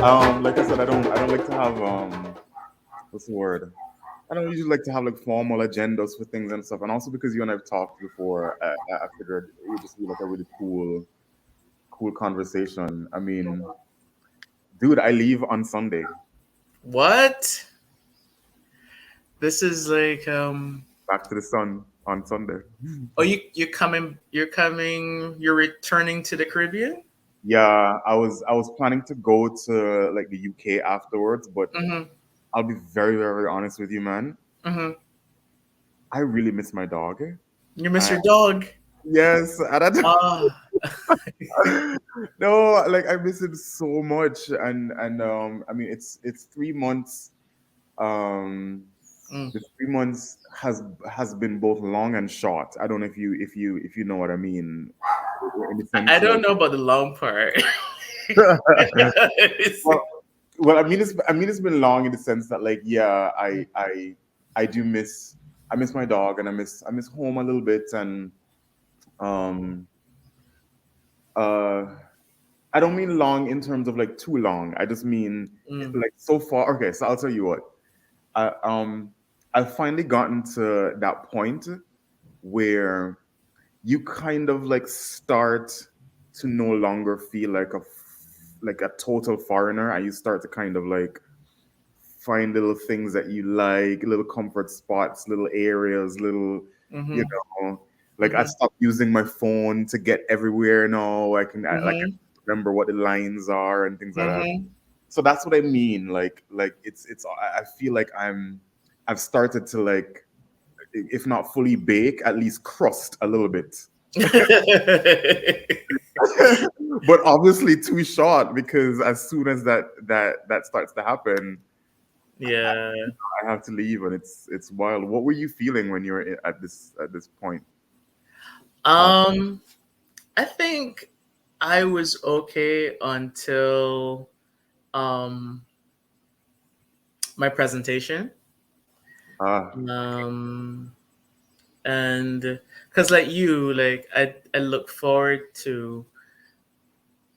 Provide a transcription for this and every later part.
Like I said, I don't like to have what's the word? I don't usually like to have like formal agendas for things and stuff. And also because you and I've talked before, I figured it would just be like a really cool conversation. I mean, dude, I leave on Sunday. What? This is like Back to the sun on Sunday. oh, you're returning to the Caribbean? Yeah, I was planning to go to like the UK afterwards, but Mm-hmm. I'll be very, very honest with you, man. Mm-hmm. I really miss my dog. You miss I, your dog? yes, and Ah. no, like I miss him so much, and I mean it's 3 months. Um, Mm. the 3 months has been both long and short. I don't know if you know what I mean, in the I sense don't like know about the long part. well, I mean it's been long in the sense that like yeah I do miss my dog and I miss home a little bit and um uh I don't mean long in terms of like too long. I just mean Mm. like so far. Okay, so I'll tell you what. I I've finally gotten to that point where you kind of like start to no longer feel like a total foreigner, and you start to kind of like find little things that you like, little comfort spots, little areas, little, you Mm-hmm. know, like I Mm-hmm. stopped using my phone to get everywhere now. I can Mm-hmm. remember what the lines are and things like that. Mm-hmm. So that's what I mean. Like I feel like I've started to like, if not fully bake, at least crust a little bit. But obviously too short because as soon as that starts to happen, Yeah. I have to leave, and it's wild. What were you feeling when you were at this point? Uh, Um, I think I was okay until um my presentation. uh, Um, and because like you, like I look forward to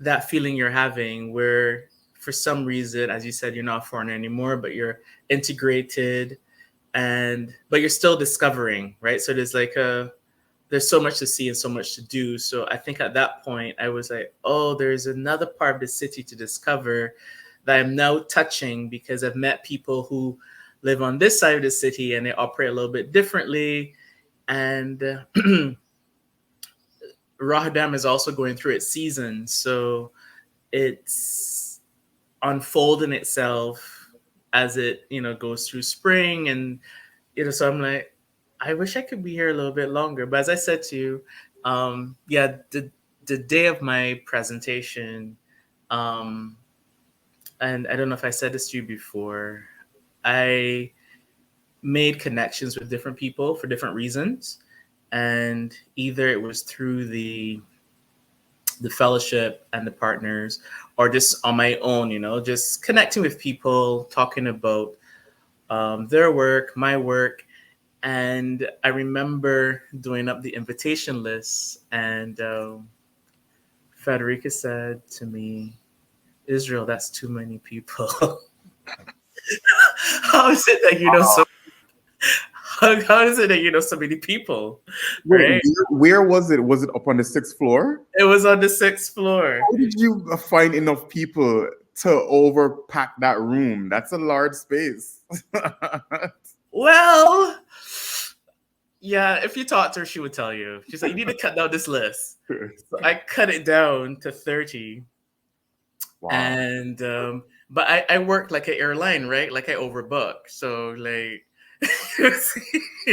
that feeling you're having where for some reason, as you said, you're not foreign anymore, but you're integrated and but you're still discovering, right? So there's so much to see and so much to do. So I think at that point I was like, oh, there's another part of the city to discover that I'm now touching because I've met people who live on this side of the city and they operate a little bit differently. And Rotterdam is also going through its season. So it's unfolding itself as it, goes through spring. And, so I'm like, I wish I could be here a little bit longer. But as I said to you, yeah, the day of my presentation, um, and I don't know if I said this to you before, I made connections with different people for different reasons. And either it was through the fellowship and the partners, or just on my own, just connecting with people, talking about their work, my work. And I remember doing up the invitation list, and Frederica said to me, Israel, that's too many people. How is it that you know so how is it that you know so many people? wait, Right? where was it? Was it up on the sixth floor? It was on the sixth floor. How did you find enough people to overpack that room? That's a large space. Well, yeah, if you talk to her, she would tell you. She's like, you need to cut down this list. So I cut it down to 30. Wow. And but I work like an airline, right? Like I overbook. So like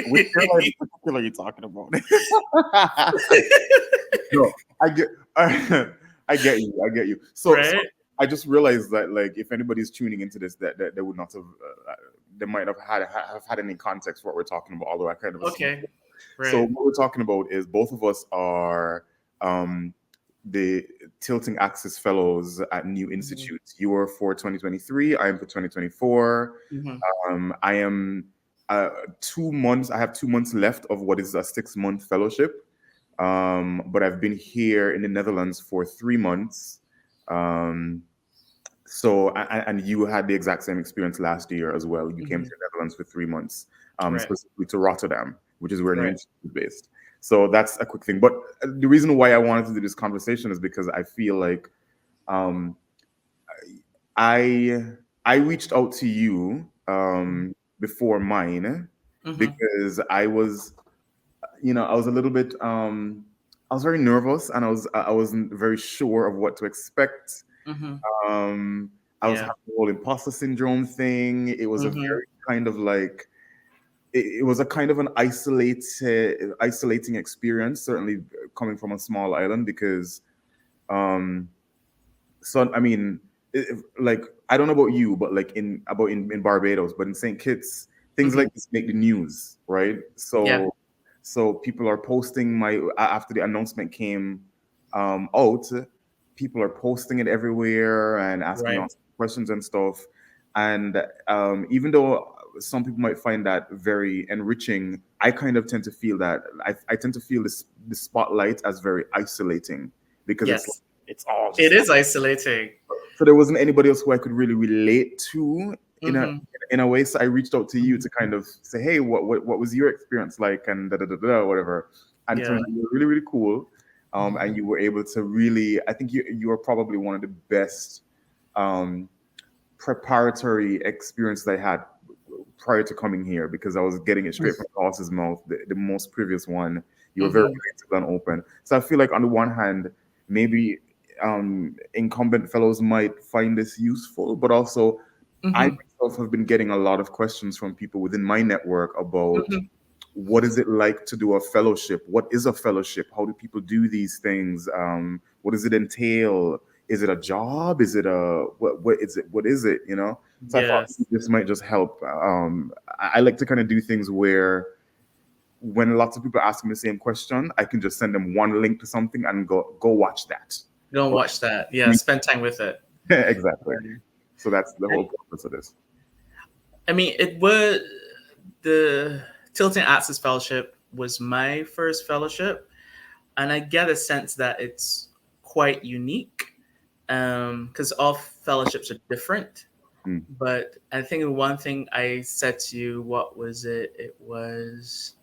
Which airline in particular are you talking about? No, I get, I get you. I get you. So right? I just realized that, like, if anybody's tuning into this, that they would not have, they might have had any context for what we're talking about. Although I kind of assumed. Okay. So Right. what we're talking about is both of us are um, the Tilting Axis Fellows at New Mm-hmm. Institute. You are for 2023. I am for 2024. Mm-hmm. I am 2 months. I have 2 months left of what is a 6 month fellowship. But I've been here in the Netherlands for 3 months. Um, So, and you had the exact same experience last year as well. You came to Hmm. the Netherlands for 3 months, Right. specifically to Rotterdam, which is where New Right. Institute is based. So that's a quick thing. But the reason why I wanted to do this conversation is because I feel like um, I I reached out to you before mine Hmm. because I was, I was a little bit, I was very nervous, and I wasn't very sure of what to expect. Hmm. Um, I was Yeah. having the whole imposter syndrome thing. It was a Hmm. very kind of like it was a kind of an isolating experience, certainly coming from a small island because um so I mean, like I don't know about you, but like in Barbados, but in St. Kitts, things Hmm. like this make the news, right? Yeah. So people are posting after the announcement came out, people are posting it everywhere and asking Right. lots of questions and stuff. And even though some people might find that very enriching, I kind of tend to feel that I tend to feel the spotlight as very isolating because Yes. it's all It just is isolating. so there wasn't anybody else who I could really relate to Hmm. in a way. So I reached out to you Hmm. to kind of say, hey, what was your experience like, and da da da da whatever. And it Yeah. turns out you were really really cool, Hmm. and you were able to really. I think you are probably one of the best um, preparatory experiences I had prior to coming here because I was getting it straight from the horse's mouth. The most previous one, you were very Hmm. relatable and open. So I feel like on the one hand, maybe incumbent fellows might find this useful, but also I Hmm. myself have been getting a lot of questions from people within my network about Hmm. what is it like to do a fellowship? What is a fellowship? How do people do these things? What does it entail? Is it a job? Is it a what is it? What is it? So I thought Yes. this might just help. I like to kind of do things where when lots of people ask me the same question, I can just send them one link to something and go watch that. Go and Or- watch that. Yeah. Spend time with it. exactly. Um, So that's the and whole purpose of this. I mean, it was the Tilting Axis Fellowship was my first fellowship, and I get a sense that it's quite unique because all fellowships are different. Mm. But I think one thing I said to you, what was it? It was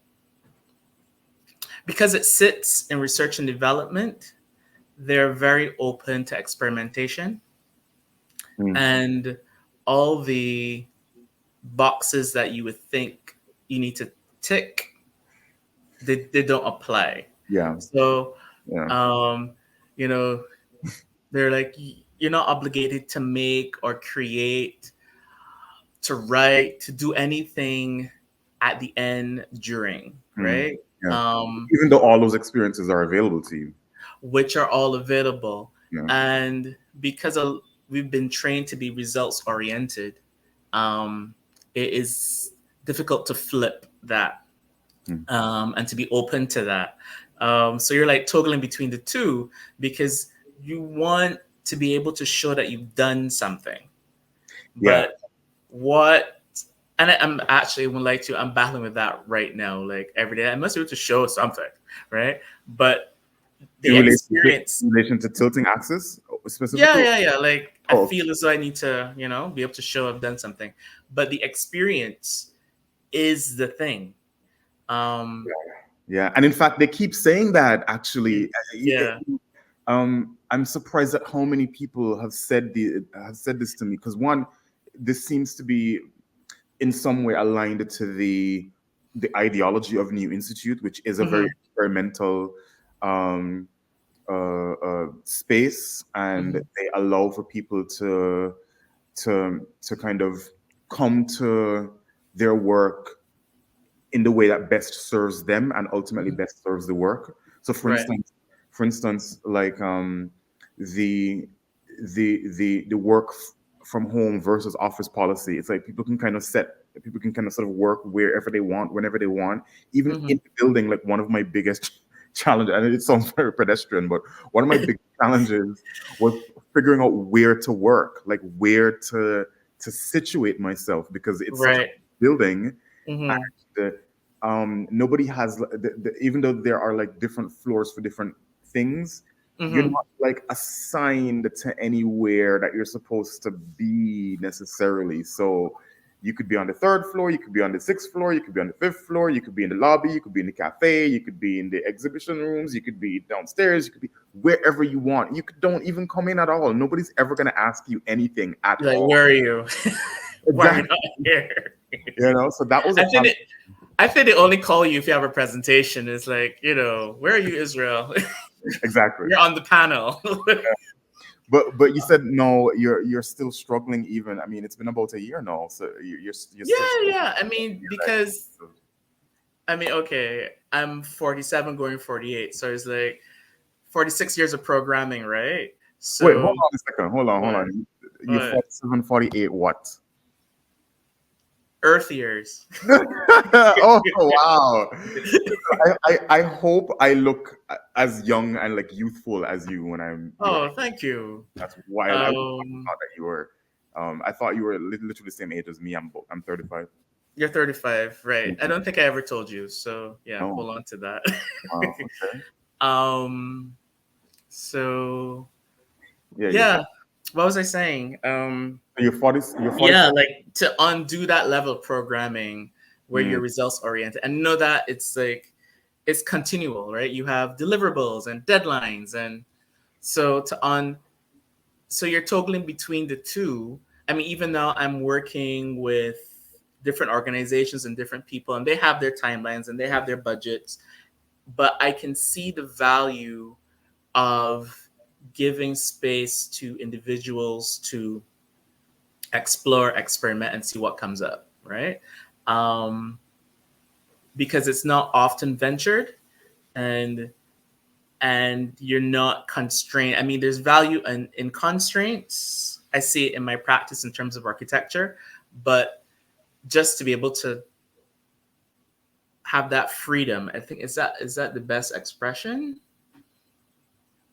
because it sits in research and development, they're very open to experimentation, Mm. and all the boxes that you would think you need to tick, they don't apply. Yeah. So, Yeah. um, you know, they're like, you're not obligated to make or create, to write, to do anything at the end during, Mm. right? Yeah. Um, Even though all those experiences are available to you. which are all available. Yeah. And because we've been trained to be results oriented, it is difficult to flip that Mm. and to be open to that. So you're like toggling between the two because you want to be able to show that you've done something. Yeah. But what, and I'm actually would like to, I'm battling with that right now, like every day. I must be able to show something, right? But In the experience, relation to tilting axis yeah, specifically? yeah, yeah. Like I Oh, feel as though I need to, be able to show I've done something. But the experience is the thing. Um, yeah. And in fact, they keep saying that actually. yeah. I'm surprised at how many people have said this to me because one, this seems to be in some way aligned to the ideology of New Institute, which is a very Hmm. experimental um, space, and Hmm. they allow for people to kind of come to their work in the way that best serves them and ultimately Hmm. best serves the work. So, Right. for instance, like the the work from home versus office policy. It's like people can kind of sort of work wherever they want, whenever they want, even Hmm. in the building. Like one of my biggest challenges, and it sounds very pedestrian, but one of my big challenges was figuring out where to work, like where to situate myself because it's such a Right. building Hmm. the nobody has even though there are like different floors for different things, You're not like assigned to anywhere that you're supposed to be necessarily. So you could be on the third floor, you could be on the sixth floor, you could be on the fifth floor, you could be in the lobby, you could be in the cafe, you could be in the exhibition rooms, you could be downstairs, you could be wherever you want. Don't even come in at all. Nobody's ever going to ask you anything at Like, all. where are you? Why are you not here? So that was I think they only call you if you have a presentation. It's like, where are you, Israel? Exactly. You're on the panel. But you said no, you're still struggling even. I mean, it's been about a year now, so you're still yeah. I mean, because okay, I'm 47 going 48, so it's like 46 years of programming, right? So wait, hold on a second. Hold on. You're 47, 48 what? Earth years. Oh wow! I hope I look as young and like youthful as you when I'm. Thank you. That's wild. I thought that you were. I thought you were literally the same age as me. I'm 35. You're 35, right? I don't think I ever told you, so yeah, hold on to that. Okay. So yeah. What was I saying? You're 40. Yeah, like to undo that level of programming where you're results oriented and know that it's like it's continual, right? You have deliverables and deadlines, and so so you're toggling between the two. I mean, even though I'm working with different organizations and different people, and they have their timelines and they have their budgets, but I can see the value of giving space to individuals to explore, experiment, and see what comes up, right? Because it's not often ventured, and you're not constrained. I mean, there's value in constraints. I see it in my practice in terms of architecture, but just to be able to have that freedom, I think is that the best expression?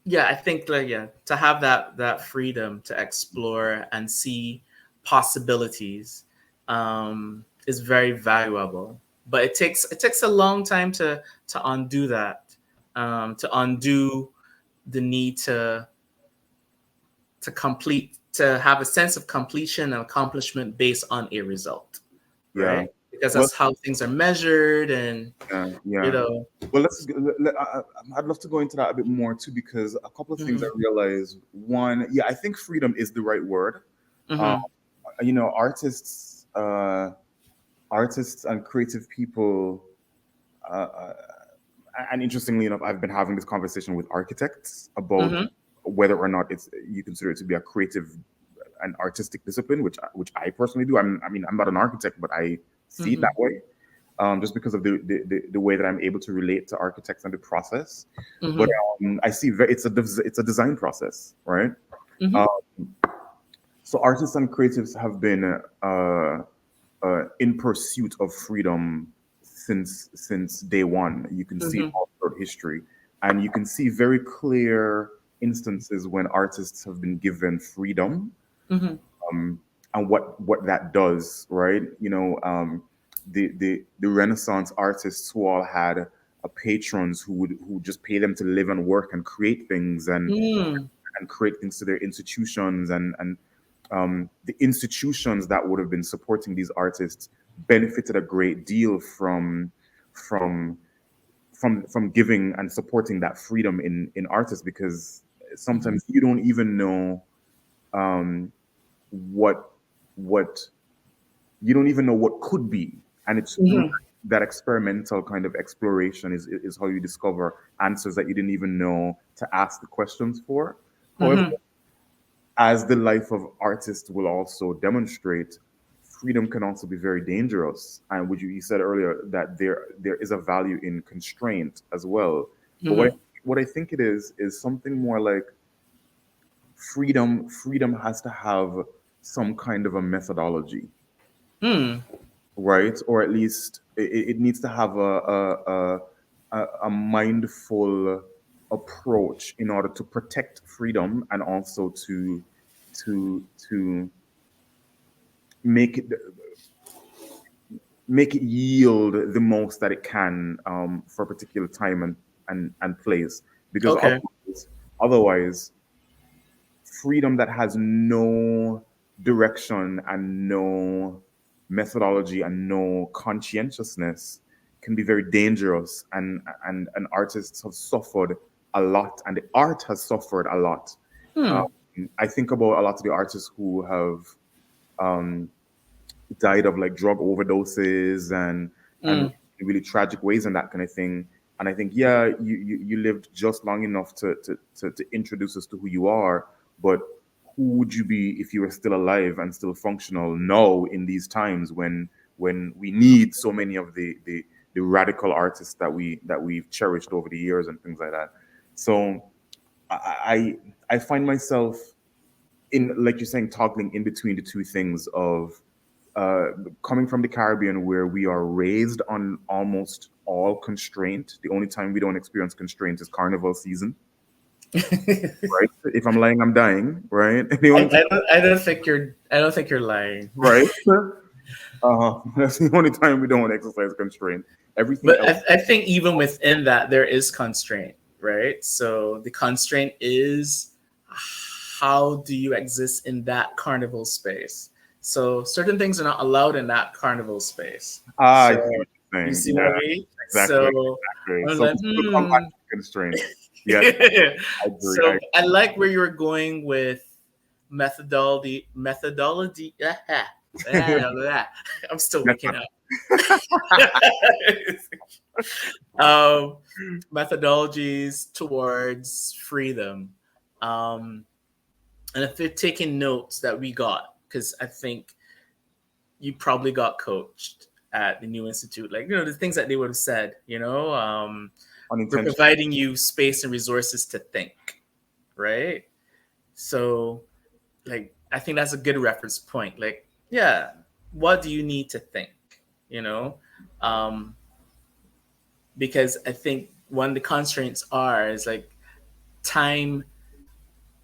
Yeah, I think to have that freedom to explore and see possibilities is very valuable. But it takes a long time to undo that, to undo the need to complete, to have a sense of completion and accomplishment based on a result, right? Because that's how things are measured, and Well, I'd love to go into that a bit more too, because a couple of things I realized. One, I think freedom is the right word. Artists and creative people, and interestingly enough, I've been having this conversation with architects about whether or not you consider it to be a creative and artistic discipline, which I personally do. I'm not an architect, but I see it that way. Just because of the way that I'm able to relate to architects and the process. But I see it's a design process, right? So artists and creatives have been in pursuit of freedom since day one. You can see all throughout history, and you can see very clear instances when artists have been given freedom, and what that does, right? The Renaissance artists who all had patrons who just pay them to live and work and create things and create things to their institutions, and the institutions that would have been supporting these artists benefited a great deal from giving and supporting that freedom in artists, because sometimes you don't even know what you don't even know what could be, and it's that experimental kind of exploration is how you discover answers that you didn't even know to ask the questions for. However, as the life of artists will also demonstrate, freedom can also be very dangerous. And you said earlier that there is a value in constraint as well. But what I think it is something more like freedom has to have some kind of a methodology, right? Or at least it needs to have a mindful approach in order to protect freedom, and also to make it yield the most that it can for a particular time and place. Because Otherwise, freedom that has no direction and no methodology and no conscientiousness can be very dangerous, and artists have suffered a lot, and the art has suffered a lot. Hmm. I think about a lot of the artists who have um, died of like drug overdoses and Mm. really tragic ways and that kind of thing. And I think, yeah, you lived just long enough to introduce us to who you are, but who would you be if you were still alive and still functional now in these times when we need so many of the radical artists that we've cherished over the years and things like that. So I find myself in, like you're saying, toggling in between the two things of uh, coming from the Caribbean, where we are raised on almost all constraint. The only time we don't experience constraint is carnival season, right? If I'm lying, I'm dying, right? The only time, I don't think you're lying. right? That's the only time we don't exercise constraint. Everything But else, I think even within that, there is constraint, right? So the constraint is how do you exist in that carnival space? So certain things are not allowed in that carnival space. I So see what you're you saying. see what I Yeah, mean? exactly, So exactly. I'm So like, we still come back to constraint. Yes, I agree. so I like where you were going with methodology. I'm still waking up. um, Methodologies towards freedom. Um, and if they're taking notes that we got, because I think you probably got coached at the New Institute, like, the things that they would have said, we're Unintentional. providing you space and resources to think, right? So, like, I think that's a good reference point. Like, yeah, what do you need to think? You know, um, because I think one of the constraints are is like time.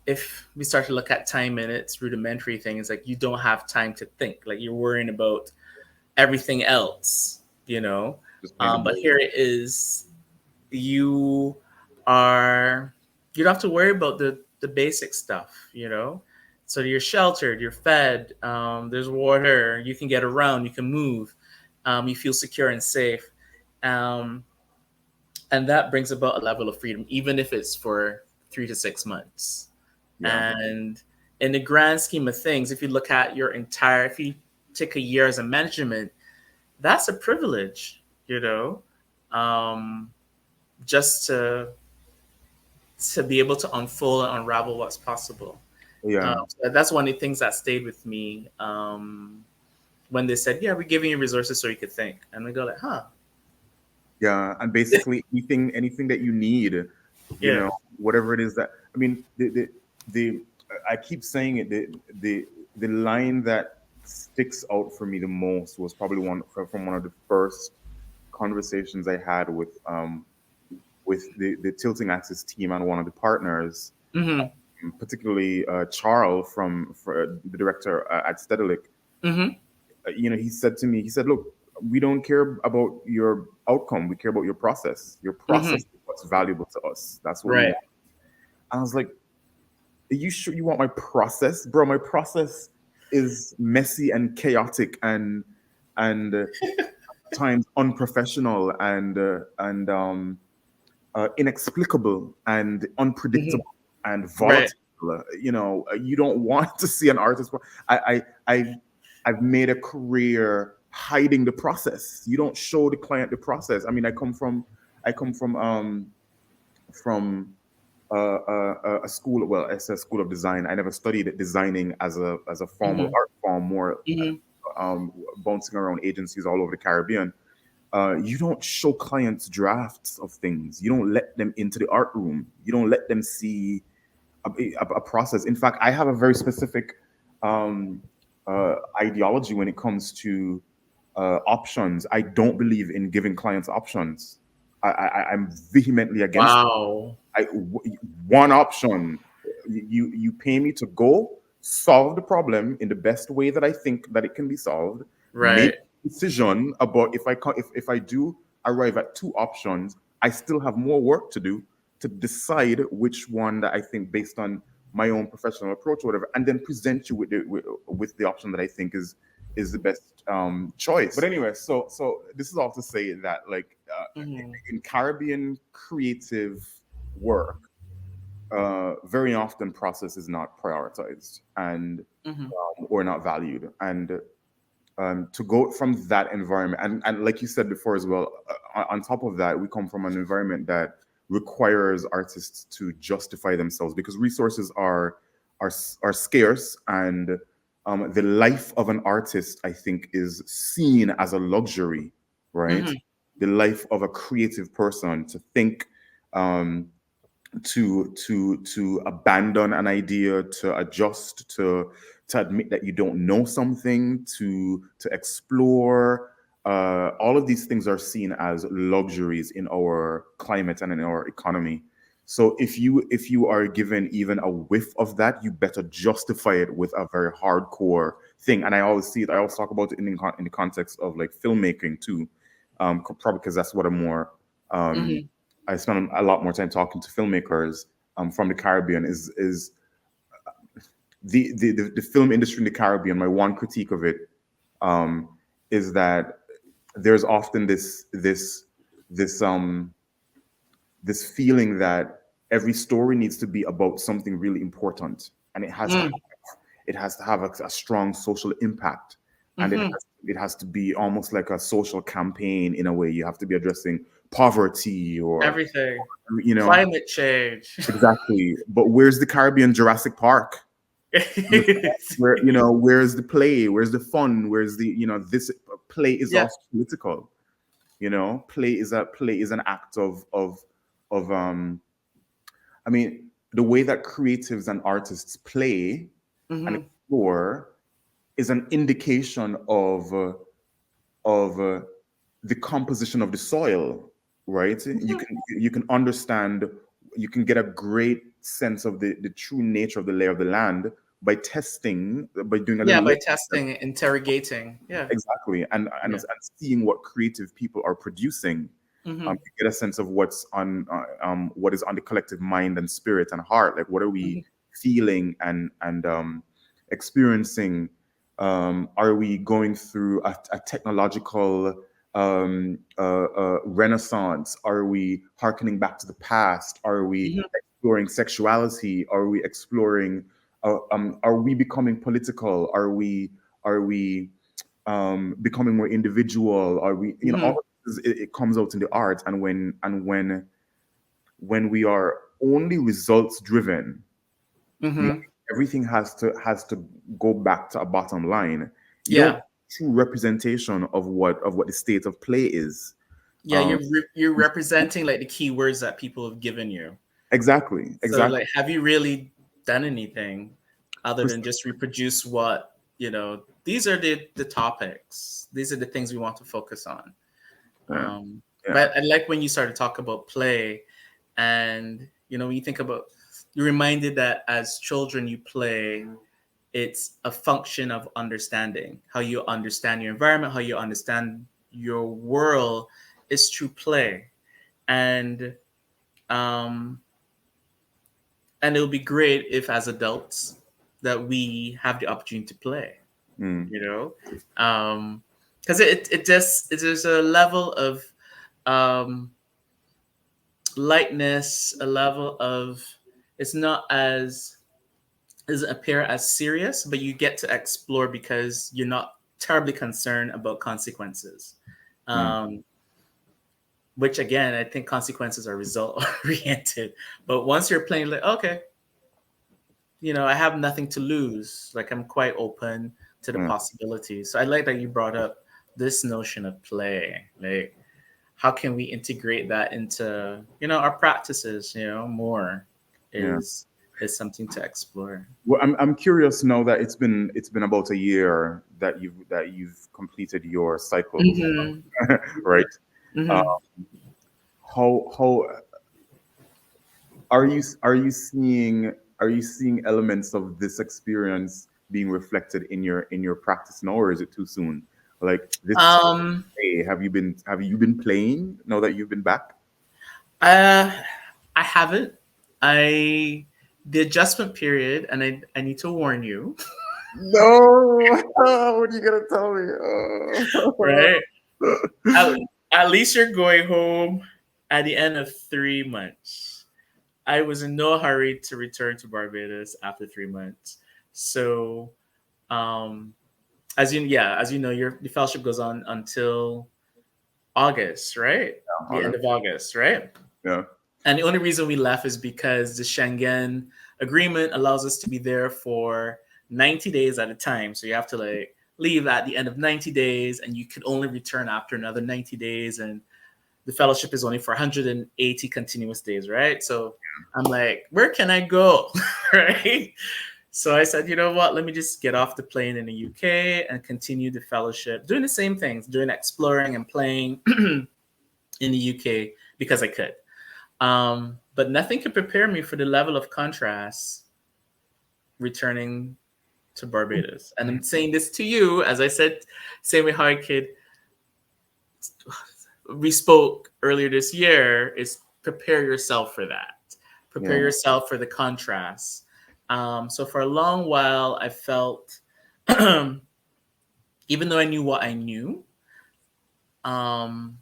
If we start to look at time in its rudimentary thing, it's like you don't have time to think. Like you're worrying about everything else, you know. Just paying the But bill. here it is, you are you don't have to worry about the basic stuff, you know. So you're sheltered, you're fed, there's water, you can get around, you can move, you feel secure and safe. Um, and that brings about a level of freedom, even if it's for 3 to 6 months. Yeah, And in the grand scheme of things, if you look at if you take a year as a measurement, that's a privilege, um, just to be able to unfold and unravel what's possible. yeah. So that's one of the things that stayed with me, when they said, "Yeah, we're giving you resources so you could think," and we go like, "Huh, Yeah, and basically anything that you need, yeah, whatever it is that, I mean, the I keep saying it, the line that sticks out for me the most was probably from one of the first conversations I had with the tilting axis team and one of the partners, mm-hmm, particularly Charles for the director at Stedelijk. mm-hmm, He said to me, he said, "Look, we don't care about your outcome. We care about your process. Your mm-hmm, process is what's valuable to us. That's what we right, want." And I was like, "Are you sure you want my process, bro? My process is messy and chaotic and at times unprofessional and inexplicable and mm-hmm, unpredictable and right, volatile. You don't want to see an artist. I've made a career hiding the process. You don't show the client the process. I mean, I come from a school. Well, it's a school of design. I never studied designing as a formal mm-hmm, art form. More mm-hmm, bouncing around agencies all over the Caribbean. You don't show clients drafts of things. You don't let them into the art room. You don't let them see a process. In fact, I have a very specific um, ideology when it comes to options. I don't believe in giving clients options. I'm vehemently against it. wow, One option. You pay me to go solve the problem in the best way that I think that it can be solved. Make right, a decision about if I do arrive at two options, I still have more work to do to decide which one that I think, based on my own professional approach or whatever, and then present you with the option that I think is the best choice. But anyway, so this is all to say that, like, in Caribbean creative work, very often process is not prioritized and or not valued. And to go from that environment, and like you said before as well, on top of that, we come from an environment that requires artists to justify themselves because resources are scarce, and the life of an artist, I think, is seen as a luxury, right? The life of a creative person, to think, to abandon an idea, to adjust, to admit that you don't know something, to explore. All of these things are seen as luxuries in our climate and in our economy. So if you are given even a whiff of that, you better justify it with a very hardcore thing. And I always see it. I always talk about it in the context of like filmmaking too, probably because that's what I'm more. I spend a lot more time talking to filmmakers from the Caribbean. Is the film industry in the Caribbean? My one critique of it is that there's often this feeling that every story needs to be about something really important, and it has to have a strong social impact, and it has to be almost like a social campaign in a way. You have to be addressing poverty or everything, you know, climate change. exactly. But where's the Caribbean Jurassic Park? Where, where's the play? Where's the fun? Where's the, this play is also political. Play is an act of I mean, the way that creatives and artists play and explore is an indication of the composition of the soil, right? You can understand, you can get a great sense of the true nature of the lay of the land by testing, by doing a little by testing, interrogating, exactly, and seeing what creative people are producing. You get a sense of what's on what is on the collective mind and spirit and heart. Like, what are we feeling and experiencing? Are we going through a technological renaissance? Are we hearkening back to the past? Are we exploring sexuality? Are we exploring? Are we becoming political? Are we becoming more individual? Are we, all of this, it comes out in the art. And when we are only results driven, everything has to go back to a bottom line. You don't have true representation of what the state of play is. You're representing like the keywords that people have given you. Exactly. So like, have you really done anything other than just reproduce what, these are the topics, these are the things we want to focus on. But I like when you started to talk about play, and when you think about, you're reminded that as children you play, it's a function of understanding. How you understand your environment, how you understand your world is through play. And it'll be great if as adults that we have the opportunity to play, because there's a level of lightness, a level of, it's not as, doesn't appear as serious, but you get to explore because you're not terribly concerned about consequences. Which again, I think consequences are result oriented. But once you're playing, like, okay, I have nothing to lose. Like, I'm quite open to the possibilities. So I like that you brought up this notion of play. Like, how can we integrate that into, our practices, more is something to explore. Well, I'm curious now that it's been about a year that you've completed your cycle, right? How are you seeing elements of this experience being reflected in your practice now, or is it too soon? Like this, have you been playing now that you've been back? I haven't. The adjustment period, and I need to warn you, No, what are you gonna tell me? Oh. right? At, at least you're going home at the end of 3 months. I was in no hurry to return to Barbados after 3 months. So, um, as you know, your the fellowship goes on until August, right? The end August. of August, right? Yeah. And the only reason we left is because the Schengen agreement allows us to be there for 90 days at a time. So you have to like leave at the end of 90 days and you could only return after another 90 days. And the fellowship is only for 180 continuous days, right? So I'm like, where can I go? Right? So I said, you know what? Let me just get off the plane in the UK and continue the fellowship, doing the same things, doing exploring and playing in the UK because I could. But nothing could prepare me for the level of contrast returning to Barbados. And I'm saying this to you, as I said, same way how I could, we spoke earlier this year, is prepare yourself for that. Prepare Yeah. yourself for the contrast. So for a long while, I felt, even though I knew what I knew, um,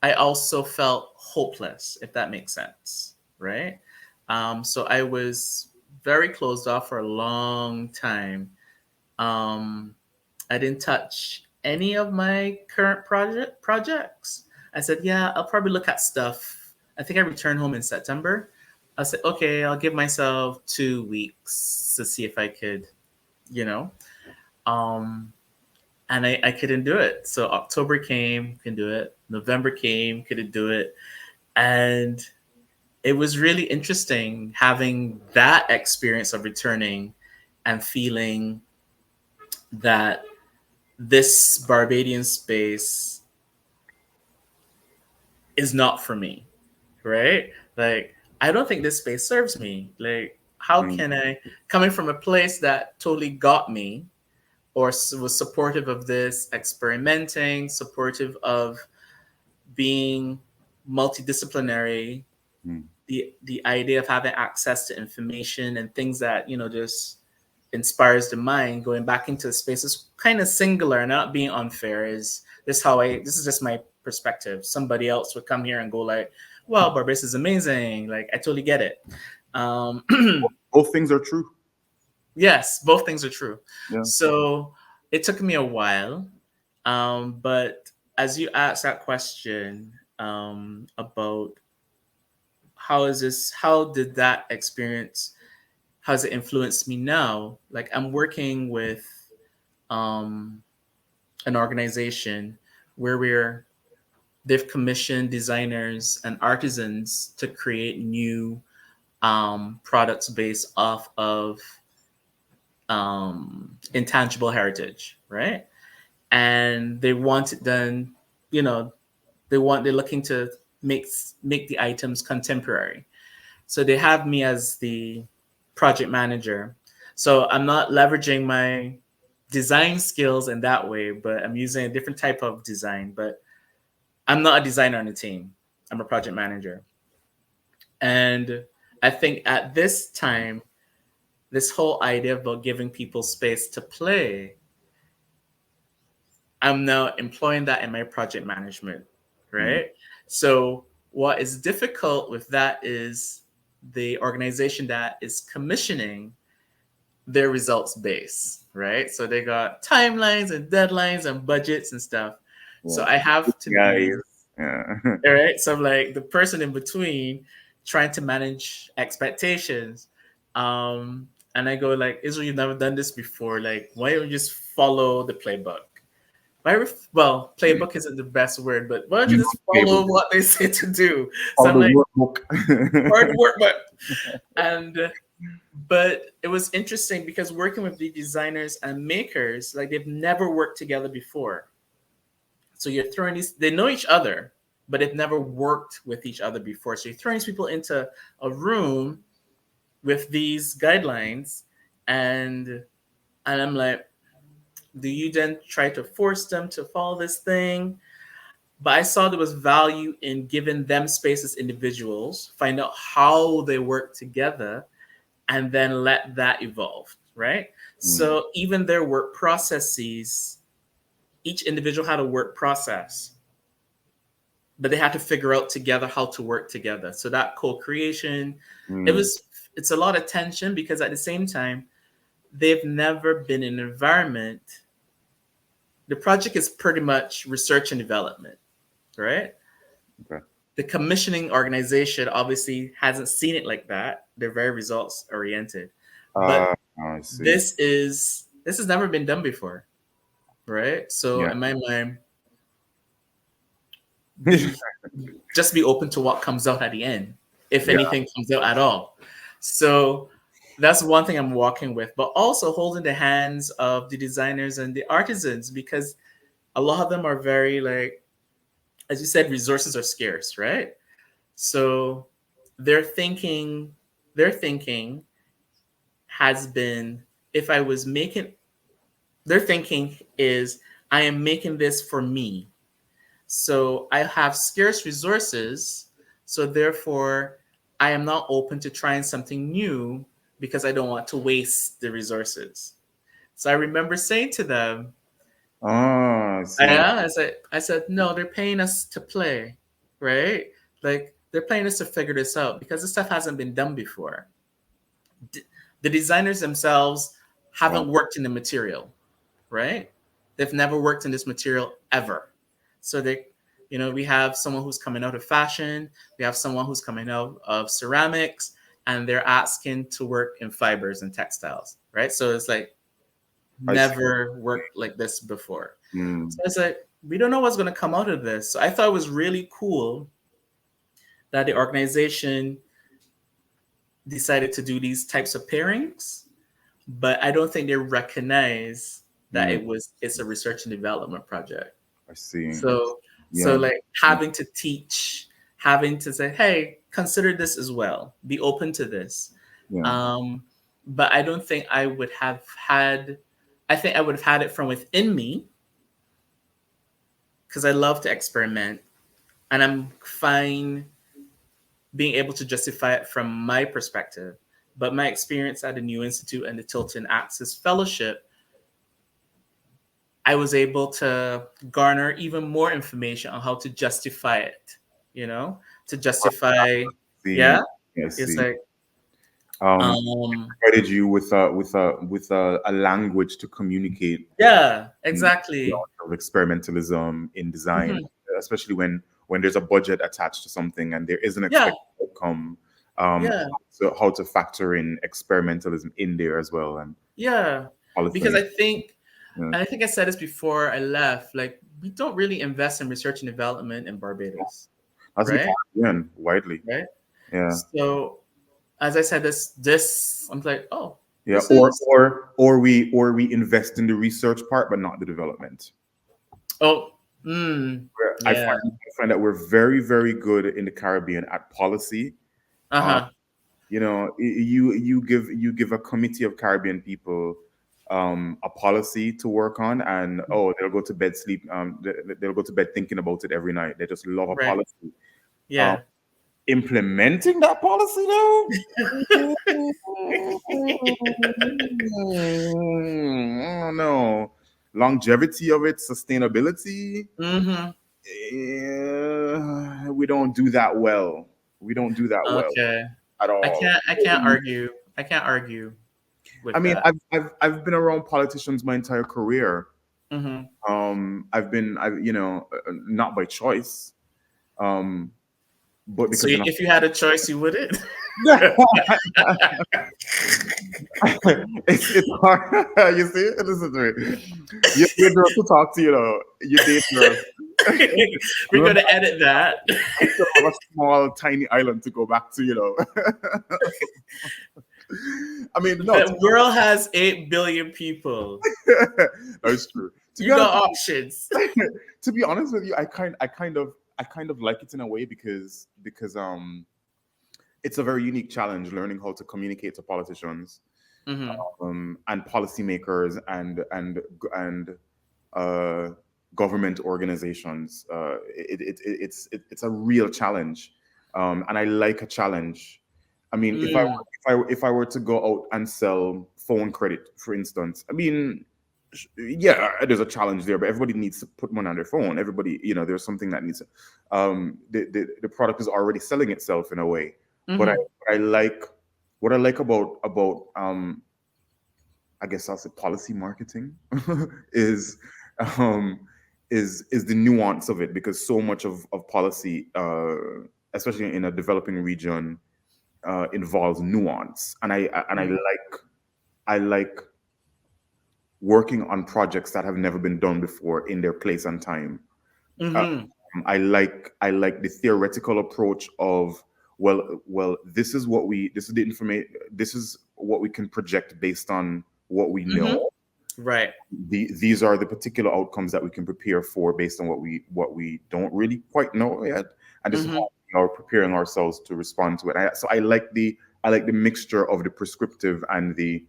I also felt hopeless, if that makes sense, right? So I was very closed off for a long time. I didn't touch any of my current projects. I said, yeah, I'll probably look at stuff. I think I returned home in September. I said, okay, I'll give myself 2 weeks to see if I could, you know. Um, and I couldn't do it. So October came, couldn't do it. November came, couldn't do it. And it was really interesting having that experience of returning and feeling that this Barbadian space is not for me, right? Like, I don't think this space serves me. Like, how Mm. can I, coming from a place that totally got me or was supportive of this, experimenting, supportive of being multidisciplinary, Mm. the idea of having access to information and things that just inspires the mind, going back into the space is kind of singular, not being unfair. This is just my perspective. Somebody else would come here and go like, well, Barbados is amazing, like I totally get it. um Both things are true. yes, both things are true. Yeah. So it took me a while, but as you asked that question, about how did that experience, how has it influenced me now? Like, I'm working with um, an organization where they've commissioned designers and artisans to create new products based off of intangible heritage, right? And they want it done, you know, they're looking to make the items contemporary. So they have me as the project manager. So I'm not leveraging my design skills in that way, but I'm using a different type of design. But I'm not a designer on the team. I'm a project manager. And I think at this time, this whole idea about giving people space to play, I'm now employing that in my project management, Mm. right? So what is difficult with that is the organization that is commissioning their results base, right? So they got timelines and deadlines and budgets and stuff. So Yeah. I have to Guys. be, Yeah. all right. So I'm like the person in between trying to manage expectations. And I go like, Israel, you've never done this before. Like, why don't you just follow the playbook? Well, playbook isn't the best word, but why don't you Not just follow able. what they say to do? So All I'm the like, workbook. hard work, but it was interesting because working with the designers and makers, like they've never worked together before. So you're throwing they know each other, but they've never worked with each other before. So you're throwing these people into a room with these guidelines, and I'm like, do you then try to force them to follow this thing? But I saw there was value in giving them space as individuals, find out how they work together, and then let that evolve, right? Mm. So even their work processes, each individual had a work process, but they had to figure out together how to work together. So that co-creation, it Mm. was it's a lot of tension because at the same time, they've never been in an environment. The project is pretty much research and development, right? Okay. The commissioning organization obviously hasn't seen it like that. They're very results oriented. But I see. this has never been done before, right? So Yeah. in my mind, be just be open to what comes out at the end, if Yeah. anything comes out at all. So that's one thing I'm walking with, but also holding the hands of the designers and the artisans because a lot of them are very like, as you said, resources are scarce, right? So their thinking, their thinking has been, if I was making, their thinking is, I am making this for me. So I have scarce resources. So therefore, I am not open to trying something new because I don't want to waste the resources. So I remember saying to them, I see. I said, no, they're paying us to play, right? Like they're paying us to figure this out because this stuff hasn't been done before. The designers themselves Wow. haven't worked in the material, right? They've never worked in this material ever. So we have someone who's coming out of fashion, we have someone who's coming out of ceramics, and they're asking to work in fibers and textiles, right? So it's like I see. never worked like this before. Mm. So it's like we don't know what's going to come out of this. So I thought it was really cool that the organization decided to do these types of pairings, but I don't think they recognize that Mm. it's a research and development project. I see. So Yeah. like having to teach, having to say, hey, consider this as well, be open to this. Yeah. Um, but I don't think I would have had. I think I would have had it from within me because I love to experiment, and I'm fine being able to justify it from my perspective. But my experience at the New Institute and the Tilton Axis Fellowship, I was able to garner even more information on how to justify it, to justify, See. yeah, I it's see. like, um, Provided you with a language to communicate yeah, the exactly. art of experimentalism in design, Mhm. especially when there's a budget attached to something and there is an Yeah, expected outcome. Um, yeah, so how to factor in experimentalism in there as well and yeah. Because policy. Yeah. I think I said this before I left, like, we don't really invest in research and development in Barbados, That's in the right? Caribbean widely. Right. Yeah. So as I said, this I'm like, oh, Yeah. this is Or we invest in the research part but not the development. oh, Where yeah, I find that we're very, very good in the Caribbean at policy. Um, uh-huh, you give a committee of Caribbean people a policy to work on, and they'll go to bed sleep. They'll go to bed thinking about it every night. They just love a right, policy. Um, yeah. implementing that policy though, I don't know. Longevity of it, sustainability. Mm-hmm. We don't do that well. We don't do that well Okay. at all. I can't argue. I can't argue I with mean, that. I've been around politicians my entire career. Mm-hmm. Not by choice, um, but So because in if you had a choice, you wouldn't. it's hard. You see, listen to me. You're dangerous to talk to. You're dangerous. We're Remember, gonna edit that. I still have a small, tiny island to go back to. I mean, no, The world has 8 billion people. that's true. To be You honest, got options. to be honest with you, I kind of like it in a way because it's a very unique challenge learning how to communicate to politicians Mm-hmm. and policymakers and uh, government organizations. It's a real challenge, and I like a challenge. I mean, if I were to go out and sell phone credit, for instance, I mean, yeah, there's a challenge there, but everybody needs to put money on their phone. Everybody, there's something that needs to, the product is already selling itself in a way. But I like what I like about I guess I'll say policy marketing is um is the nuance of it, because so much of policy, especially in a developing region, involves nuance, and I like working on projects that have never been done before in their place and time. Uh, I like the theoretical approach of, this is this is the information, this is what we can project based on what we know. Right. These are the particular outcomes that we can prepare for based on what we don't really quite know yet, and this is how we are preparing ourselves to respond to it. So I like the mixture of the prescriptive and the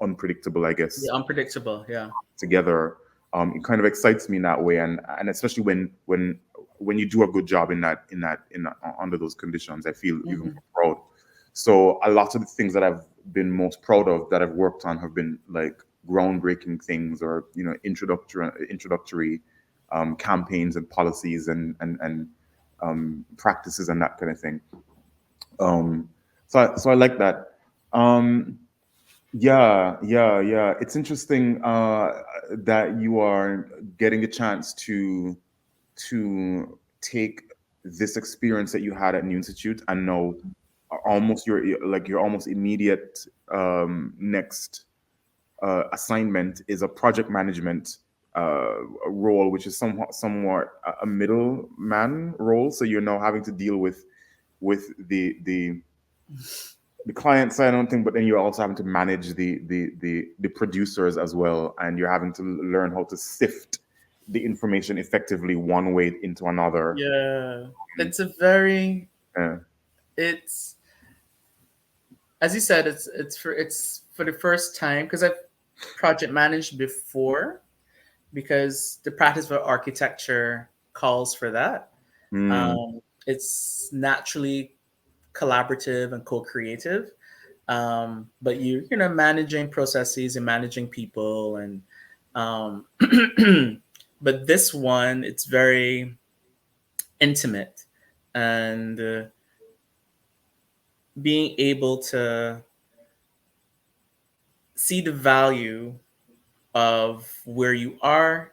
unpredictable, I guess, The unpredictable, yeah. together. It kind of excites me in that way, and especially when you do a good job in that under those conditions, I feel even more proud. So a lot of the things that I've been most proud of that I've worked on have been like groundbreaking things, or introductory campaigns and policies and practices and that kind of thing. So I like that. Yeah. It's interesting that you are getting a chance to take this experience that you had at New Institute, and know almost your almost immediate next assignment is a project management role, which is somewhat a middleman role. So you're now having to deal with the client side, I don't think, but then you're also having to manage the producers as well, and you're having to learn how to sift the information effectively one way into another. Yeah, it's a very Yeah. it's as you said, it's for the first time, because I've project managed before, because the practice of architecture calls for that. It's naturally collaborative and co-creative, but managing processes and managing people, and but this one, it's very intimate, and being able to see the value of where you are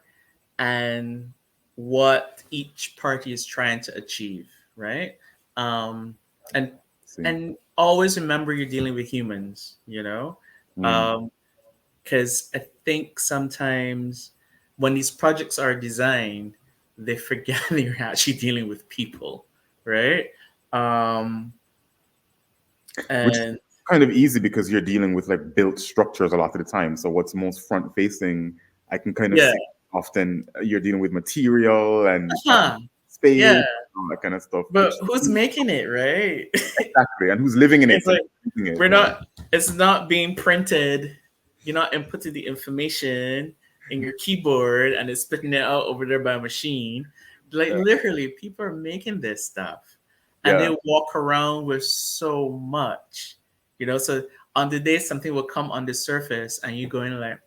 and what each party is trying to achieve, right? um, and See. and always remember you're dealing with humans, because I think sometimes when these projects are designed, they forget that you're actually dealing with people, right? um, Which is and kind of easy because you're dealing with like built structures a lot of the time. So what's most front facing, I can kind of yeah, see often you're dealing with material and uh-huh. space, Yeah, all that kind of stuff. but who's making it, right? Exactly, and who's living in it? It's like Using it. we're not. It's not being printed. You're not inputting the information in your keyboard and it's spitting it out over there by a machine. Like literally, people are making this stuff, and Yeah. they walk around with so much, So on the day something will come on the surface, and you're going like,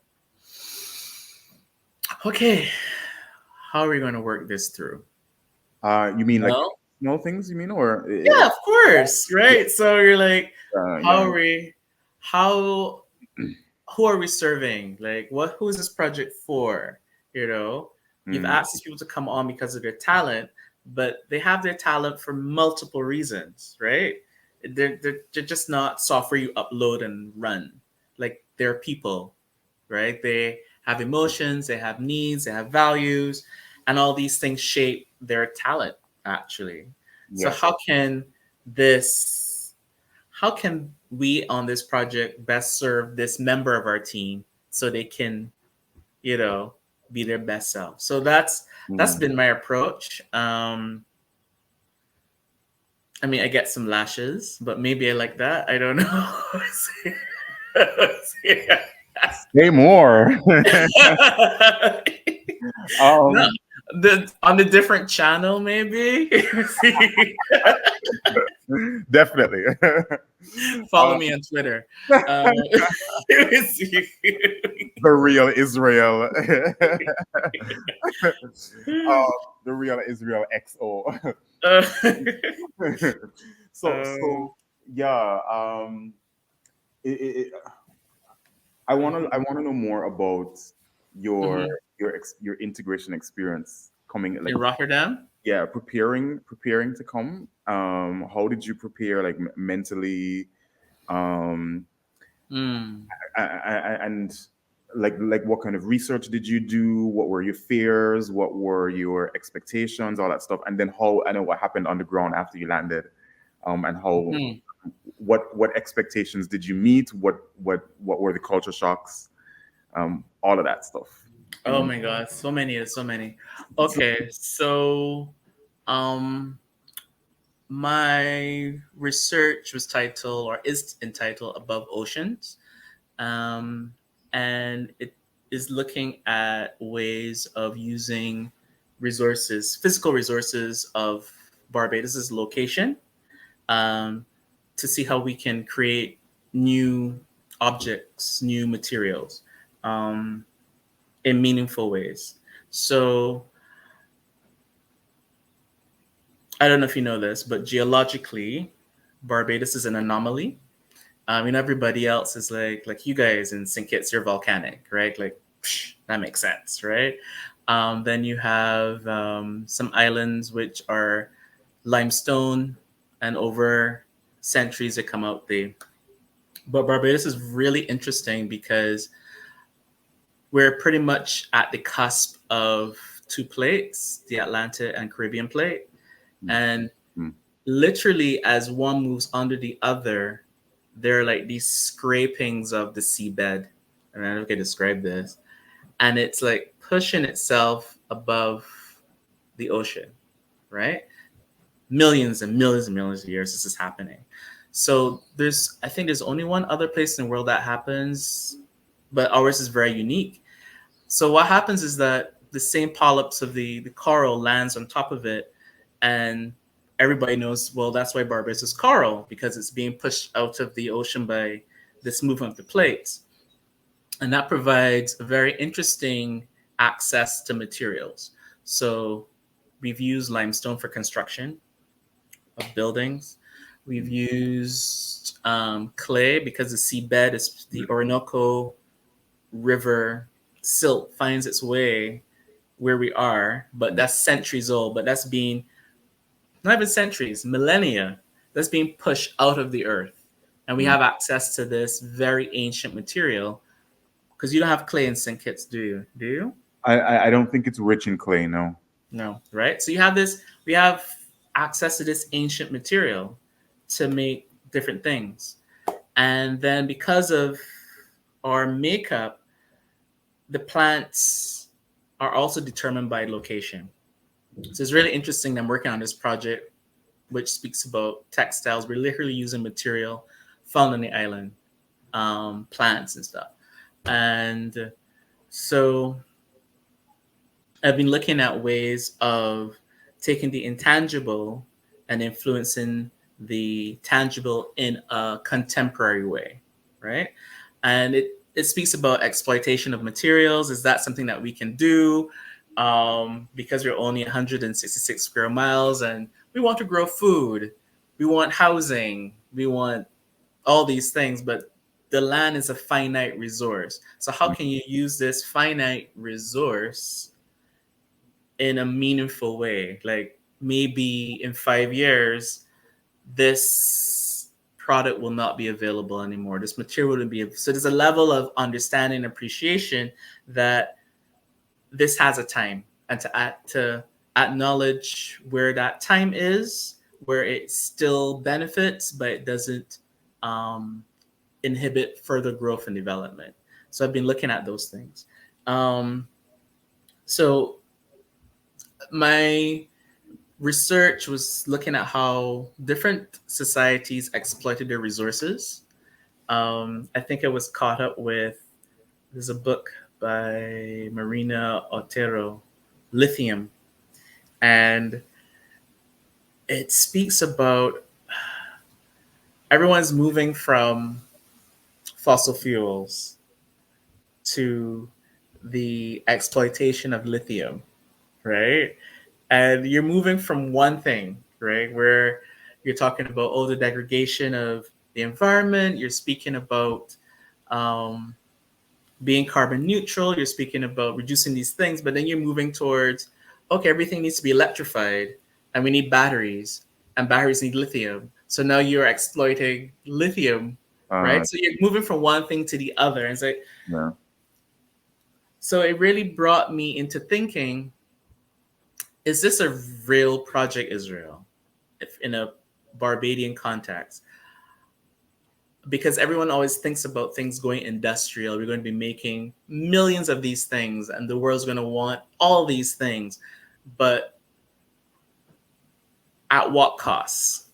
okay, how are we going to work this through? You mean like Well, small things? You mean, or yeah, of course, right? So you're like, how yeah. are we? How? Who are we serving? Like, who is this project for? You've asked these people to come on because of their talent, but they have their talent for multiple reasons, right? They're just not software you upload and run. Like, they're people, right? They have emotions, they have needs, they have values, and all these things shape their talent, actually. So Yes. how can we on this project best serve this member of our team so they can, be their best self? So that's been my approach. I mean, I get some lashes, but maybe I like that. I don't know. Say more. No, on the different channel, maybe. Definitely. Follow me on Twitter. The real Israel. The real Israel XO. So yeah. It, I wanna know more about your mhm. your integration experience coming, like, In Rotterdam. yeah, preparing to come. How did you prepare, like, mentally, um Mm. and like what kind of research did you do? What were your fears? What were your expectations? All that stuff. And then how, I know what happened on the ground after you landed, and how, Mhm. what expectations did you meet? What were the culture shocks? All of that stuff. Oh my God, so many, so many. Okay, so um, my research was titled, or is entitled, Above Oceans, um, and it is looking at ways of using resources, physical resources of Barbados's location, um, to see how we can create new objects, new materials, um, in meaningful ways. So I don't know if you know this, but geologically, Barbados is an anomaly. Everybody else is like you guys in St. Kitts, you're volcanic, right? Like, that makes sense, right? Then you have some islands which are limestone, and over centuries they come out. But Barbados is really interesting because we're pretty much at the cusp of two plates, the Atlantic and Caribbean plate, and Mm. literally as one moves under the other, there are like these scrapings of the seabed. And I don't know if I can describe this. And it's like pushing itself above the ocean, right? Millions and millions and millions of years this is happening. So I think there's only one other place in the world that happens, but ours is very unique. So what happens is that the same polyps of the coral lands on top of it, and everybody knows, well, that's why Barbados is coral, because it's being pushed out of the ocean by this movement of the plates. And that provides a very interesting access to materials. So we've used limestone for construction of buildings. We've used clay because the seabed is the Orinoco River silt finds its way where we are, but that's centuries old. But that's being, not even centuries, millennia, that's being pushed out of the earth. And we Mm. have access to this very ancient material because you don't have clay in St. Kitts, do you? Do you? I don't think it's rich in clay, no. No, right? So you have this, we have access to this ancient material to make different things. And then because of our makeup, the plants are also determined by location. So it's really interesting that I'm working on this project, which speaks about textiles. We're literally using material found on the island, plants and stuff. And so I've been looking at ways of taking the intangible and influencing the tangible in a contemporary way, right? And it speaks about exploitation of materials. Is that something that we can do? Because we're only 166 square miles and we want to grow food, we want housing, we want all these things, but the land is a finite resource. So how can you use this finite resource in a meaningful way? Like maybe in 5 years, this product will not be available anymore. This material will be. So there's a level of understanding and appreciation that this has a time, and to acknowledge where that time is, where it still benefits, but it doesn't um, inhibit further growth and development. So I've been looking at those things. So my research was looking at how different societies exploited their resources. I think I was caught up with there's a book by Marina Otero, Lithium, and it speaks about everyone's moving from fossil fuels to the exploitation of lithium, right? And you're moving from one thing, right, where you're talking about the degradation of the environment, you're speaking about um, being carbon neutral, you're speaking about reducing these things, but then you're moving towards, okay, everything needs to be electrified and we need batteries and batteries need lithium. So now you're exploiting lithium, Uh, right? So you're moving from one thing to the other. And it's like, yeah. so it really brought me into thinking, is this a real project Israel if in a Barbadian context? Because everyone always thinks about things going industrial. We're going to be making millions of these things, and the world's going to want all these things. But at what cost?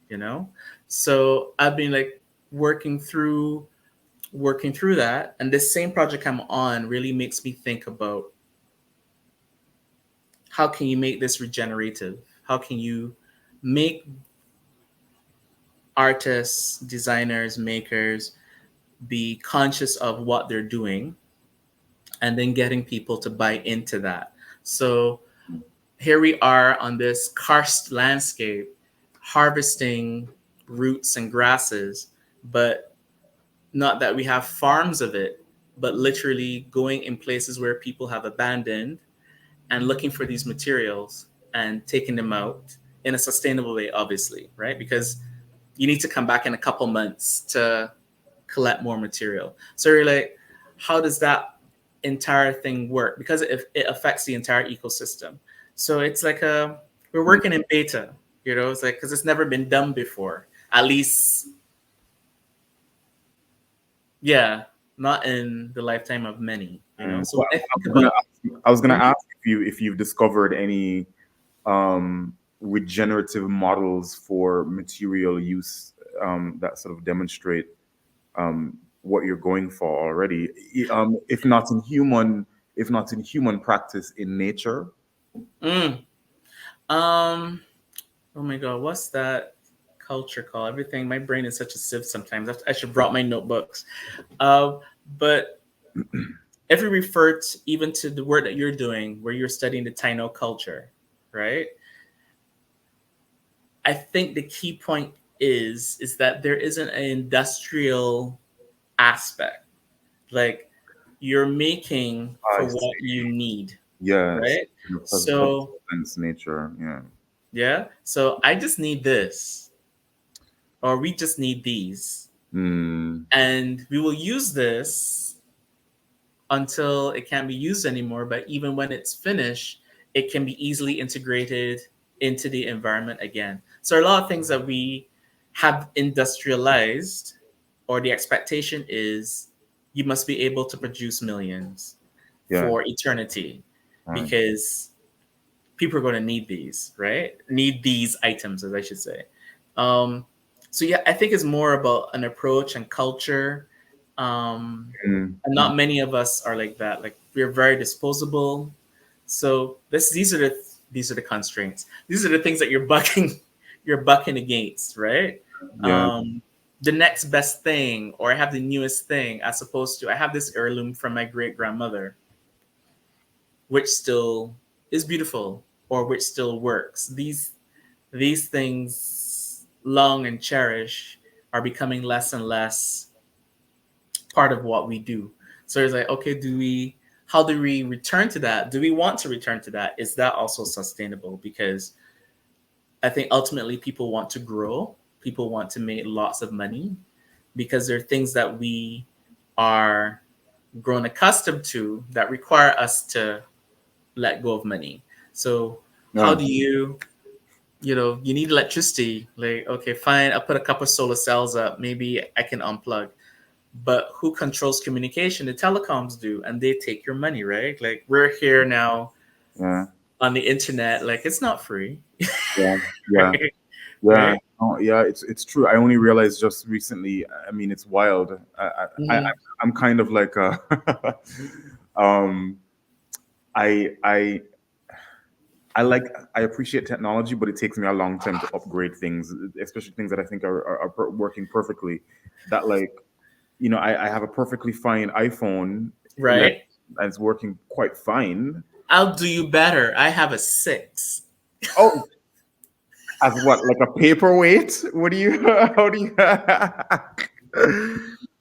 You know? So I've been like working through that. And this same project I'm on really makes me think about how can you make this regenerative? How can you make artists, designers, makers be conscious of what they're doing and then getting people to buy into that. So here we are on this karst landscape harvesting roots and grasses, but not that we have farms of it, but literally going in places where people have abandoned and looking for these materials and taking them out in a sustainable way, obviously, right? Because you need to come back in a couple months to collect more material. So you're like, how does that entire thing work? Because it affects the entire ecosystem. So it's like we're working in beta, it's like, because it's never been done before. At least, yeah, not in the lifetime of many, So Well, when I think about, I was gonna ask if you've discovered any regenerative models for material use that sort of demonstrate what you're going for already, if not in human practice, in nature. mm, um, oh my God, what's that culture called? Everything, my brain is such a sieve sometimes. I should brought my notebooks. But if we refer to, even to the work that you're doing, where you're studying the Taino culture, right? I think the key point is that there isn't an industrial aspect. Like you're making I for see. what you need, Yes, right? So substance nature. Yeah. yeah, so I just need this, or we just need these, Mm, and we will use this until it can't be used anymore. But even when it's finished, it can be easily integrated into the environment again. So a lot of things that we have industrialized, or the expectation is you must be able to produce millions yeah. for eternity Right. because people are going to need these, right? Need these items, as I should say. Um, so yeah, I think it's more about an approach and culture. And Mm. not many of us are like that. Like we're very disposable. So these are the constraints. These are the things that you're bucking against, right? Yeah. The next best thing, or I have the newest thing, as opposed to I have this heirloom from my great grandmother, which still is beautiful or which still works. These things, long and cherish, are becoming less and less part of what we do. So it's like, okay, how do we return to that? Do we want to return to that? Is that also sustainable? Because I think ultimately people want to grow, people want to make lots of money, because there are things that we are grown accustomed to that require us to let go of money. So how Yeah. do you need electricity? Like, okay, fine, I'll put a couple of solar cells up, maybe I can unplug. But who controls communication? The telecoms do, and they take your money, right? Like we're here now Yeah. on the internet, like it's not free. Yeah. Yeah. right? Yeah. Right? Oh, yeah. It's true. I only realized just recently. I mean, it's wild. Mhm. I'm kind of like a I I appreciate technology, but it takes me a long time to upgrade things, especially things that I think are working perfectly. That like, I have a perfectly fine iPhone 11 Right. and it's working quite fine. I'll do you better. I have a 6. Oh, as what, like a paperweight? What do you? How do you?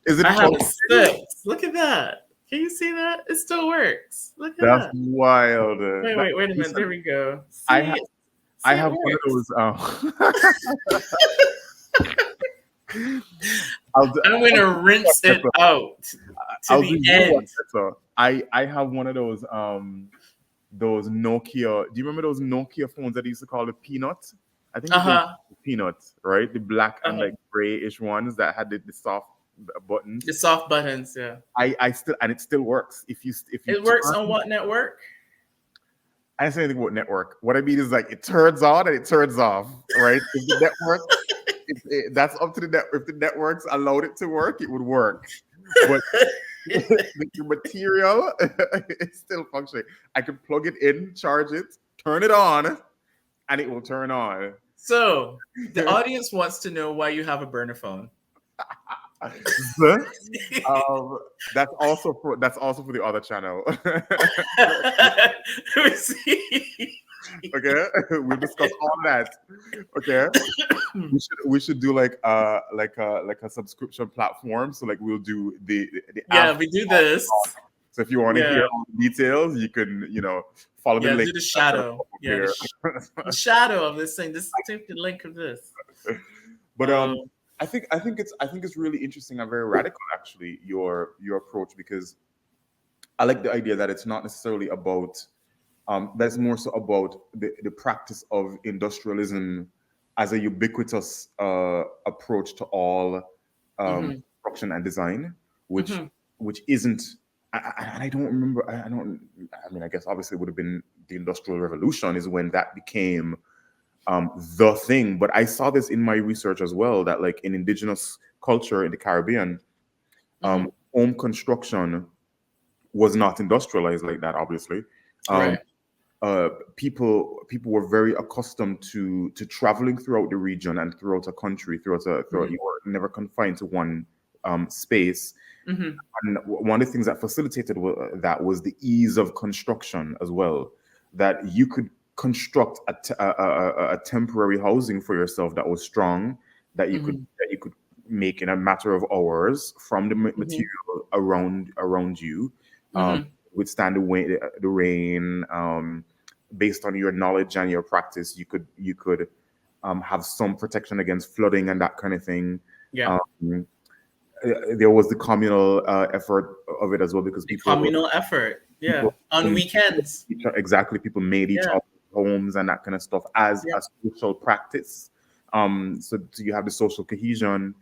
Is it I have a functioning? 6. Look at that. Can you see that? It still works. Look at That's that. wild. Wait a minute. There we go. I See, I see, it have one of works. those. I'll do, I'm gonna rinse it out to I'll do the you one end. better. I have one of those Nokia. Do you remember those Nokia phones that they used to call the Peanut? I think Uh it's the huh. Peanut, right? The black Uh and huh. like grayish ones that had the soft The buttons. soft buttons. Yeah. I still, and it still works. If you It works on turn, what network? I didn't say anything about network. What I mean is like it turns on and it turns off, right? If the network, that's up to the net. If the networks allowed it to work, it would work. But the material is still functioning. I can plug it in, charge it, turn it on, and it will turn on. So the audience wants to know why you have a burner phone. The- um, that's also for the other channel. Let me see. Okay, we'll discuss all that. Okay, we should do like a subscription platform. So like we'll do the Yeah, after. we do this. So if you want to Yeah, hear all the details, you can follow the yeah, link do the that's gonna shadow. pop up Yeah, here. the shadow of this thing. This take the link of this. But Um, I think it's really interesting and very radical actually your approach, because I like the idea that it's not necessarily about that's more so about the practice of industrialism as a ubiquitous approach to all mhm, construction and design, which mhm, which isn't. I don't remember. I don't. I mean, I guess obviously it would have been the Industrial Revolution is when that became the thing. But I saw this in my research as well that like in indigenous culture in the Caribbean, mhm. home construction was not industrialized like that. Obviously, um, Right. people were very accustomed to traveling throughout the region and throughout a country, throughout Mhm, you were never confined to one space. mhm, And one of the things that facilitated that was the ease of construction as well. That you could construct a temporary housing for yourself that was strong, mhm, that you could make in a matter of hours from the mhm, material around you, um, mhm, withstand the rain. Based on your knowledge and your practice, you could have some protection against flooding and that kind of thing. yeah. Um, there was the communal effort of it as well, because The communal effort. Yeah. people On weekends. exactly, people made each Yeah. other homes and that kind of stuff as Yeah. a social practice. So you have the social cohesion,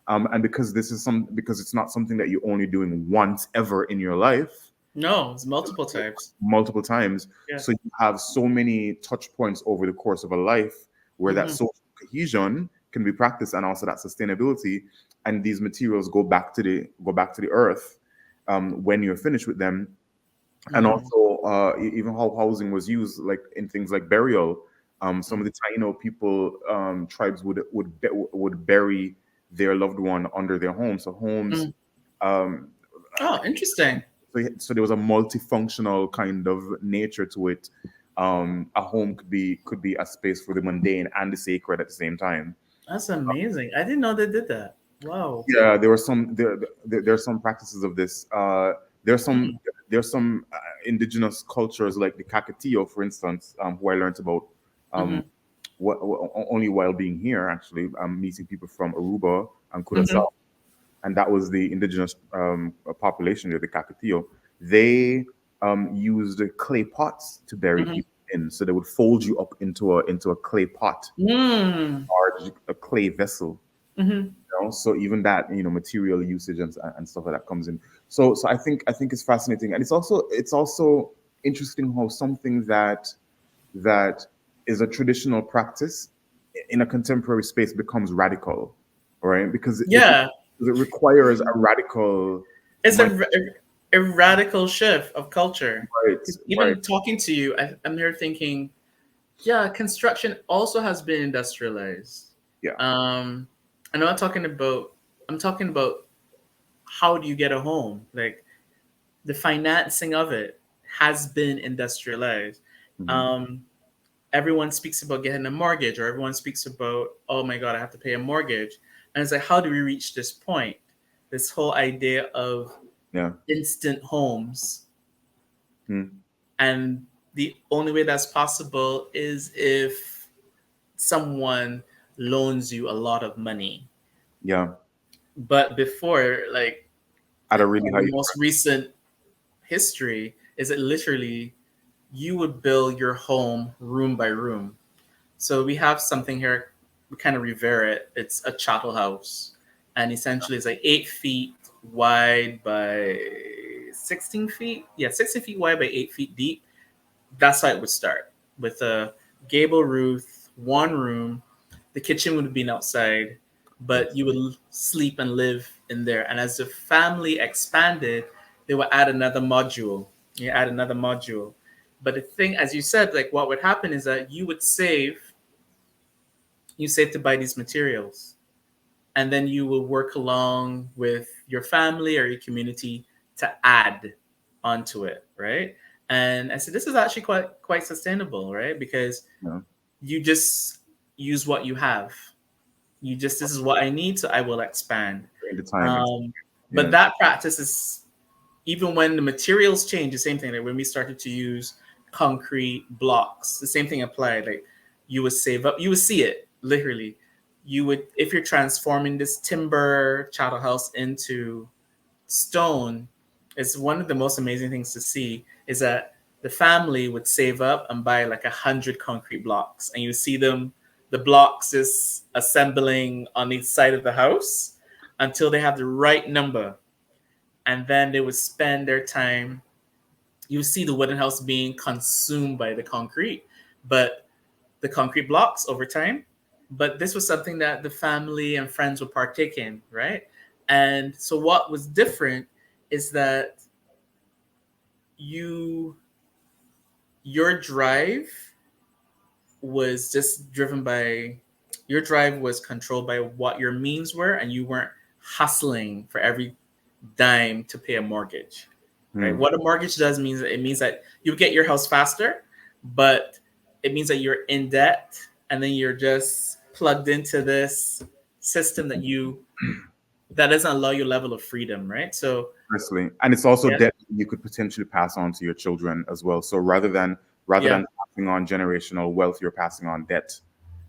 and because it's not something that you're only doing once ever in your life, No, it's multiple times. multiple times. Yeah. So you have so many touch points over the course of a life where that Mhm, social cohesion can be practiced, and also that sustainability, and these materials go back to the earth when you're finished with them. And mhm, also even how housing was used, like in things like burial. Some of the Taino people, tribes would bury their loved one under their homes. So homes, mhm. um, Oh, interesting. so there was a multifunctional kind of nature to it. A home could be a space for the mundane and the sacred at the same time. That's amazing. I didn't know they did that. Wow. Yeah, there are some practices of this. There's some Mhm, there's some indigenous cultures like the Kakatiyo, for instance, who I learned about um, mhm, only while being here. Actually, meeting people from Aruba and Curaçao, mhm, and that was the indigenous population there, the Kakatiyo. They used clay pots to bury mhm. people in, so they would fold you up into a clay pot, Mm, or a clay vessel. mhm. So even that, material usage and stuff like that comes in. So I think it's fascinating, and it's also interesting how something that is a traditional practice in a contemporary space becomes radical, right? Because it Yeah. requires a radical It's a radical shift of culture. Right, Even talking to you, I'm here thinking, yeah, construction also has been industrialized. Yeah. I'm not talking about. I'm talking about how do you get a home? Like the financing of it has been industrialized. Mhm. Everyone speaks about getting a mortgage, or everyone speaks about, oh my god, I have to pay a mortgage, and it's like, how do we reach this point? This whole idea of Yeah. instant homes. Mm. And the only way that's possible is if someone loans you a lot of money. Yeah. But before, like At a really in high the most recent history, is it literally you would build your home room by room. So we have something here, we kind of revere it. It's a chattel house. And essentially it's like 8 feet wide by 16 feet. Yeah, 16 feet wide by 8 feet deep. That's how it would start with a gable roof, one room. The kitchen would have been outside, but you would sleep and live in there. And as the family expanded, they would add another module. You add another module. But the thing, as you said, like what would happen is that you save to buy these materials. And then you will work along with your family or your community to add onto it, right? And I said, this is actually quite sustainable, right? Because Yeah. you just use what you have. This is what I need, so I will expand. During the time. Um, but Yeah. that practice is, even when the materials change, the same thing. Like when we started to use concrete blocks, the same thing applied. Like you would save up, you would see it literally. You would, if you're transforming this timber chattel house into stone, it's one of the most amazing things to see is that the family would save up and buy like 100 concrete blocks, and you see them, the blocks is assembling on each side of the house until they have the right number, and then they would spend their time. You see the wooden house being consumed by the concrete, but the concrete blocks over time. But this was something that the family and friends would partake in, right? And so what was different is that you your drive was just driven by your drive was controlled by what your means were, and you weren't hustling for every dime to pay a mortgage, right? Mm. What a mortgage does means that it means that you get your house faster, but it means that you're in debt, and then you're just plugged into this system that doesn't allow you a level of freedom, right? So Precisely. And it's also yeah, debt you could potentially pass on to your children as well. So rather yeah, than passing on generational wealth, you're passing on debt.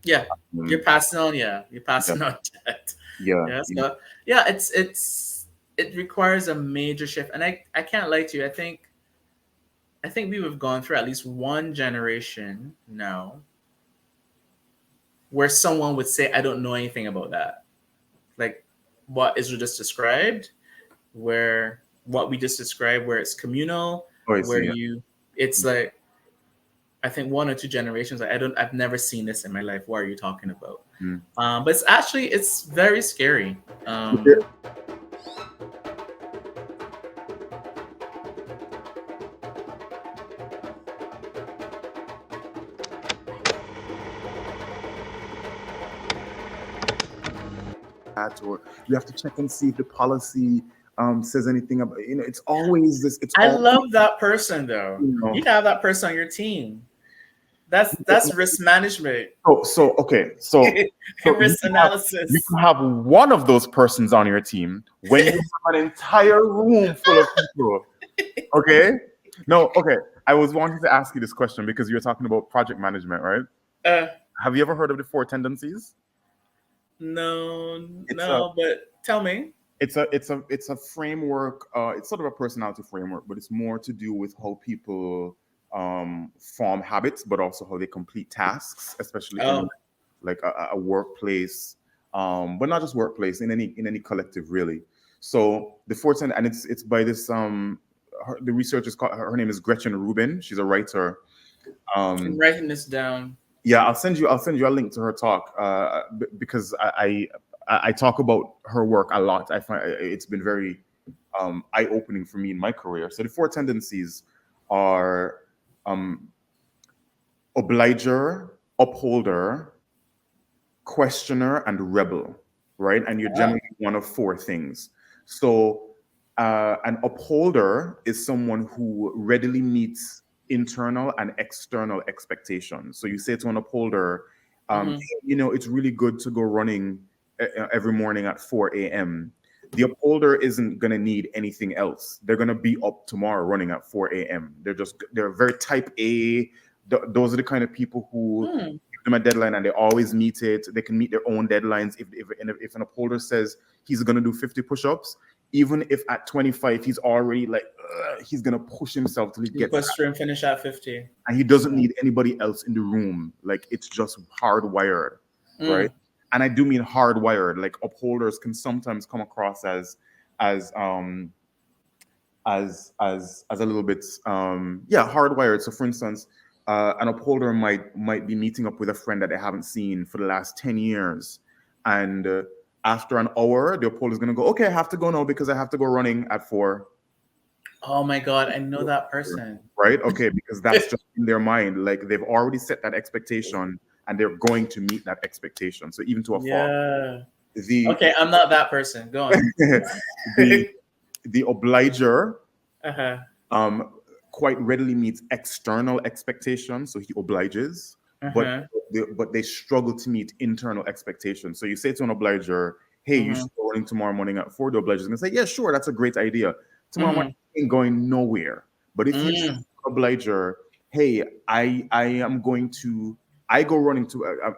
yeah. You're Mm. passing on, yeah, you're Yeah. passing on debt. Yeah. Yeah, Yeah. so yeah, it requires a major shift, and I can't lie to you. I think we have gone through at least one generation now where someone would say, I don't know anything about that. Like what Israel just described, where what we just described, where it's communal, Oh, I where see. Yeah. it's like, I think one or two generations, like, I've never seen this in my life. What are you talking about? Mm. But it's very scary. Or you have to check and see if the policy says anything about, it's always this, it's I all, love that person though. you know. You can have that person on your team. That's risk management, So okay, so risk you analysis. can have one of those persons on your team when you have an entire room full of people. Okay? No, okay. I was wanting to ask you this question because you're talking about project management, right? Uh, Have you ever heard of the four tendencies? no, It's a no, but tell me. it's a framework. It's sort of a personality framework, but it's more to do with how people form habits, but also how they complete tasks, especially in Oh, like a workplace, but not just workplace, in any collective really. So the fourth and it's by this the researcher is called, her name is Gretchen Rubin. She's a writer. I'm um writing this down. yeah, I'll send you a link to her talk, because I talk about her work a lot. I find it's been very eye-opening for me in my career. So the 4 tendencies are obliger, upholder, questioner, and rebel, right? And you're generally one of 4 things. So an upholder is someone who readily meets internal and external expectations. So you say to an upholder, it's really good to go running every morning at 4 a.m. The upholder isn't going to need anything else. They're going to be up tomorrow running at 4 a.m. They're very type A. Those are the kind of people who give them a deadline and they always meet it. They can meet their own deadlines. If an upholder says he's going to do 50 push-ups, even if at 25 he's already like he's going to push himself till he gets push through and finish at 50, and he doesn't need anybody else in the room. Like, it's just hardwired, right? And I do mean hardwired. Like, upholders can sometimes come across as a little bit hardwired. So for instance, an upholder might be meeting up with a friend that they haven't seen for the last 10 years, and after an hour the upholder is going to go, okay, I have to go now because I have to go running at 4. Oh my God, I know that person. Right? Okay, because that's just in their mind. Like, they've already set that expectation and they're going to meet that expectation. So even to a fault. Okay, I'm not that person. Go on. the obliger quite readily meets external expectations. So he obliges, but they struggle to meet internal expectations. So you say to an obliger, hey, you should go running tomorrow morning at 4. The obliger is going to say, yeah, sure, that's a great idea. Tomorrow morning ain't going nowhere. But if you say to an obliger, hey, I go running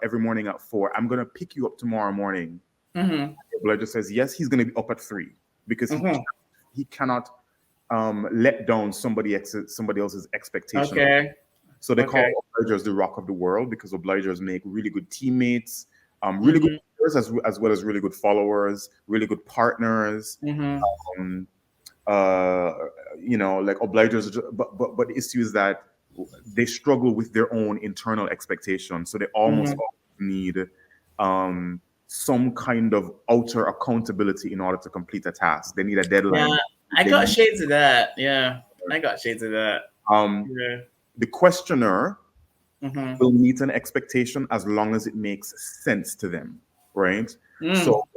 every morning at 4. I'm going to pick you up tomorrow morning. The obliger says, yes, he's going to be up at 3 because he cannot let down somebody else's expectation. Okay. So they call obligers the rock of the world because obligers make really good teammates, really good leaders as well as really good followers, really good partners. Like obligers, but the issue is that they struggle with their own internal expectations. So they almost need some kind of outer accountability in order to complete a task. They need a deadline. Yeah, I got shades of that. Yeah, I got shades of that. The questioner will meet an expectation as long as it makes sense to them, right? So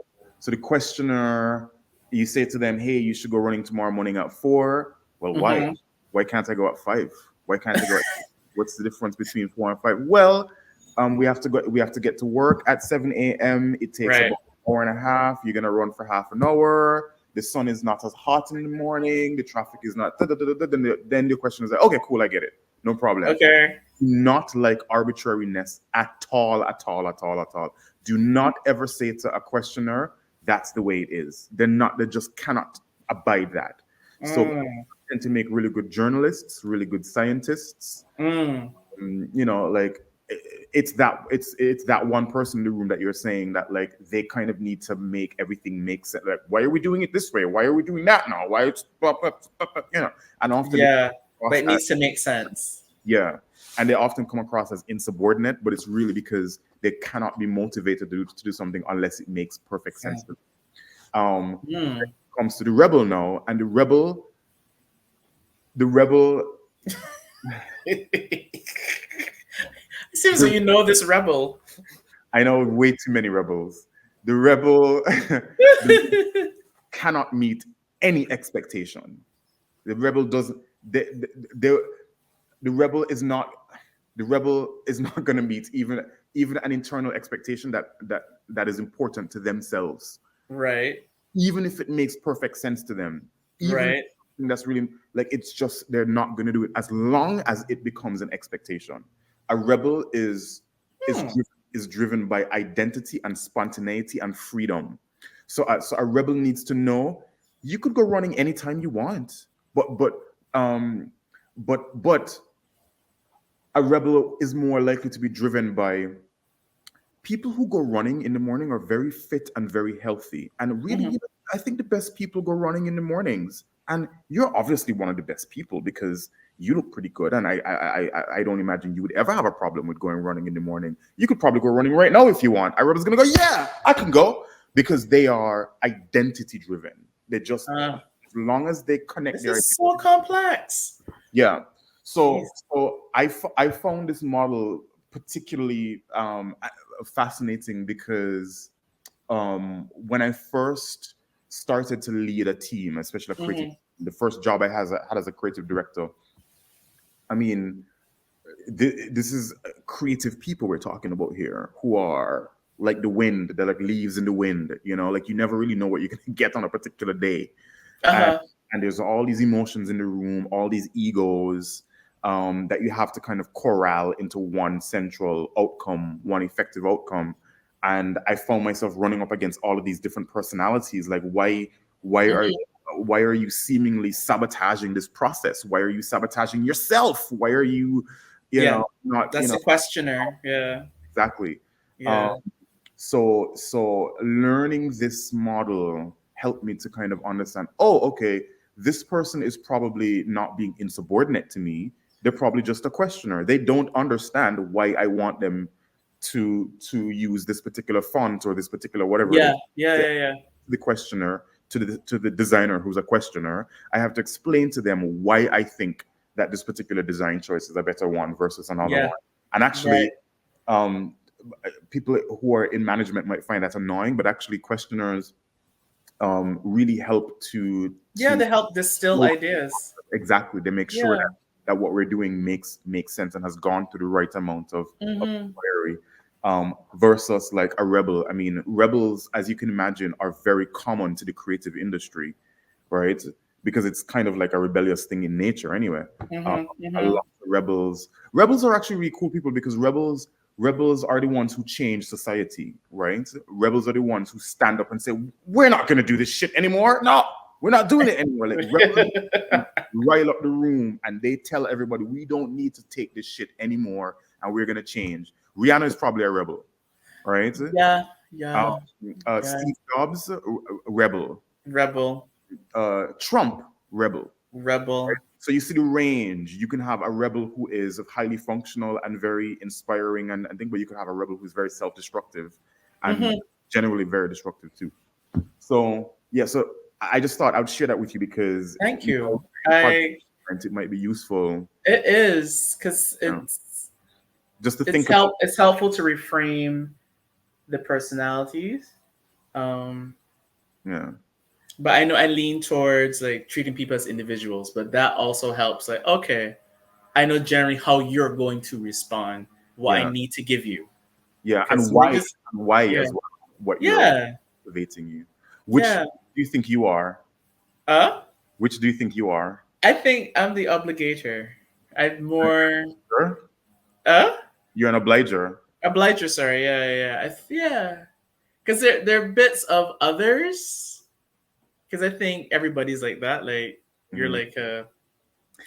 the questioner, you say to them, hey, you should go running tomorrow morning at 4. Well, why? Why can't I go at 5? Why can't I go at what's the difference between 4 and 5? Well, we have to get to work at 7 a.m. It takes about an hour and a half. You're gonna run for half an hour. The sun is not as hot in the morning. The traffic is not. Then the question is like, okay, cool, I get it. No problem. Okay. Not like arbitrariness at all. Do not ever say to a questioner, that's the way it is. They just cannot abide that. So they tend to make really good journalists, really good scientists. Like it's that one person in the room that you're saying that like they kind of need to make everything make sense. Like, why are we doing it this way? Why are we doing that now? Why it's and often but it needs to make sense. Yeah. And they often come across as insubordinate, but it's really because they cannot be motivated to do something unless it makes perfect sense to them. It comes to the rebel now, and the rebel It seems like you know this rebel. I know way too many rebels. The rebel cannot meet any expectation. The rebel doesn't. The rebel is not going to meet even an internal expectation that is important to themselves. Right. Even if it makes perfect sense to them. Right. That's really like, it's just they're not going to do it as long as it becomes an expectation. A rebel is driven by identity and spontaneity and freedom. So a rebel needs to know you could go running anytime you want, but a rebel is more likely to be driven by people who go running in the morning are very fit and very healthy. And really, I think the best people go running in the mornings. And you're obviously one of the best people because you look pretty good. And I don't imagine you would ever have a problem with going running in the morning. You could probably go running right now if you want. A rebel's going to go, yeah, I can go. Because they are identity driven. They just long as they connect This their is so complex. yeah. Jeez. So I found this model particularly fascinating because when I first started to lead a team, especially a creative, the first job I had as a creative director, I mean, this is creative people we're talking about here who are like the wind. They're like leaves in the wind, you know, like you never really know what you're gonna get on a particular day. And, and there's all these emotions in the room, all these egos that you have to kind of corral into one central outcome, one effective outcome. And I found myself running up against all of these different personalities. Like, why are why are you seemingly sabotaging this process? Why are you sabotaging yourself? Why are you, not, that's the questioner. Yeah. exactly. Yeah. So learning this model helped me to kind of understand, oh, okay, this person is probably not being insubordinate to me. They're probably just a questioner. They don't understand why I want them to use this particular font or this particular whatever it is. Yeah. The questioner to the designer who's a questioner, I have to explain to them why I think that this particular design choice is a better one versus another one. And actually, people who are in management might find that annoying, but actually questioners really help to they help distill ideas. Exactly. They make sure that what we're doing makes sense and has gone through the right amount of inquiry. Versus like a rebel. I mean, rebels, as you can imagine, are very common to the creative industry, right? Because it's kind of like a rebellious thing in nature anyway. A lot of rebels are actually really cool people because rebels are the ones who change society, right? Rebels are the ones who stand up and say, we're not going to do this shit anymore. No, we're not doing it anymore. Like rebels rile up the room and they tell everybody, we don't need to take this shit anymore and we're going to change. Rihanna is probably a rebel, right? Steve Jobs, rebel. Trump, rebel. Right? So you see the range. You can have a rebel who is highly functional and very inspiring, and I think, but you can have a rebel who's very self-destructive and generally very destructive too. So yeah, so I just thought I would share that with you because thank you. It might be useful. It is because it's just to think. It's helpful to reframe the personalities. But I know I lean towards like treating people as individuals, but that also helps. Like, okay, I know generally how you're going to respond, what I need to give you. Yeah, and why as well, what you're motivating you. Which do you think you are? Which do you think you are? I think I'm the obligator. I'm more. You're an obliger. Obliger, sorry. Yeah. Because there are bits of others. Because I think everybody's like that. Like you're like a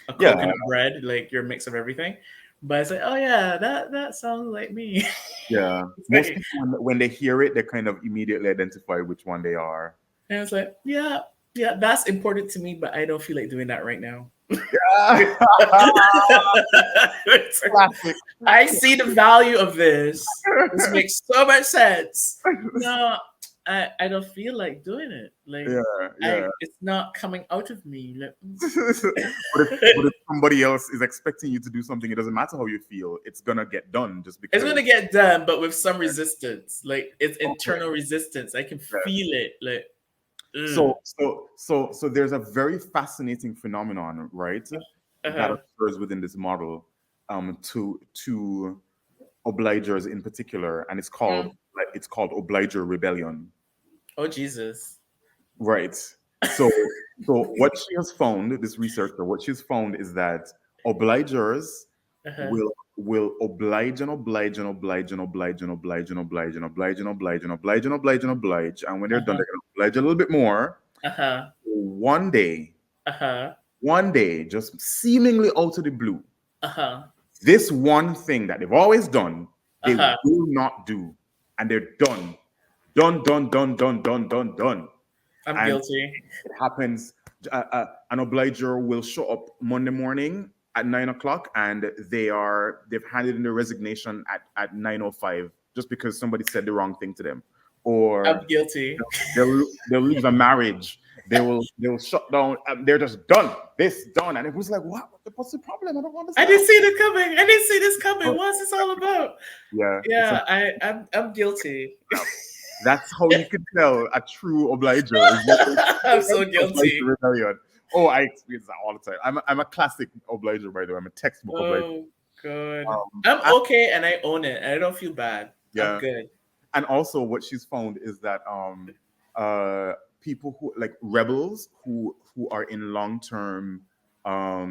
coconut bread. Like you're a mix of everything. But it's like, oh yeah, that sounds like me. Yeah. Most people, when they hear it, they kind of immediately identify which one they are. And it's like, yeah, that's important to me, but I don't feel like doing that right now. I see the value of this. This makes so much sense. No, I don't feel like doing it. Like, it's not coming out of me. Like, but if somebody else is expecting you to do something, it doesn't matter how you feel. It's gonna get done just because. It's gonna get done, but with some resistance. Like it's internal resistance. I can feel it. Like. So there's a very fascinating phenomenon, right, that occurs within this model, to obligers in particular, and it's called obliger rebellion. Oh Jesus! Right. So what she has found, this researcher, what she's found is that obligers will oblige and oblige and oblige and oblige and oblige and oblige and oblige and oblige and oblige and oblige and oblige, and when they're done, they're gonna oblige a little bit more. One day, just seemingly out of the blue, this one thing that they've always done, they will not do, and they're done. Done. I'm guilty. It happens. An obliger will show up Monday morning at 9:00, and they've handed in their resignation at 9:05 just because somebody said the wrong thing to them, or I'm guilty. They'll leave a marriage. they will shut down. They're just done. This done, and it was like, what's the problem? I don't I understand. didn't see it coming. I didn't see this coming. What's this all about? Yeah, Yeah, I'm guilty. that's how you can tell a true obliger. I'm so guilty. Rebellion. Oh, I experience that all the time. I'm a classic obliger, by the way. I'm a textbook obliger. Oh God, I'm okay, and I own it, and I don't feel bad. Yeah. I'm good. And also, what she's found is that people who like rebels who are in long-term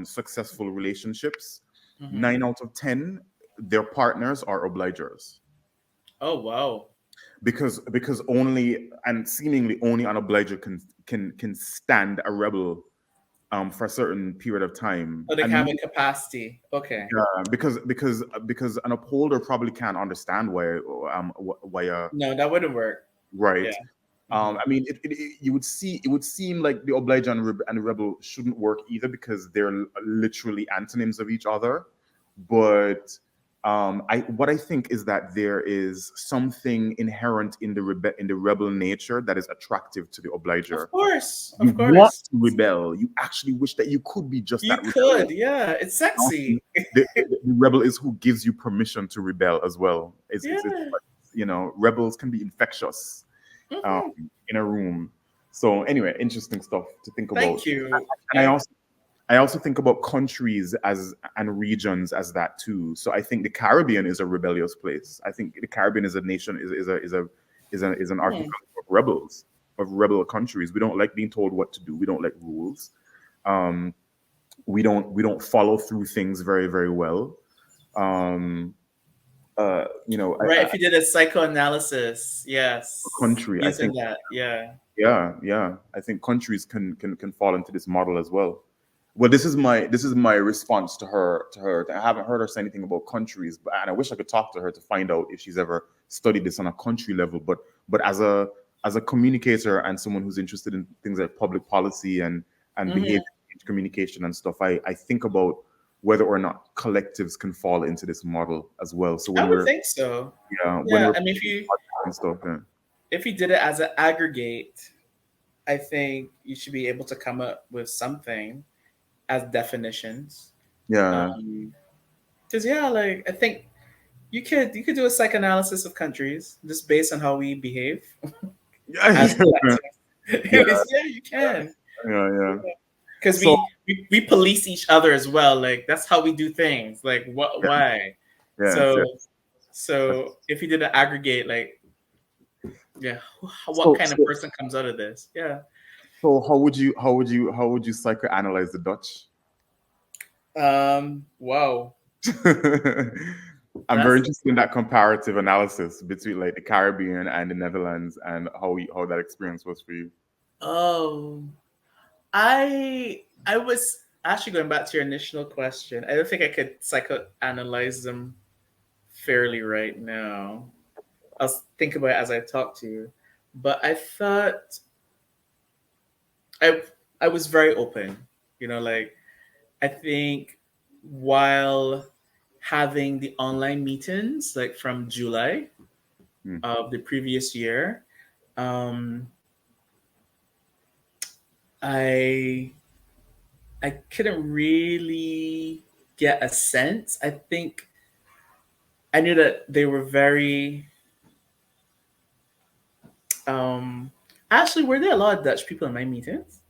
successful relationships, 9 out of 10 their partners are obligers. Oh wow. Because only and seemingly only an obliger can stand a rebel for a certain period of time. Oh, they And have a capacity. Okay. because an upholder probably can't understand why No, that wouldn't work. right. Yeah. I mean, it would seem like the obliger and the rebel shouldn't work either because they're literally antonyms of each other. But what I think is that there is something inherent in the rebel nature that is attractive to the obliger. Of course. You want to rebel. You actually wish that you could be just that. You could, yeah. It's sexy. The rebel is who gives you permission to rebel as well. It's rebels can be infectious in a room. So anyway, interesting stuff to think about. Thank you. And I also think about countries and regions as that too. So I think the Caribbean is a rebellious place. I think the Caribbean is a nation is an archipelago of rebels, of rebel countries. We don't like being told what to do. We don't like rules. We don't follow through things very, very well. Right. If you did a psychoanalysis, yes. Country, I think that. Yeah. Yeah. I think countries can fall into this model as well. Well, this is my response to her. I haven't heard her say anything about countries, and I wish I could talk to her to find out if she's ever studied this on a country level. But as a communicator and someone who's interested in things like public policy and behavior communication and stuff, I think about whether or not collectives can fall into this model as well. So I would think so. Yeah. I mean, if you did it as an aggregate, I think you should be able to come up with something as definitions. Yeah. Because I think you could do a psychoanalysis of countries just based on how we behave. Yeah, you can. Yeah. Because we police each other as well. Like that's how we do things. Like what? Yeah. Why? Yeah, So if you did an aggregate, what kind of person comes out of this? Yeah. So how would you psychoanalyze the Dutch? Wow. I'm very interested in that comparative analysis between like the Caribbean and the Netherlands and how that experience was for you. Oh, I was actually going back to your initial question. I don't think I could psychoanalyze them fairly right now. I'll think about it as I talk to you. But I thought I was very open. I think while having the online meetings like from July of the previous year, I couldn't really get a sense. I think I knew that they were very actually, were there a lot of Dutch people in my meetings?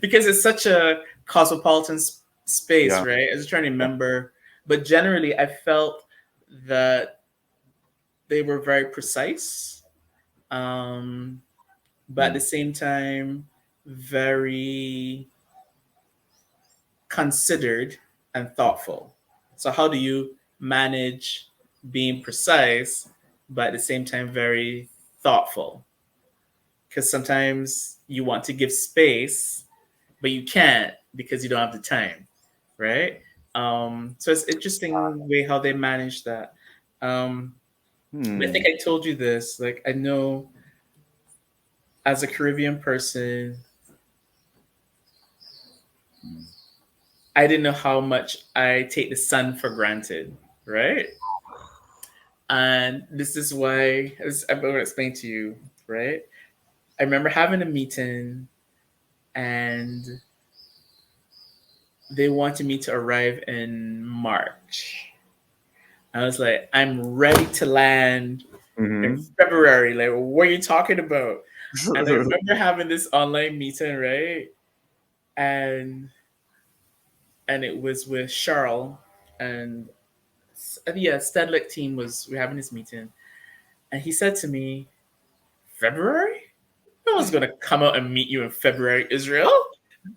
Because it's such a cosmopolitan space, right? I was trying to remember, but generally I felt that they were very precise, but at the same time very considered and thoughtful. So how do you manage being precise but at the same time very thoughtful? Because sometimes you want to give space but you can't because you don't have the time, right? So it's interesting way how they manage that. I think I told you this. Like I know as a Caribbean person, I didn't know how much I take the sun for granted, right? And this is why I'm going to explain to you, right? I remember having a meeting, and they wanted me to arrive in March. I was like, I'm ready to land in February. Like, what are you talking about? And I remember having this online meeting, right? And it was with Charles, and yeah, Stedlick team we're having this meeting, and he said to me, February? No one's gonna come out and meet you in February, Israel.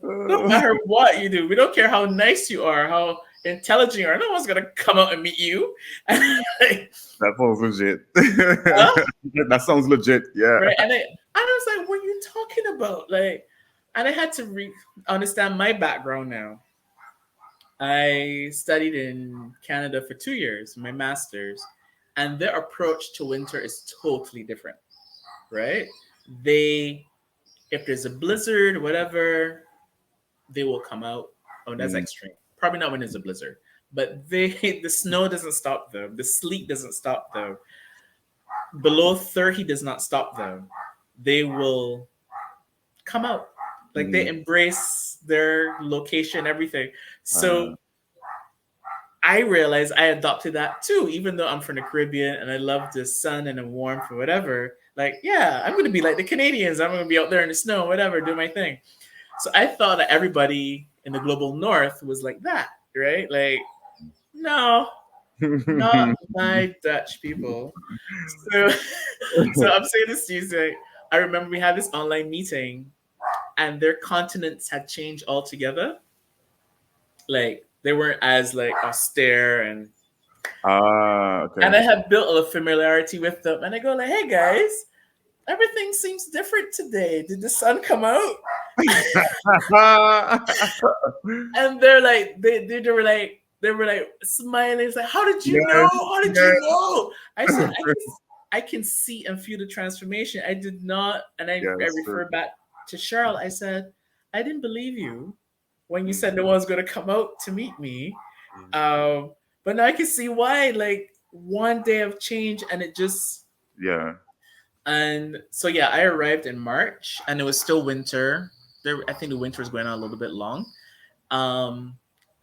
No matter what you do, we don't care how nice you are, how intelligent you are. No one's gonna come out and meet you. That sounds legit. Huh? That sounds legit. Yeah. Right. And I was like, what are you talking about? Like, and I had to understand my background now. I studied in Canada for 2 years, my master's, and their approach to winter is totally different. Right? If there's a blizzard, whatever, they will come out. Oh, that's extreme. Probably not when there's a blizzard, but the snow doesn't stop them. The sleet doesn't stop them. Below 30 does not stop them. They will come out. Like they embrace their location, everything. So I realized I adopted that too, even though I'm from the Caribbean and I love the sun and the warmth or whatever. Like, yeah, I'm going to be like the Canadians. I'm going to be out there in the snow, whatever, do my thing. So I thought that everybody in the global north was like that, right? Like, no, not my Dutch people. So I'm saying this to you, say, I remember we had this online meeting and their continents had changed altogether. Like, they weren't as like austere and okay. And I have built a familiarity with them. And I go like, hey guys, everything seems different today. Did the sun come out? And they're like, they were like smiling. It's like, how did you know? How did you know? I said, I can see and feel the transformation. I did not, and I refer back to Cheryl. I said, I didn't believe you when you said no one's going to come out to meet me. But now I can see why. Like one day of change, and it just And so yeah, I arrived in March, and it was still winter. I think the winter was going on a little bit long.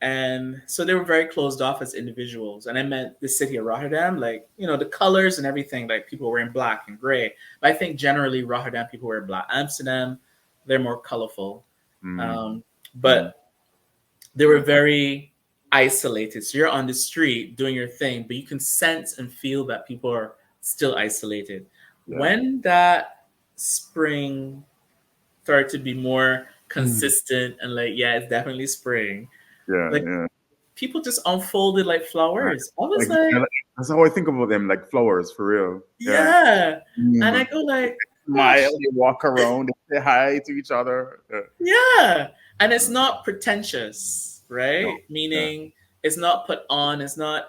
And so they were very closed off as individuals. And I met the city of Rotterdam, like, you know, the colors and everything, like people were wearing black and gray. But I think generally Rotterdam people wear black. Amsterdam, they're more colorful. But they were very isolated. So you're on the street doing your thing, but you can sense and feel that people are still isolated. When that spring started to be more consistent and like, yeah, it's definitely spring. People just unfolded like flowers. I was like, that's how I think about them, like flowers for real. And I go like, smile, they walk around, they say hi to each other. And it's not pretentious, right? Meaning it's not put on. It's like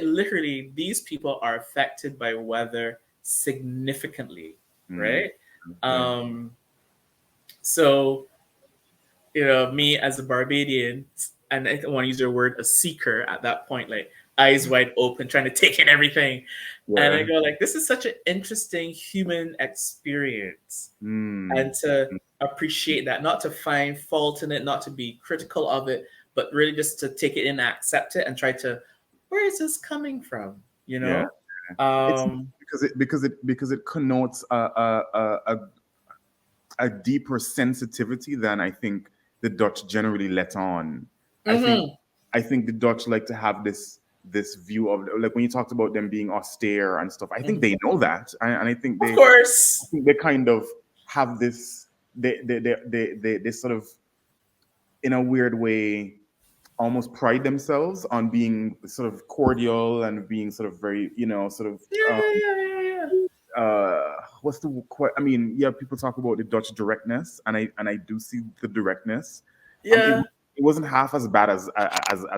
literally these people are affected by weather significantly, right? So, you know, me as a Barbadian, and I don't want to use your word, a seeker at that point, like eyes wide open, trying to take in everything. And I go like, this is such an interesting human experience. And to appreciate that, not to find fault in it, not to be critical of it, but really just to take it in and accept it and try to, where is this coming from? You know? Because it connotes a deeper sensitivity than I think the Dutch generally let on. I think the Dutch like to have this view of, like when you talked about them being austere and stuff. I think they know that, and I think they, of course, I think they kind of have this. They sort of, in a weird way, almost pride themselves on being sort of cordial and being sort of very, you know, sort of what's the, I mean, people talk about the Dutch directness, and I do see the directness. It wasn't half as bad as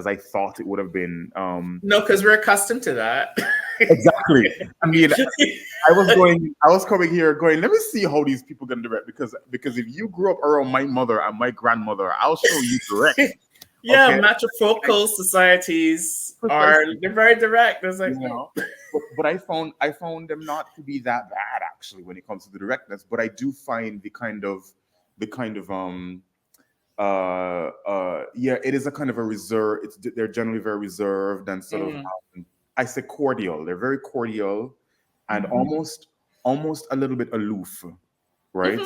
I thought it would have been. No, because we're accustomed to that. Exactly. I mean, I was coming here going, let me see how these people can direct, because if you grew up around my mother and my grandmother, I'll show you direct. Okay? Matrifocal societies they're very direct. There's like, but I found them not to be that bad, actually when it comes to the directness, but I do find yeah, it is a kind of a reserve. They're generally very reserved and sort of I say cordial. They're very cordial and almost a little bit aloof, right?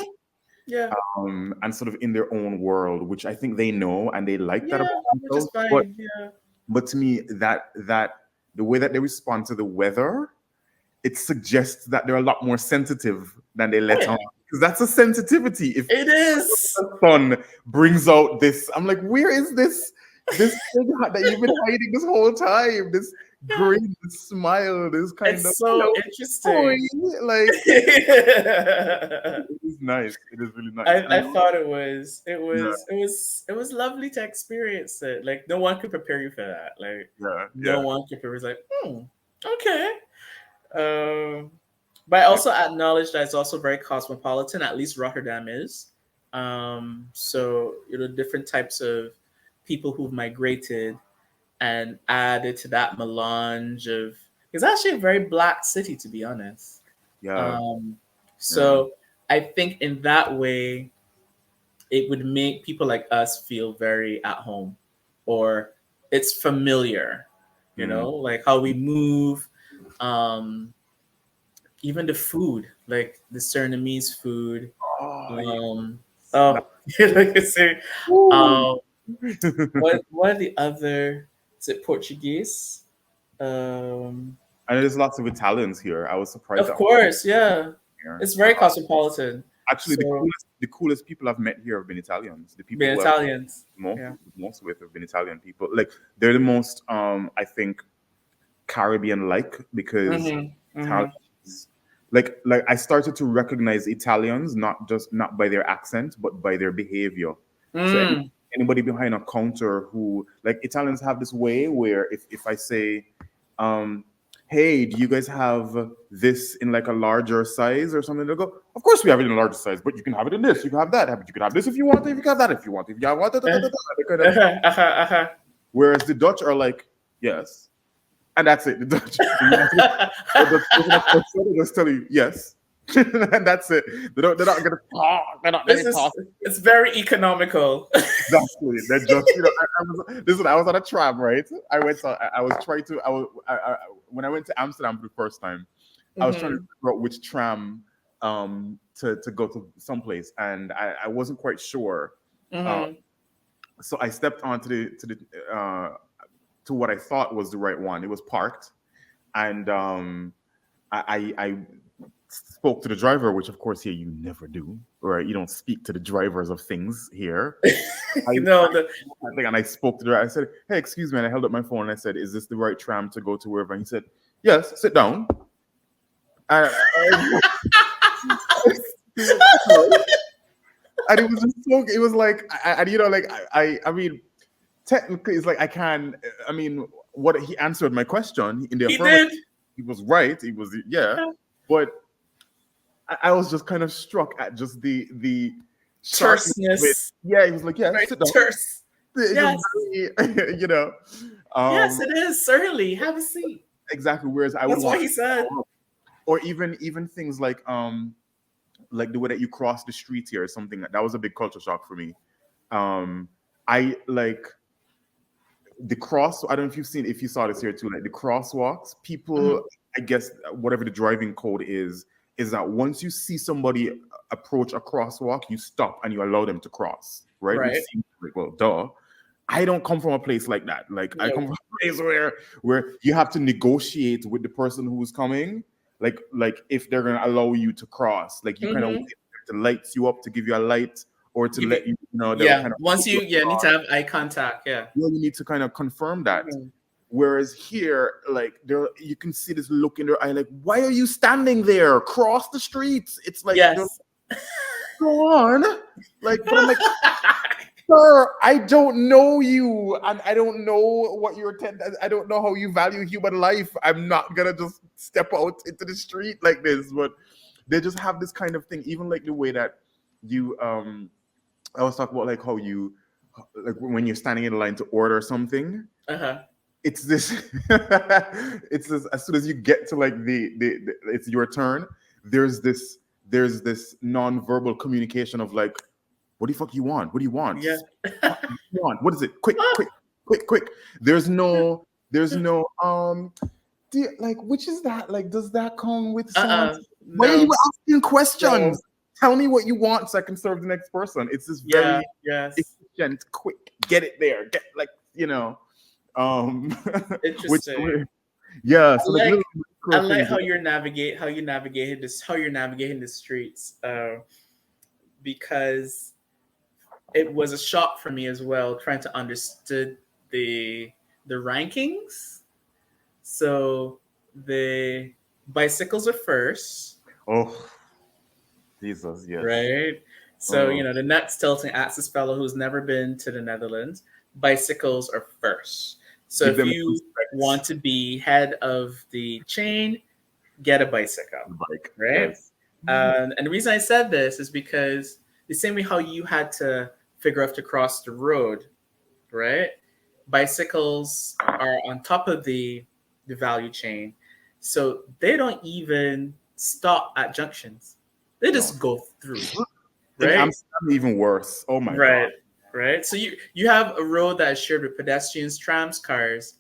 Yeah. And sort of in their own world, which I think they know and they like that Yeah, about which is themselves. fine. Yeah. But to me, that the way that they respond to the weather, it suggests that they're a lot more sensitive than they let Oh, yeah. on. Because that's a sensitivity. If It is. the sun brings out this, I'm like, where is this thing that you've been hiding this whole time? This grin, this smile, this kind of It's so interesting. like it is nice. It is really nice. I thought it was lovely to experience it. Like no one could prepare you for that. Like no one could prepare. It's like, okay. But I also acknowledge that it's also very cosmopolitan. At least Rotterdam is. So different types of people who've migrated and added to that melange of. It's actually a very black city, to be honest. So I think in that way, it would make people like us feel very at home, or it's familiar, like how we move, even the food, like the Surinamese food. Like I say, what are the other? Is it Portuguese? And there's lots of Italians here. I was surprised. Of course, yeah. It's very cosmopolitan. Actually, the coolest people I've met here have been Italians. The people Italians. Most with have been Italian people. Like they're the most, I think, Caribbean-like because Italians, like I started to recognize Italians not by their accent but by their behavior. So anybody behind a counter who, like, Italians have this way where if I say, hey, do you guys have this in like a larger size or something? They'll go, of course we have it in a larger size, but you can have it in this, you can have that, you can have this if you want it, you can have that if you want it, if you want it. Whereas the Dutch are like, yes. And that's it. The Dutch just tell you yes. And that's it. They're not gonna talk. They're not gonna talk. It's very economical. Exactly. They're just, I was on a tram, right? When I went to Amsterdam for the first time, I was trying to figure out which tram to go to someplace, and I wasn't quite sure. So I stepped onto to what I thought was the right one. It was parked, and I spoke to the driver, which of course here you never do, right? You don't speak to the drivers of things here. And I spoke to the driver. I said, "Hey, excuse me," and I held up my phone and I said, "Is this the right tram to go to wherever?" And he said, "Yes, sit down." And it was just so. It was like, I mean, technically, it's like what he answered my question in the affirmative. He was right. He was but I was just kind of struck at just the terseness. Yeah, he was like, "Yeah, sit down." Terse. Yes. Yes, it is. Certainly, have a seat. Exactly. Whereas that's what he said. Or even things like the way that you cross the street here or something. That was a big culture shock for me. I like the cross. I don't know if you saw this here too. Like the crosswalks, people. I guess whatever the driving code is that once you see somebody approach a crosswalk, you stop and you allow them to cross. Right. Which seems like, well, duh. I don't come from a place like that. Like I come from a place where you have to negotiate with the person who's coming. Like if they're gonna allow you to cross, like you kind of wait to lights you up to give you a light or to let you know. Kind of once you need to have eye contact. Yeah. You need to kind of confirm that. Whereas here, like you can see this look in their eye, like, why are you standing there? Cross the streets. It's like, go on. Like, but I'm like, sir, I don't know you, and I don't know what your I don't know how you value human life. I'm not gonna just step out into the street like this. But they just have this kind of thing, even like the way that you I was talking about like how you like when you're standing in line to order something. It's this as soon as you get to like the it's your turn, there's this non-verbal communication of like, what the fuck you want? What do you want? Yeah. What do you want? What is it? Quick, quick, quick, quick. There's no like, which is that? Like, does that come with someone? Why are No. you asking questions? No. Tell me what you want so I can serve the next person. It's this very efficient, quick, get it there. Get like, Interesting. yeah. So I like how you navigate the streets, because it was a shock for me as well trying to understand the rankings. So the bicycles are first. Oh, Jesus, yes. Right. So the next tilting axis fellow who's never been to the Netherlands, bicycles are first. So if you want to be head of the chain, get a bicycle. Right. Yes. And the reason I said this is because the same way how you had to figure out to cross the road, right? Bicycles are on top of the value chain. So they don't even stop at junctions. They just go through. Right? I'm even worse. Oh my God. Right. So you have a road that is shared with pedestrians, trams, cars,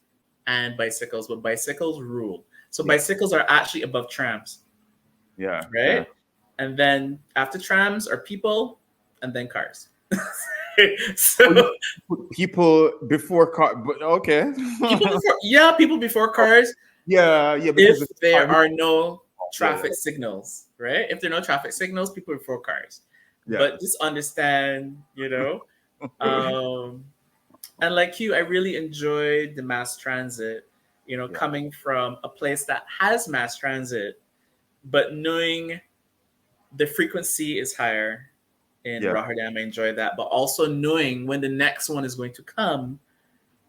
and bicycles, but bicycles rule. So bicycles are actually above trams. Yeah. Right. Yeah. And then after trams are people, and then cars. So people before car, but okay. People before cars. Yeah. If there are no traffic signals, right? If there are no traffic signals, people before cars. Yeah. But just understand, and like you, I really enjoyed the mass transit, coming from a place that has mass transit, but knowing the frequency is higher in Rotterdam, I enjoy that. But also knowing when the next one is going to come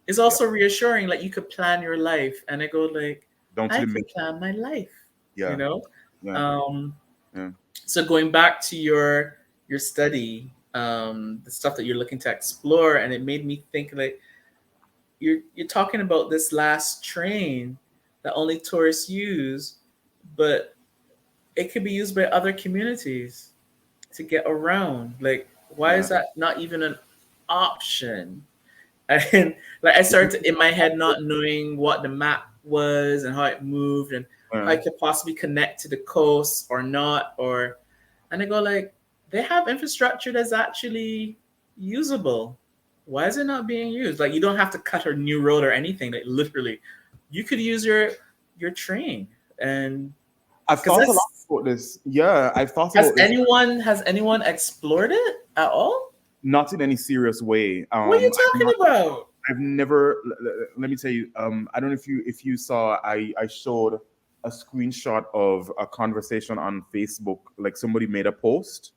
is also reassuring. Like you could plan your life, and I go like, I can plan my life. Yeah. So going back to your study, the stuff that you're looking to explore, and it made me think like you're talking about this last train that only tourists use, but it could be used by other communities to get around. Like, why is that not even an option? And like I started in my head not knowing what the map was and how it moved and how I could possibly connect to the coast or not, and I go like, they have infrastructure that's actually usable. Why is it not being used? Like, you don't have to cut a new road or anything. Like, literally, you could use your train. And I've thought a lot about this. Yeah, I've thought about this. Has anyone explored it at all? Not in any serious way. What are you talking about? I've never. Let me tell you. I don't know if you saw. I showed a screenshot of a conversation on Facebook. Like somebody made a post,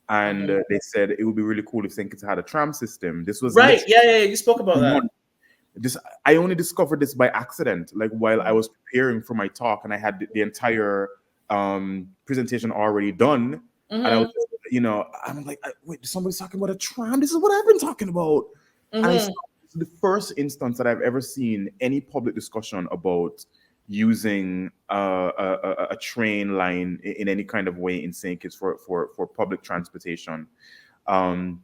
and they said it would be really cool if St. Kitts had a tram system. This was right. Yeah. You spoke about that. I only discovered this by accident. Like while I was preparing for my talk, and I had the entire presentation already done, and I was just, I'm like, wait, somebody's talking about a tram. This is what I've been talking about. And it's the first instance that I've ever seen any public discussion about using a train line in any kind of way in St. Kitts for public transportation. And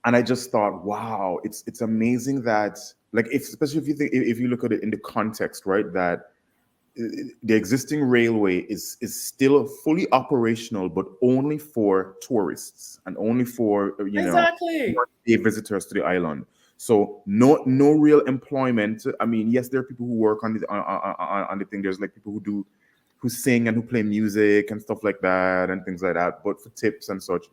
I just thought, wow, it's amazing that, like, especially if you look at it in the context, right, that the existing railway is still fully operational, but only for tourists and only for visitors to the island. So no real employment. I mean, yes, there are people who work on the thing. There's like people who sing and who play music and stuff like that and things like that, but for tips and such.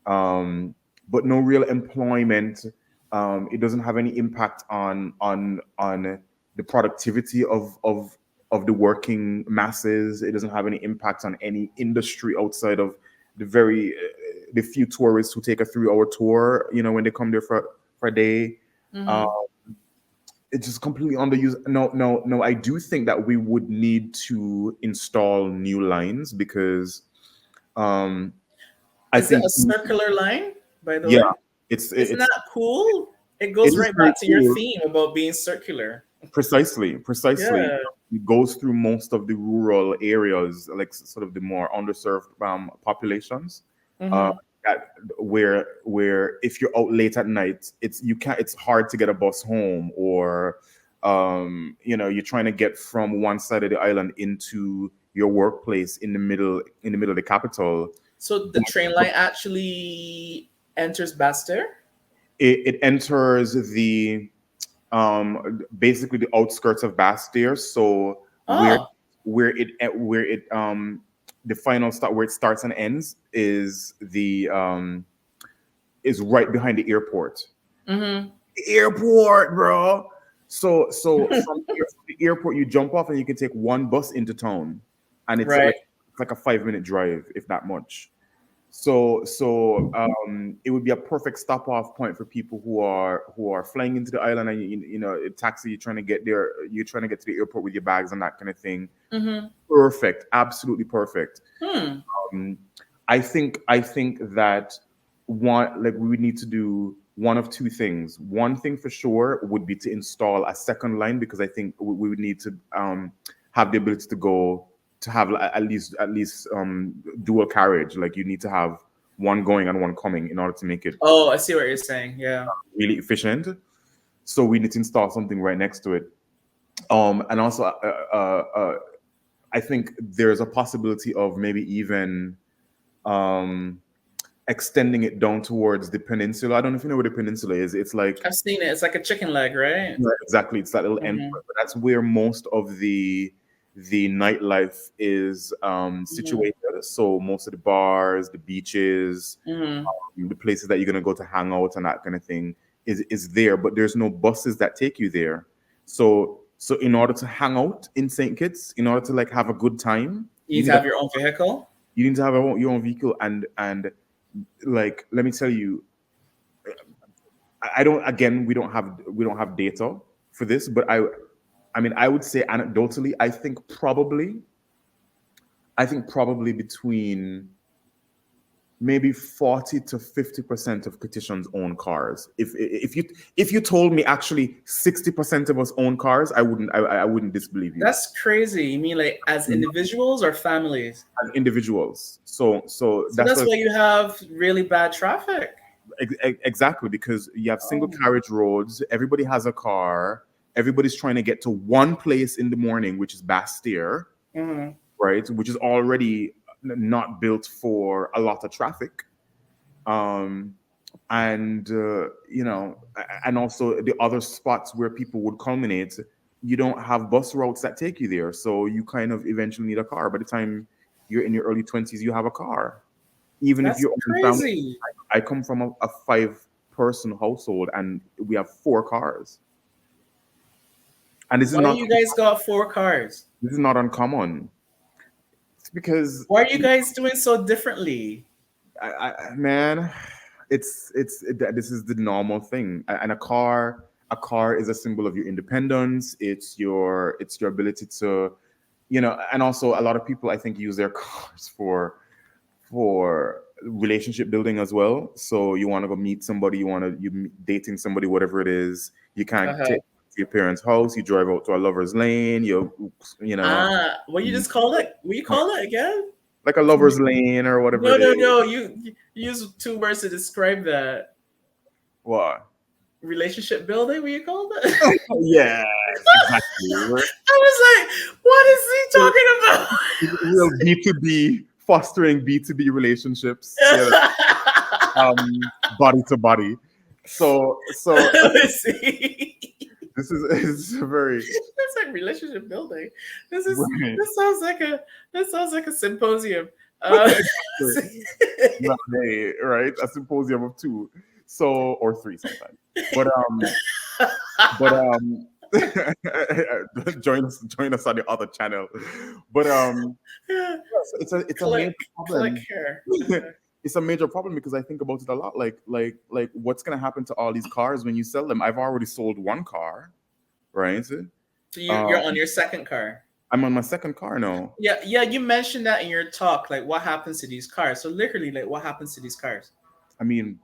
But no real employment. It doesn't have any impact on the productivity of the working masses. It doesn't have any impact on any industry outside of the few tourists who take a 3-hour tour, when they come there for a day. It's just completely underused. No, I do think that we would need to install new lines because I think a circular line, by the way. Yeah, it's not cool. It goes right back to your theme about being circular. Precisely. Yeah. It goes through most of the rural areas, like sort of the more underserved populations. Uh, Mm-hmm. that where if you're out late at night, it's hard to get a bus home, or you're trying to get from one side of the island into your workplace in the middle of the capital. So the train line actually enters Bastille? It enters the basically the outskirts of Bastille. So Oh. where it the final stop where it starts and ends is right behind the airport. Mm-hmm. Airport, bro. So from the airport you jump off and you can take one bus into town, and Right. it's like a 5 minute drive, if that much. It would be a perfect stop off point for people who are flying into the island, and a taxi, you're trying to get there, you're trying to get to the airport with your bags and that kind of thing. Mm-hmm. Perfect, absolutely perfect. Hmm. Um, I think that we would need to do one of two things. One thing for sure would be to install a second line, because I think we would need to have the ability to have at least dual carriage. Like you need to have one going and one coming in order to make it Oh, I see what you're saying. Yeah. really efficient. So we need to install something right next to it. And also, I think there's a possibility of maybe even um, extending it down towards the peninsula. I don't know if you know where the peninsula is. It's like, I've seen it. It's like a chicken leg, right? yeah, exactly, it's that little end Mm-hmm. point. But that's where most of the nightlife is Mm-hmm. situated. So most of the bars, the beaches, Mm-hmm. the places that you're gonna go to hang out and that kind of thing is there. But there's no buses that take you there. So in order to hang out in St. Kitts, in order to like have a good time, You need to have your own vehicle. you need to have your own vehicle. And like, let me tell you, I don't. Again, we don't have data for this, but I mean, I would say anecdotally, I think probably between maybe 40 to 50% of petitions own cars. If you told me actually 60% of us own cars, I wouldn't disbelieve you. That's crazy. You mean like as individuals or families? As individuals. So So that's that's what why you have really bad traffic. exactly, because you have single Oh. carriage roads. Everybody has a car. Everybody's trying to get to one place in the morning, which is Bastille, Mm-hmm. right? Which is already not built for a lot of traffic. Um, and and also the other spots where people would culminate, you don't have bus routes that take you there, so you kind of eventually need a car. By the time you're in your early 20s, you have a car, even if That's you're only family. crazy. I come from a 5 person household, and we have 4 cars, and Why you guys got 4 cars? this is not uncommon. It's because, Why are you guys doing so differently? man, this is the normal thing. And a car is a symbol of your independence. It's your ability to, and also a lot of people, I think, use their cars for relationship building as well. So you want to go meet somebody, you dating somebody, whatever it is, you can't Uh-huh. take to your parents' house, you drive out to a lover's lane, you know Ah, what you just call it? What you call it again? like a lover's lane or whatever No, it no, is. no. You use 2 words to describe that. What? Relationship building, what you call that? Yes, exactly. I was like, what is Real B2B, fostering B2B relationships, he talking about? body to body. So Let's see. this is a very It's like relationship building. This is right. this sounds like a symposium. Uh, Hey, right, a symposium of 2, so, or 3 sometimes. But join us on the other channel. But yes, it's a major click problem. here. It's a major problem because I think about it a lot. Like what's gonna happen to all these cars when you sell them? I've already sold 1 car, right? So you're Um, on your second car. I'm on my second car now. Yeah, yeah. You mentioned that in your talk. Like, what happens to these cars? So literally, like, what happens to these cars? I mean,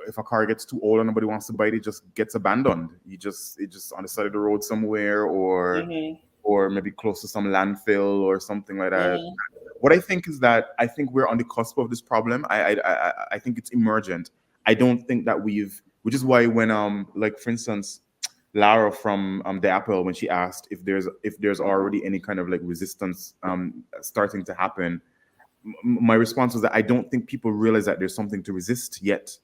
if a car gets too old and nobody wants to buy it, it just gets abandoned. It just on the side of the road somewhere, Mm-hmm. or maybe close to some landfill or something like that. Mm-hmm. What I think is that I think we're on the cusp of this problem. I think it's emergent. I don't think that which is why when like for instance, Lara from the Apple, when she asked if there's already any kind of like resistance starting to happen, my response was that I don't think people realize that there's something to resist yet.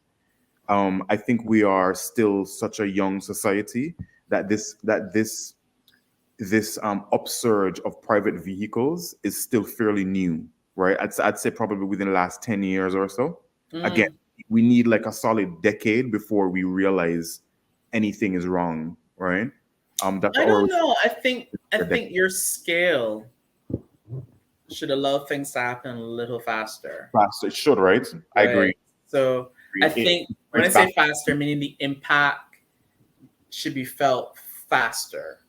I think we are still such a young society that this upsurge of private vehicles is still fairly new, right? I'd say probably within the last 10 years or so. Again, Mm. we need like a solid decade before we realize anything is wrong, right? That's I what we're don't know. I think decade your scale should allow things to happen a little faster, fast. It should, right? I agree. right? So I It, think when I it's say fast. faster, meaning the impact should be felt faster,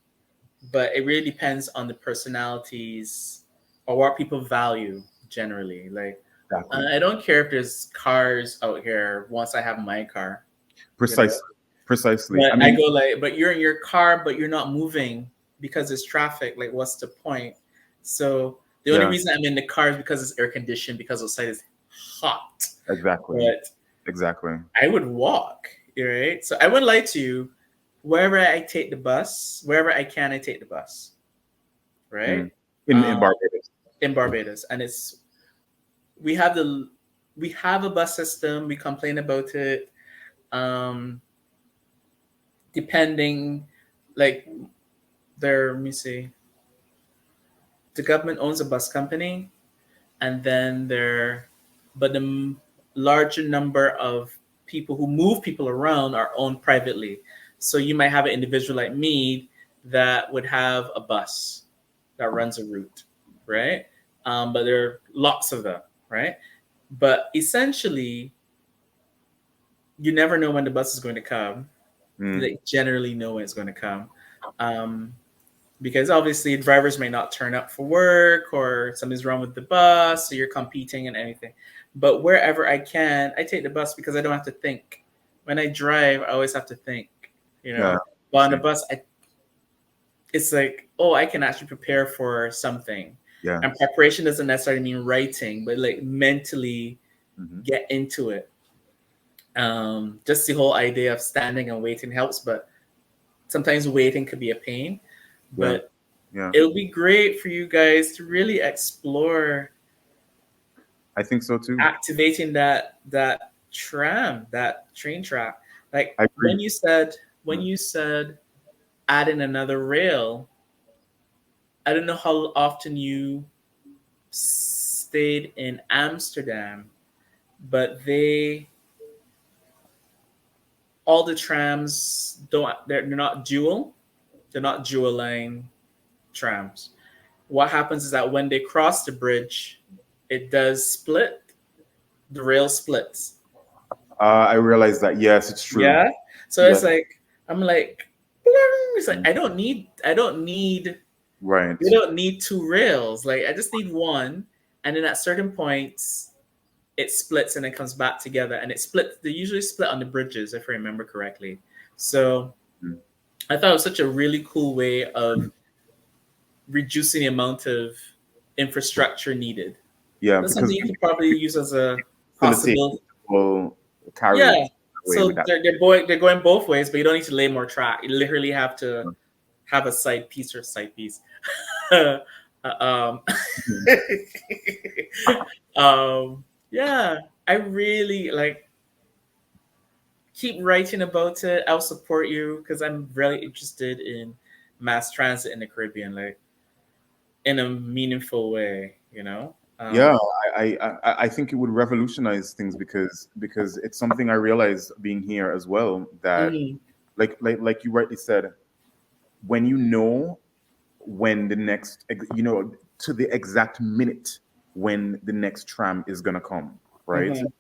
but it really depends on the personalities or what people value generally. Like, Exactly. I don't care if there's cars out here once I have my car, you know. Precisely. Precisely. I But I mean, go like, but you're in your car, but you're not moving because there's traffic. Like, what's the point? So the only yeah, reason I'm in the car is because it's air conditioned, because outside is hot. exactly. But Exactly. I would walk, right? So I wouldn't lie to you. Wherever I take the bus, wherever I can, I take the bus, right? Mm. In Um, Barbados. in Barbados, and we have the we have a bus system. We complain about it. Um, depending, like let me see, the government owns a bus company, and then but the larger number of people who move people around are owned privately. So you might have an individual like me that would have a bus that runs a route, right? But there are lots of them, right? But essentially, you never know when the bus is going to come. Mm. They generally know when it's going to come. Um, because obviously drivers may not turn up for work or something's wrong with the bus, so you're competing and anything. But wherever I can, I take the bus because I don't have to think. When I drive, I always have to think, you Yeah. know. But on the bus, it's like, oh, I can actually prepare for something. Yeah. And preparation doesn't necessarily mean writing, but like mentally Hmm. get into it. Just the whole idea of standing and waiting helps, but sometimes waiting could be a pain. Yeah. But Yeah. it'll be great for you guys to really explore I think so too. activating that train track. Like I agree. when you said adding another rail, I don't know how often you stayed in Amsterdam, but all the trams don't they're not dual. They're not dual line trams. What happens is that when they cross the bridge, it does split. The rail splits. I realize that. Yes, it's true. Yeah. So Yeah. it's like I'm like, "Bling." It's like Mhm. Right. we don't need two rails. Like I just need one, and then at certain points it splits and it comes back together, and it splits. They usually split on the bridges, if I remember correctly. So Mm. I thought it was such a really cool way of reducing the amount of infrastructure needed. Yeah, That's because something you could probably use as a facilitate possibility. will carry Yeah. away with So that. they're going both ways, but you don't need to lay more track. You literally have to have a side piece. um, Mhm. yeah, I really like keep writing about it. I'll support you because I'm really interested in mass transit in the Caribbean, like in a meaningful way. You know. Yeah, I think it would revolutionize things because it's something I realized being here as well that Mhm, like you rightly said, when you know when the next to the exact minute when the next tram is gonna come, right? mhm,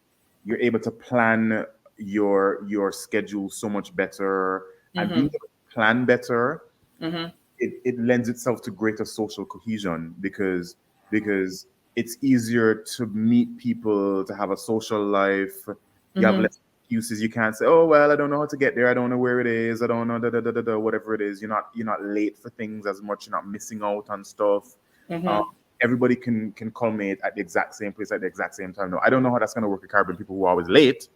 You're able to plan your schedule so much better, and being mhm, able to plan better, mhm, it lends itself to greater social cohesion because it's easier to meet people, to have a social life, You have less excuses. You can't say, "Oh well, I don't know how to get there. I don't know where it is. I don't know whatever it is." You're not late for things as much. You're not missing out on stuff. Um, everybody can culminate at the exact same place at the exact same time. No, I don't know how that's going to work with Caribbean people who are always late,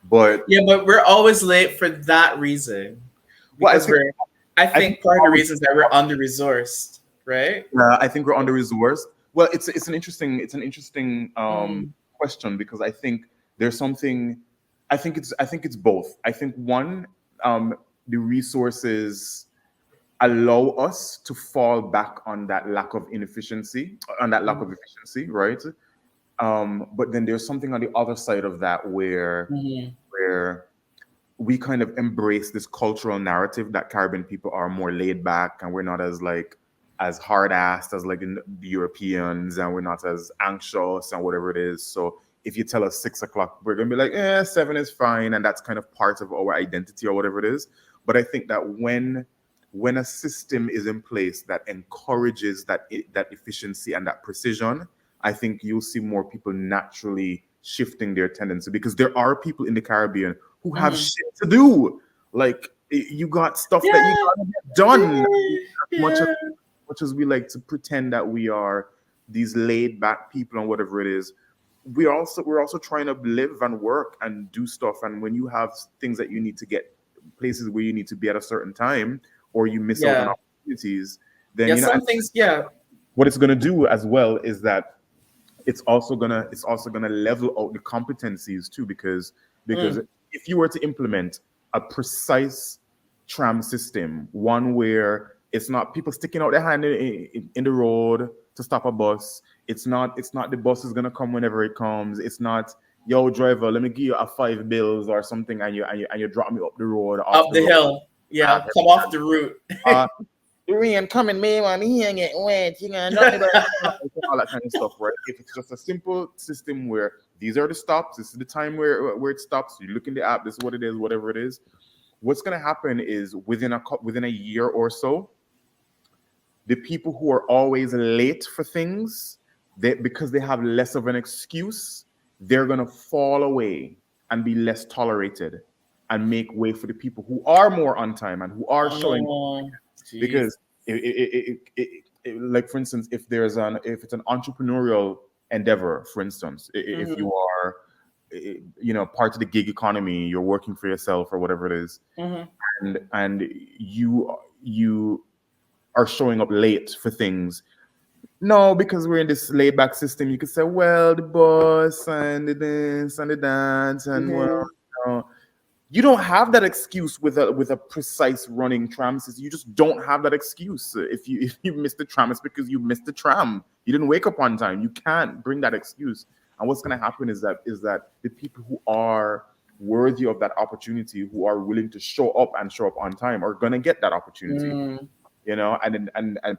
but Yeah, but we're always late for that reason. well, Because I think part of the reason is that we're under resourced, right? I think we're under resourced. Well, it's an interesting question, because I think there's something. I think it's both. I think one, the resources allow us to fall back on that lack of efficiency, right? But then there's something on the other side of that where we kind of embrace this cultural narrative that Caribbean people are more laid back, and we're not as hard-assed as like the Europeans, and we're not as anxious and whatever it is. So if you tell us 6 o'clock, we're gonna be like, 7 is fine, and that's kind of part of our identity or whatever it is. But I think that when a system is in place that encourages that efficiency and that precision, I think you'll see more people naturally shifting their tendency, because there are people in the Caribbean who have shit to do. Like, you got stuff that you gotta get done. Much as we like to pretend that we are these laid back people and whatever it is, we're also trying to live and work and do stuff. And when you have things that you need to get, places where you need to be at a certain time, or you miss out on opportunities, then some things. What it's gonna do as well is that it's also gonna level out the competencies too, because if you were to implement a precise tram system, one where it's not people sticking out their hand in the road to stop a bus, it's not the bus is gonna come whenever it comes, it's not, yo driver, let me give you a $5 or something, and you drop me up the road, up the hill, come off the route. The rain coming, man, I'm here get wet, you know, nothing all that kind of stuff, right? If it's just a simple system where these are the stops, this is the time where it stops, you look in the app, this is what it is, whatever it is, what's going to happen is within a year or so, the people who are always late for things, because they have less of an excuse, they're going to fall away and be less tolerated, and make way for the people who are more on time and who are showing up. Because like, for instance, if it's an entrepreneurial endeavor, for instance, if you are part of the gig economy, you're working for yourself or whatever it is, and you are showing up late for things. No, because we're in this laid back system, you could say, well, the bus and the this and the dance, and well, you don't have that excuse with a precise running tram system. You just don't have that excuse. If you miss the tram, it's because you missed the tram. You didn't wake up on time. You can't bring that excuse. And what's going to happen is that the people who are worthy of that opportunity, who are willing to show up on time, are going to get that opportunity. And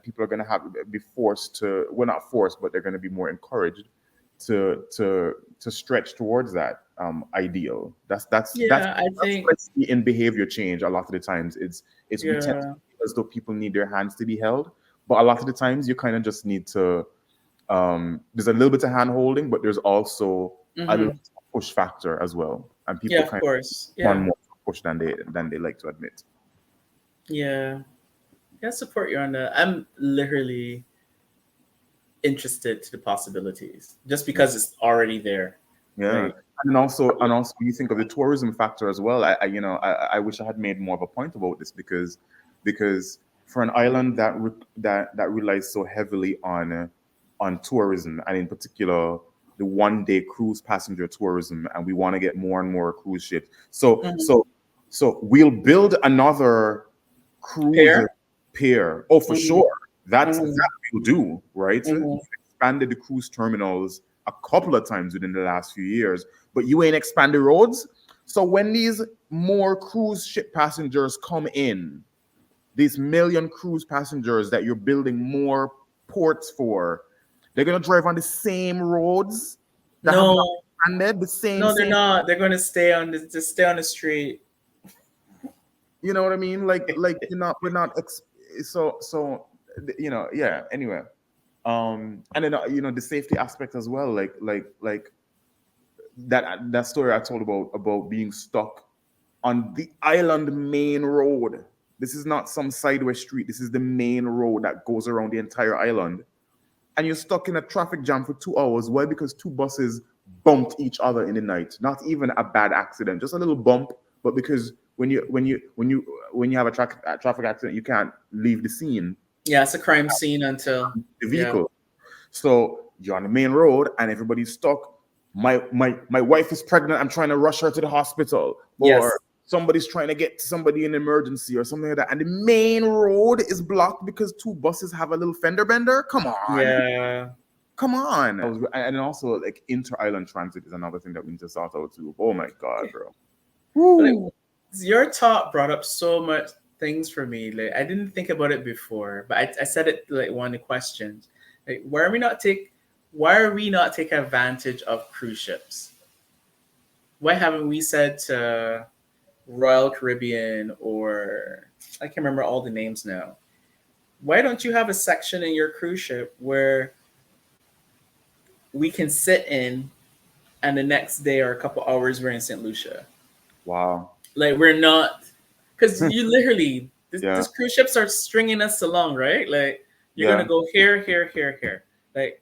people are going to be forced to, well, not forced, but they're going to be more encouraged to stretch towards that ideal. That's I think in behavior change. A lot of the times it's we tend to feel as though people need their hands to be held, but a lot of the times you kind of just need to there's a little bit of hand holding, but there's also a little push factor as well, and people kind of want more push than they like to admit. I support you on that. I'm literally interested to the possibilities just because it's already there. Right? And also when you think of the tourism factor as well, I wish I had made more of a point about this, because for an island that relies so heavily on tourism, and in particular the one-day cruise passenger tourism, and we want to get more and more cruise ships. So we'll build another cruise pier. Oh, for sure. That we'll do, right? We've expanded the cruise terminals a couple of times within the last few years, but you ain't expand the roads. So when these more cruise ship passengers come in, these million cruise passengers that you're building more ports for, they're gonna drive on the same roads that have not expanded. They're not. They're gonna stay on the street. You know what I mean? Like we're not. So anyway, and then the safety aspect as well. Like that story I told about being stuck on the island main road. This is not some sideway street. This is the main road that goes around the entire island. And you're stuck in a traffic jam for 2 hours. Why? Because two buses bumped each other in the night. Not even a bad accident, just a little bump. But because when you have a traffic accident, you can't leave the scene, Yeah, it's a crime scene until the vehicle. So you're on the main road and everybody's stuck. My wife is pregnant. I'm trying to rush her to the hospital. Yes. Or somebody's trying to get somebody in emergency or something like that. And the main road is blocked because two buses have a little fender bender. Come on. Yeah. Come on. And also like inter-island transit is another thing that we need to sort out too. Oh my God, bro. Like, your talk brought up so much things for me. Like I didn't think about it before, but I said it like one of the questions. Like why are we not taking advantage of cruise ships? Why haven't we said to Royal Caribbean, or I can't remember all the names now. Why don't you have a section in your cruise ship where we can sit in and the next day or a couple hours we're in St. Lucia? Wow. Like we're not, because you literally, Yeah. this cruise ships are stringing us along, right? Like you're Yeah. gonna go here, here, here, here. Like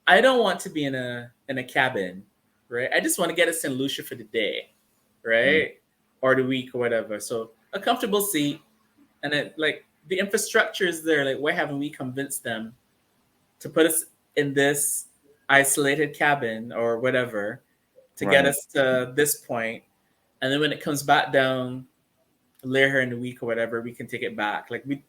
I don't want to be in a cabin, right? I just want to get us in Lucia for the day, right? Or the week or whatever. So a comfortable seat, and then like the infrastructure is there. Like why haven't we convinced them to put us in this isolated cabin or whatever to get Right. us to this point, and then when it comes back down later in the week or whatever, we can take it back. Like we,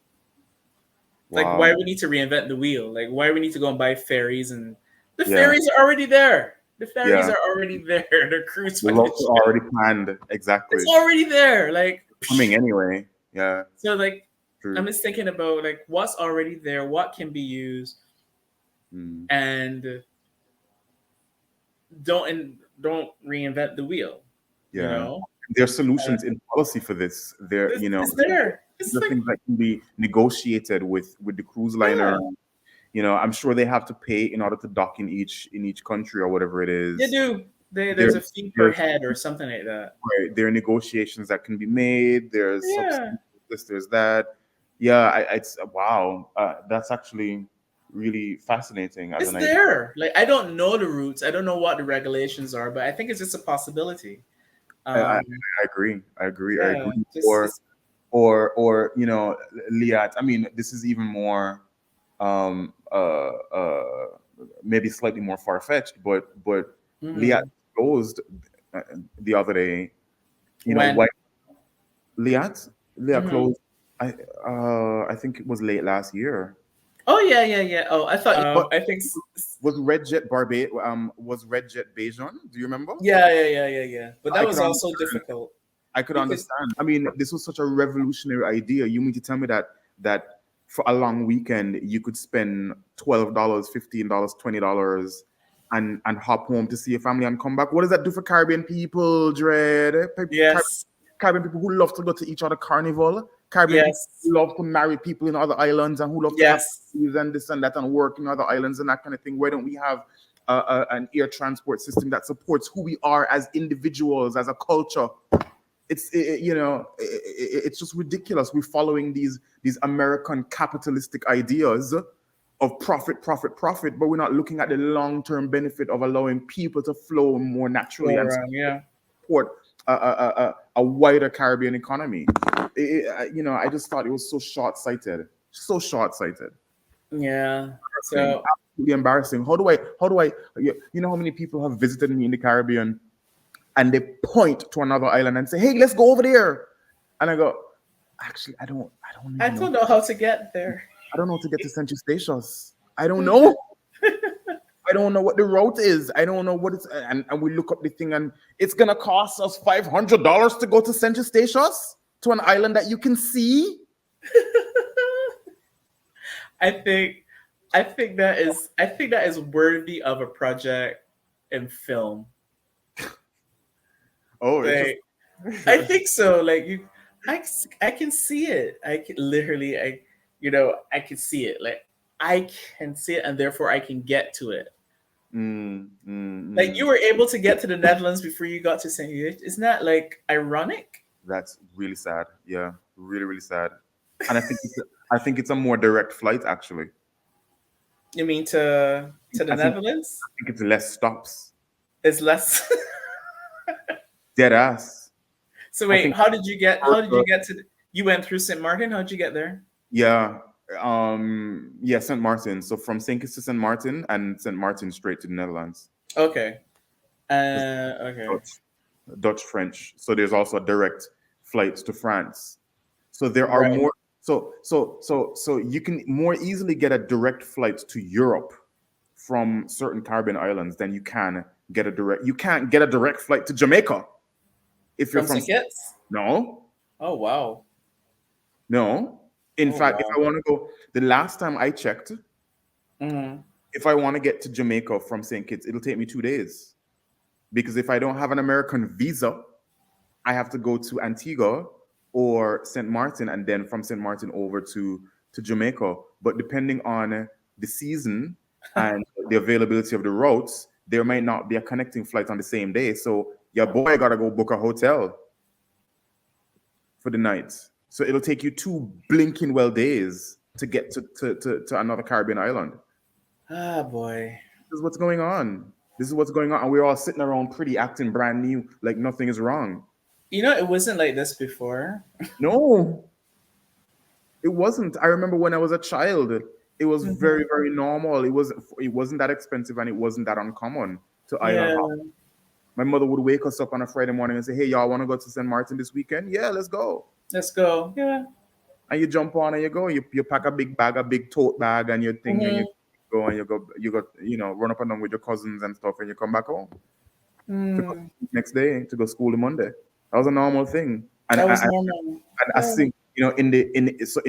like Wow. why we need to reinvent the wheel? Like why we need to go and buy ferries, and the Yeah. ferries are already there. The ferries Yeah. are already there. The cruise The routes are already planned. Exactly. It's already there. Like Coming anyway. Yeah. so like True. I'm just thinking about like what's already there, what can be used, and don't reinvent the wheel. Yeah. You know? There are solutions in policy for this. There, It's there. It's the like, things that can be negotiated with the cruise liner. yeah. I'm sure they have to pay in order to dock in each country or whatever it is. They do. There's a fee per head or something like that. Right. There are negotiations that can be made. There's this, there's that. Yeah, it's wow. That's actually really fascinating. It's there. Like I don't know the routes. I don't know what the regulations are, but I think it's just a possibility. I agree. Yeah, or Liat. I mean, this is even more maybe slightly more far-fetched, but Liat closed the other day. Why Liat closed, I think it was late last year. Oh yeah. Oh, I thought I think was Redjet was Redjet Bejon? Do you remember? Yeah. But that was also difficult. I could understand. I mean, this was such a revolutionary idea. You mean to tell me that for a long weekend you could spend $12, $15, $20 and hop home to see your family and come back? What does that do for Caribbean people, Dread? Yes. Caribbean people who love to go to each other carnival. Caribbean people who love to marry people in other islands and who love to have and this and that and work in other islands and that kind of thing. Why don't we have an air transport system that supports who we are as individuals, as a culture? It's just ridiculous. We're following these American capitalistic ideas of profit, but we're not looking at the long-term benefit of allowing people to flow more naturally and support a wider Caribbean economy. I just thought it was so short-sighted. Yeah. So absolutely embarrassing. How do I? How many people have visited me in the Caribbean and they point to another island and say, "Hey, let's go over there," and I go, "Actually, I don't know how to get there. I don't know how to get to St. Eustatius. I don't know. I don't know what the route is. I don't know what it's." And we look up the thing, and it's gonna cost us $500 to go to St. Eustatius, to an island that you can see. I think that is worthy of a project in film. Oh, like, I think so. Like I can see it. I can literally, I can see it. Like I can see it, and therefore I can get to it. Like you were able to get to the Netherlands before you got to St. Louis. Isn't that like ironic? That's really sad. Yeah, really, really sad. And I think it's a more direct flight actually. You mean to the I think Netherlands? it's less stops. It's less. Dead ass. So I wait, think how did you get? How did you get to? You went through St. Martin. How did you get there? yeah. Yeah, St. Martin. So from St. Kitts to St. Martin and St. Martin straight to the Netherlands. Okay. 'Cause Okay. Dutch, French. So there's also direct flights to France. So there are Right. more. So you can more easily get a direct flight to Europe from certain Caribbean islands than you can get a direct. You can't get a direct flight to Jamaica if you're From from. St. Kitts? No, Oh wow. no. In Oh fact, if I wow. want to go, the last time I checked, Mm-hmm. if I want to get to Jamaica from St. Kitts, it'll take me 2 days because if I don't have an American visa, I have to go to Antigua or St. Martin and then from St. Martin over to Jamaica. But depending on the season and the availability of the routes, there might not be a connecting flight on the same day. So your boy gotta go book a hotel for the night. So it'll take you 2 blinking days to get to another Caribbean island. Ah boy. This is what's going on. This is what's going on. And we're all sitting around pretty acting brand new, like nothing is wrong. You know, it wasn't like this before. No, it wasn't. I remember when I was a child, it was very, Mhm. very normal. It wasn't that expensive and it wasn't that uncommon to island Yeah. hop. My mother would wake us up on a Friday morning and say, "Hey, y'all want to go to St. Martin this weekend? Yeah, let's go." Let's go. Yeah. And you jump on and you go. You pack a big bag, a big tote bag, and your thing, and you Mm-hmm. go and you go, run up and down with your cousins and stuff, and you come back home to go Mm. next day to go school the Monday. That was a normal thing. And That I, was I normal. and a Yeah. sing, in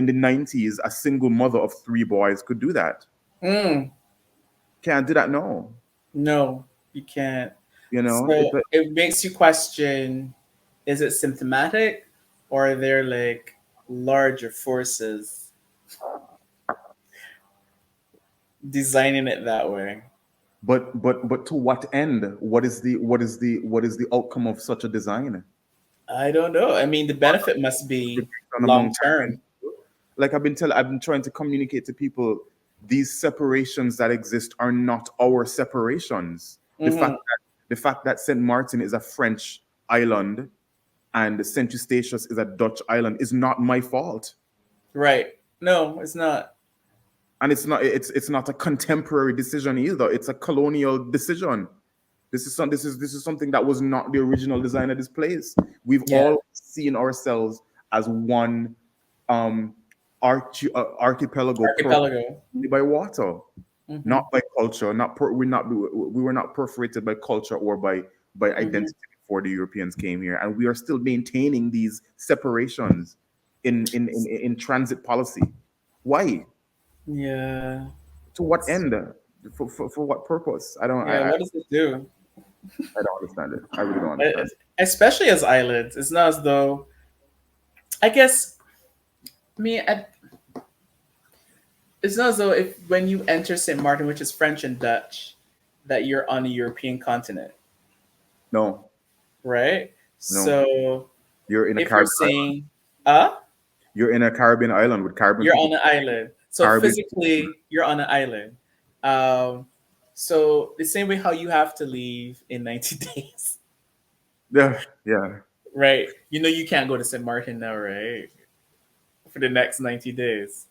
the 90s, a single mother of 3 boys could do that. Mm. Can't do that no. No, you can't. It's So it makes you question, is it symptomatic or are there like larger forces designing it that way? but to what end? What is the outcome of such a design? I don't know. I mean, the benefit must be On long among term. like I've been trying to communicate to people, these separations that exist are not our separations. Hmm. The fact that Saint Martin is a French island and Saint Eustatius is a Dutch island is not my fault. Right. No, it's not. And it's not a contemporary decision either. It's a colonial decision. This is something that was not the original design of this place. We've Yeah. all seen ourselves as one um archipelago Archipelago. by water, Hmm. not by culture. We were not perforated by culture or by Hmm. identity before the Europeans came here, and we are still maintaining these separations in transit policy. Why? Yeah. To what end? For what purpose? Yeah. What does it do? I don't understand it. I really don't Uh, understand. Especially as islands, it's not as though. I guess. I mean, it's not as though if when you enter Saint Martin, which is French and Dutch, that you're on a European continent, No, right? no. So You're in a if you're Caribbean. saying, You're in a Caribbean island with Caribbean you're people. on an island. So Caribbean. physically, you're on an island. Um, so the same way how you have to leave in 90 days, Yeah, yeah. right? You know you can't go to St. Martin now, right? For the next 90 days.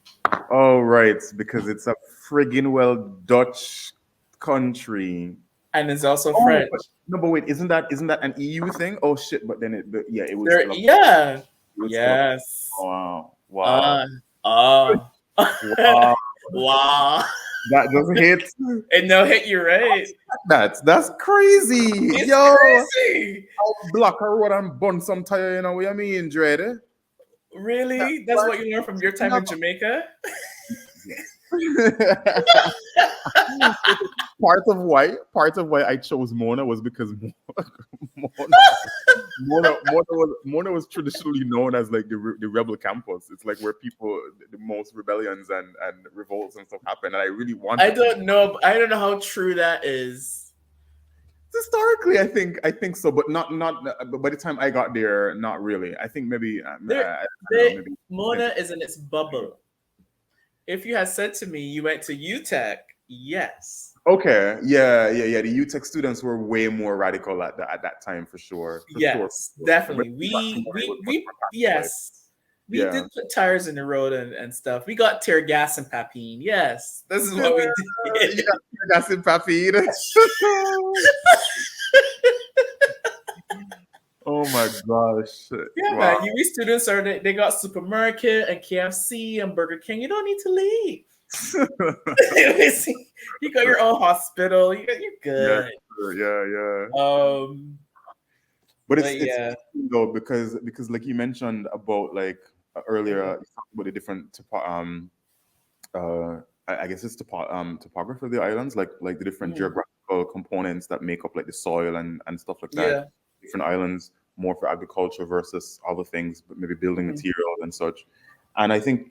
Oh, right, because it's a friggin' well Dutch country. And it's also Oh, French. but wait, isn't that an EU thing? Oh shit! But it was There, still a, yeah. it was still a, Yes. wow, wow, Uh, uh. wow. Wow. That just hits. And no hit you right. That's crazy, It's yo. crazy. I'll block a road and burn some tire. You know what I mean, Dread? Really? That's what you learned from your time No. in Jamaica? Part of why I chose Mona was because Mona, Mona was traditionally known as like the rebel campus. It's like where people the most rebellions and revolts and stuff happen. And I really wanted. I don't know how true that is. Historically, I think so, but not. But by the time I got there, not really. I think maybe maybe Mona is in its bubble. If you had said to me you went to UTech, yes. Okay, yeah. The UTech students were way more radical at that time for sure. Yes, definitely. We did put tires in the road and stuff. We got tear gas and Papine. Yes, this is what we did. You got tear gas and Papine. Oh my gosh. Yeah, wow. Man. UWE students they got supermarket and KFC and Burger King. You don't need to leave. You got your own hospital. You're good. Yeah. But it's though because like you mentioned about like earlier, you talked about the different I guess it's topography of the islands, like the different geographical components that make up like the soil and stuff like that. Yeah. Different islands, more for agriculture versus other things, but maybe building materials and such. And I think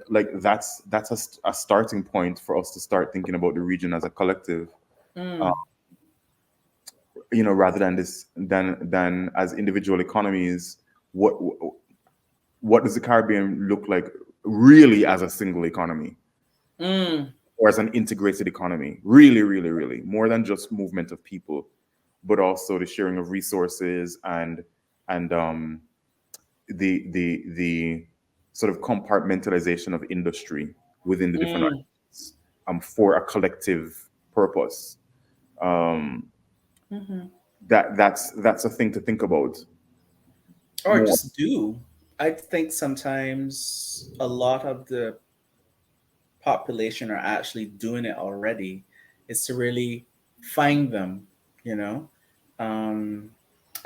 like that's a starting point for us to start thinking about the region as a collective. Rather than as individual economies. What does the Caribbean look like really as a single economy, or as an integrated economy? Really, really, really, more than just movement of people, but also the sharing of resources and the sort of compartmentalization of industry within the different islands, for a collective purpose. That's a thing to think about. Or more. Just do. I think sometimes a lot of the population are actually doing it already. Is to really find them, I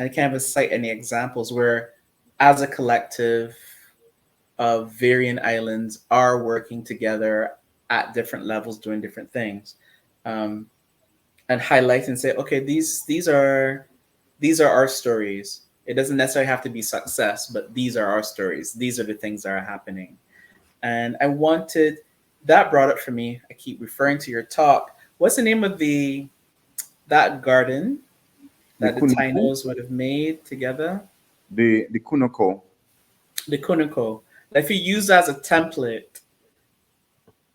can't cite any examples where, as a collective of varying islands, are working together at different levels, doing different things, and highlight and say, okay, these are our stories. It doesn't necessarily have to be success, but these are our stories. These are the things that are happening. And I wanted, that brought up for me, I keep referring to your talk. What's the name of that garden that the Tainos would have made together? The Kunoko. The Kunoko. If you use as a template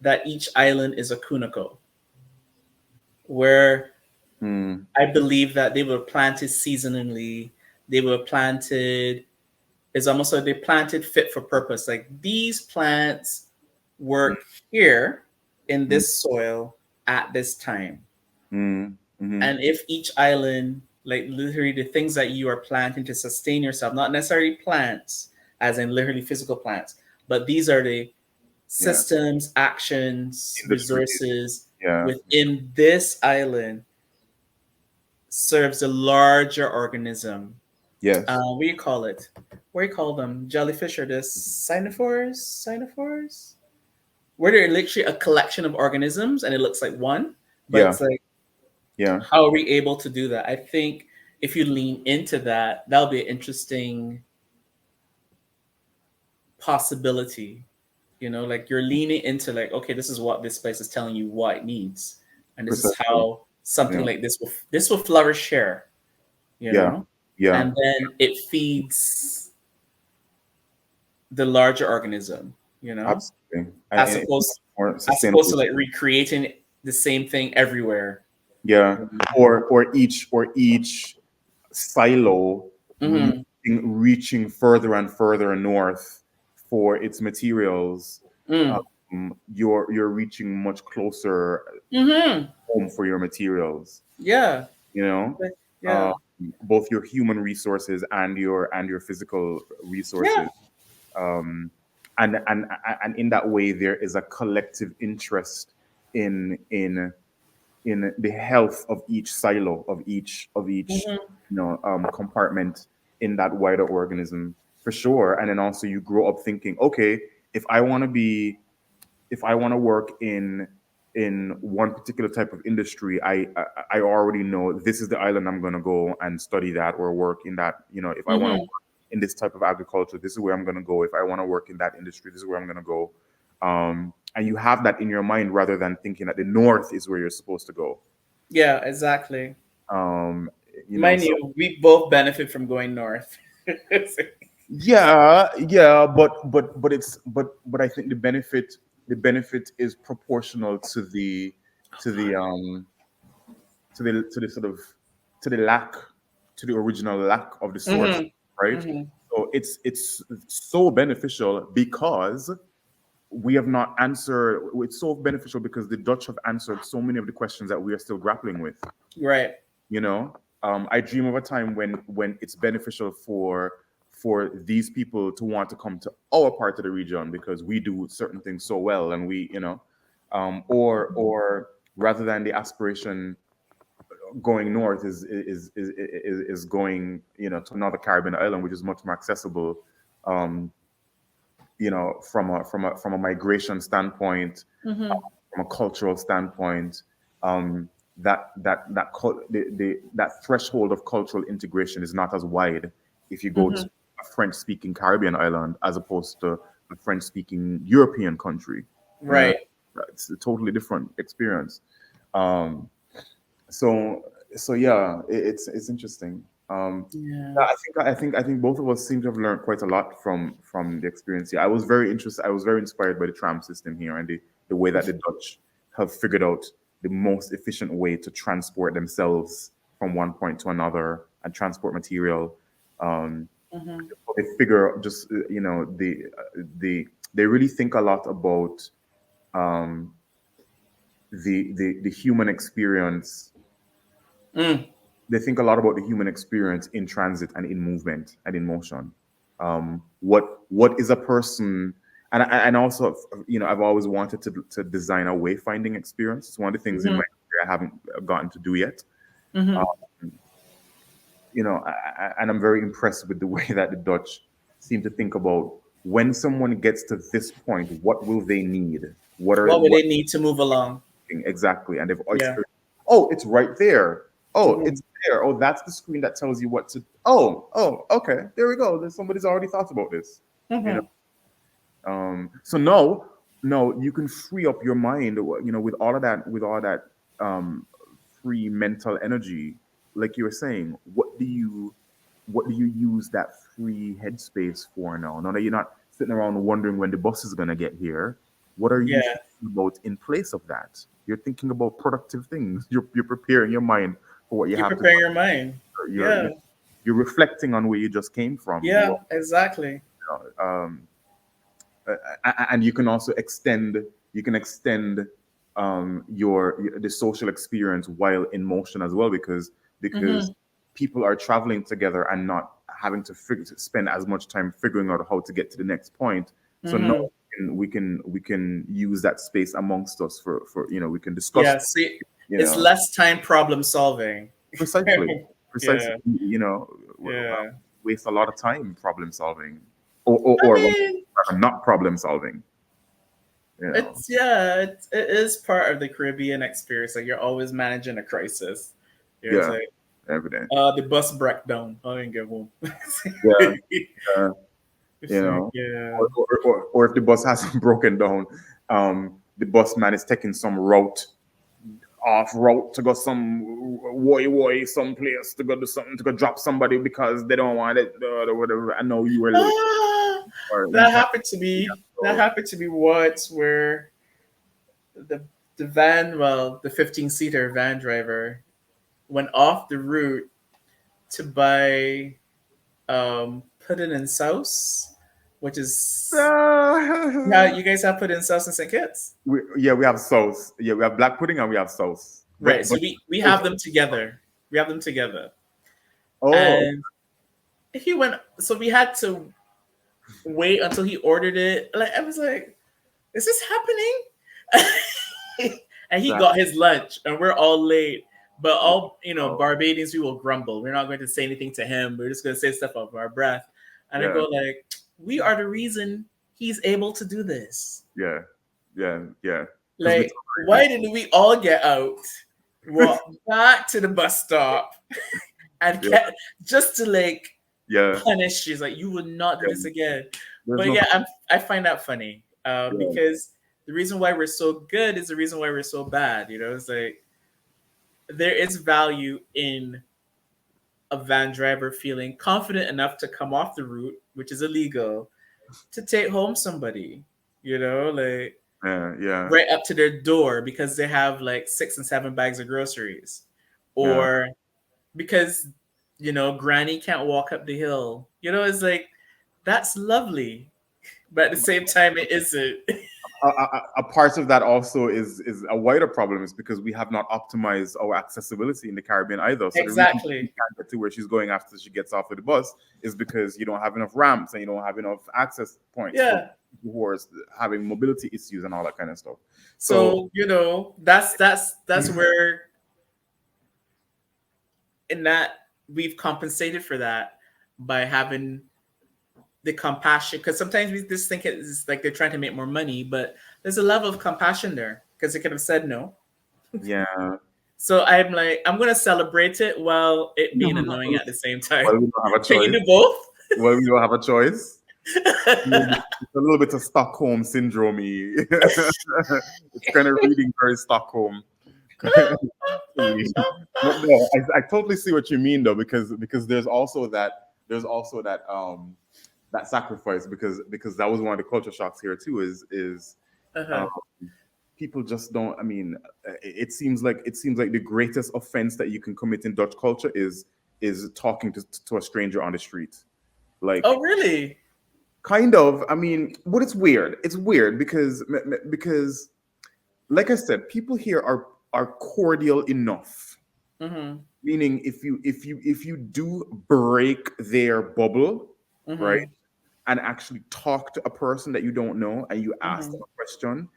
that each island is a Kunoko, where I believe that they were planted seasonally. They were planted, it's almost like they planted fit for purpose. Like these plants work here in this soil at this time. And if each island, like literally the things that you are planting to sustain yourself, not necessarily plants, as in literally physical plants, but these are the systems, actions, resources within this island serves a larger organism. Yes. What do you call it? What do you call them? Jellyfish or the cynophores? Where they're literally a collection of organisms and it looks like one. But it's like, how are we able to do that? I think if you lean into that, that'll be an interesting possibility. Like you're leaning into like, okay, this is what this place is telling you what it needs. And this is how something like this will flourish here. You know? Yeah. And then it feeds the larger organism, Absolutely. As opposed to like recreating the same thing everywhere. Yeah. Or each silo reaching further and further north for its materials. You're reaching much closer home for your materials. Yeah. Both your human resources and your physical resources. And in that way there is a collective interest in the health of each silo, of each compartment in that wider organism, for sure. And then also you grow up thinking, okay, if I want to work in in one particular type of industry, I already know this is the island I'm going to go and study that or work in that. If I want to work in this type of agriculture, this is where I'm going to go. If I want to work in that industry, this is where I'm going to go. And you have that in your mind rather than thinking that the north is where you're supposed to go. Yeah, exactly. Mind you, we both benefit from going north. Yeah, but I think the benefit is proportional to the sort of to the original lack of the source, right? So it's so beneficial because we have not answered. It's so beneficial because the Dutch have answered so many of the questions that we are still grappling with. Right. I dream of a time when it's beneficial for these people to want to come to our part of the region because we do certain things so well, and we, or rather than the aspiration going north is going, to another Caribbean island, which is much more accessible, from a migration standpoint, from a cultural standpoint. That threshold of cultural integration is not as wide if you go to a French-speaking Caribbean island as opposed to a French-speaking European country. Right. It's a totally different experience. So yeah, it's interesting. I think both of us seem to have learned quite a lot from the experience here. I was very interested. I was very inspired by the tram system here and the way that the Dutch have figured out the most efficient way to transport themselves from one point to another and transport material. They figure just they really think a lot about the human experience. They think a lot about the human experience in transit and in movement and in motion. What is a person? And also, I've always wanted to design a wayfinding experience. It's one of the things in my career I haven't gotten to do yet. And I'm very impressed with the way that the Dutch seem to think about when someone gets to this point, what will they need? What will they need to move along? Exactly. And they've it's right there. It's there. Oh, that's the screen that tells you what to. Okay. There we go. Somebody's already thought about this. So no, you can free up your mind. With all of that free mental energy, like you were saying. What do you use that free headspace for now? Now that you're not sitting around wondering when the bus is gonna get here, what are you thinking about in place of that? You're thinking about productive things. You're preparing your mind for what you have to do. Prepare your mind. You're reflecting on where you just came from. Yeah, exactly. And you can also extend the social experience while in motion as well, because people are traveling together and not having to spend as much time figuring out how to get to the next point. So now we can use that space amongst us for we can discuss. Yeah, see, it's less time problem solving. Precisely. Waste a lot of time problem solving, or not problem solving. It is part of the Caribbean experience. Like you're always managing a crisis. Every day. The bus breakdown. I didn't get home. Or if the bus hasn't broken down, the bus man is taking some off route to go some someplace to go do something, to go drop somebody because they don't want it or whatever. I know you were late. That happened to me once, where the van, the 15-seater van driver went off the route to buy pudding and sauce, which is you guys have pudding and sauce in St. Kitts? We have sauce. Yeah, we have black pudding and we have sauce. Right. So we have them together. Oh. And he went. So we had to wait until he ordered it. Like I was like, "Is this happening?" And he got his lunch, and we're all late. But all Barbadians, we will grumble. We're not going to say anything to him. We're just going to say stuff off our breath. And I go like, "We are the reason he's able to do this." Yeah. Like, why didn't we all get out, walk back to the bus stop, and get just to like punish you? Like, you would not do this again. But yeah, I find that funny because the reason why we're so good is the reason why we're so bad. You know, it's like there is value in a van driver feeling confident enough to come off the route, which is illegal, to take home somebody. You know, like right up to their door because they have like 6 and 7 bags of groceries, or because Granny can't walk up the hill. You know, it's like that's lovely, but at the same time, it isn't. A part of that also is a wider problem, is because we have not optimized our accessibility in the Caribbean either. So exactly. The reason she can't get to where she's going after she gets off of the bus is because you don't have enough ramps and you don't have enough access points for people who are having mobility issues and all that kind of stuff. So that's where in that we've compensated for that by having the compassion, because sometimes we just think it's like they're trying to make more money, but there's a level of compassion there because they could have said no. So I'm like, I'm gonna celebrate it while it being annoying at the same time. Well, we don't have a choice. Can you do both? Well, we don't have a choice. It's a little bit of Stockholm syndrome. It's kind of reading very Stockholm. No, I totally see what you mean though, because there's also that that sacrifice, because that was one of the culture shocks here too, is people just don't. I mean, it seems like the greatest offense that you can commit in Dutch culture is talking to a stranger on the street. Like, oh really? Kind of. I mean, but it's weird. It's weird because like I said, people here are cordial enough. Meaning, if you do break their bubble, right, and actually talk to a person that you don't know and you ask them a question,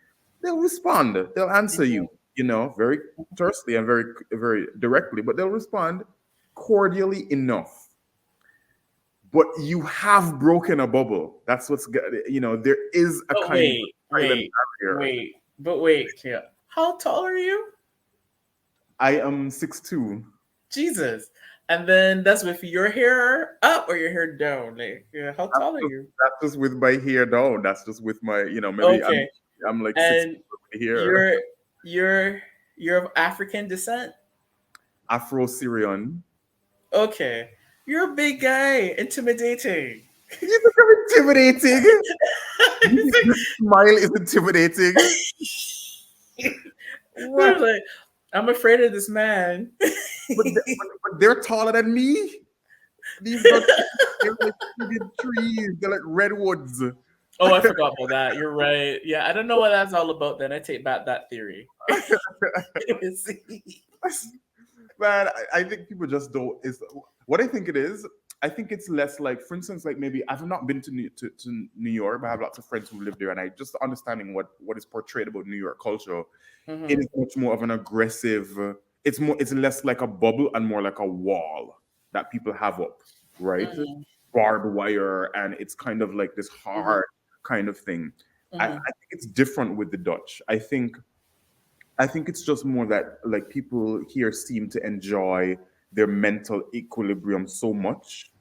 they'll respond. They'll answer you, very tersely and very, very directly, but they'll respond cordially enough. But you have broken a bubble. That's what's, there is a kind of wait, yeah. How tall are you? I am 6'2". Jesus. And then that's with your hair up or your hair down? Like, how tall are you? That's just with my hair down. That's just with my, maybe I'm like 6 here. You're of African descent? Afro-Syrian. Okay. You're a big guy. Intimidating. You think I'm intimidating? Your smile is intimidating. What? Like, I'm afraid of this man. but they're taller than me. They're like trees. They're like redwoods. Oh, I forgot about that. You're right. Yeah, I don't know what that's all about then. I take back that theory. Man, I think people just don't. What I think it is. I think it's less like, for instance, like maybe I've not been to New York, but I have lots of friends who live there, and I just understanding what is portrayed about New York culture. It is much more of an aggressive. It's less like a bubble and more like a wall that people have up, right? Barbed wire, and it's kind of like this hard kind of thing. I think it's different with the Dutch. I think it's just more that like people here seem to enjoy their mental equilibrium so much,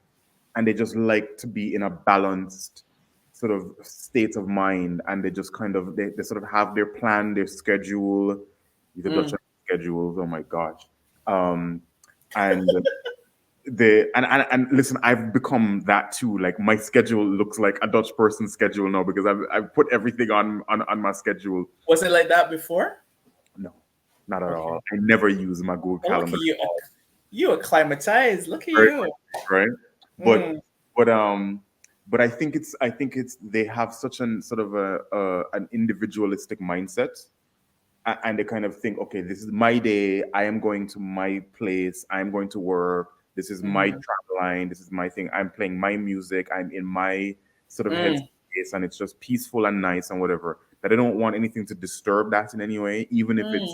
and they just like to be in a balanced sort of state of mind, and they just kind of they sort of have their plan, their schedule. The Dutch schedules, oh my gosh. And and listen, I've become that too. Like my schedule looks like a Dutch person's schedule now because I've put everything on my schedule. Was it like that before? No, not at all. I never use my Google Calendar. Look at you. You acclimatized. Look at you. Right. But I think it's they have such an sort of an individualistic mindset, and they kind of think, okay, this is my day. I am going to my place. I am going to work. This is my travel line. This is my thing. I'm playing my music. I'm in my sort of headspace, and it's just peaceful and nice and whatever. That I don't want anything to disturb that in any way, even if it's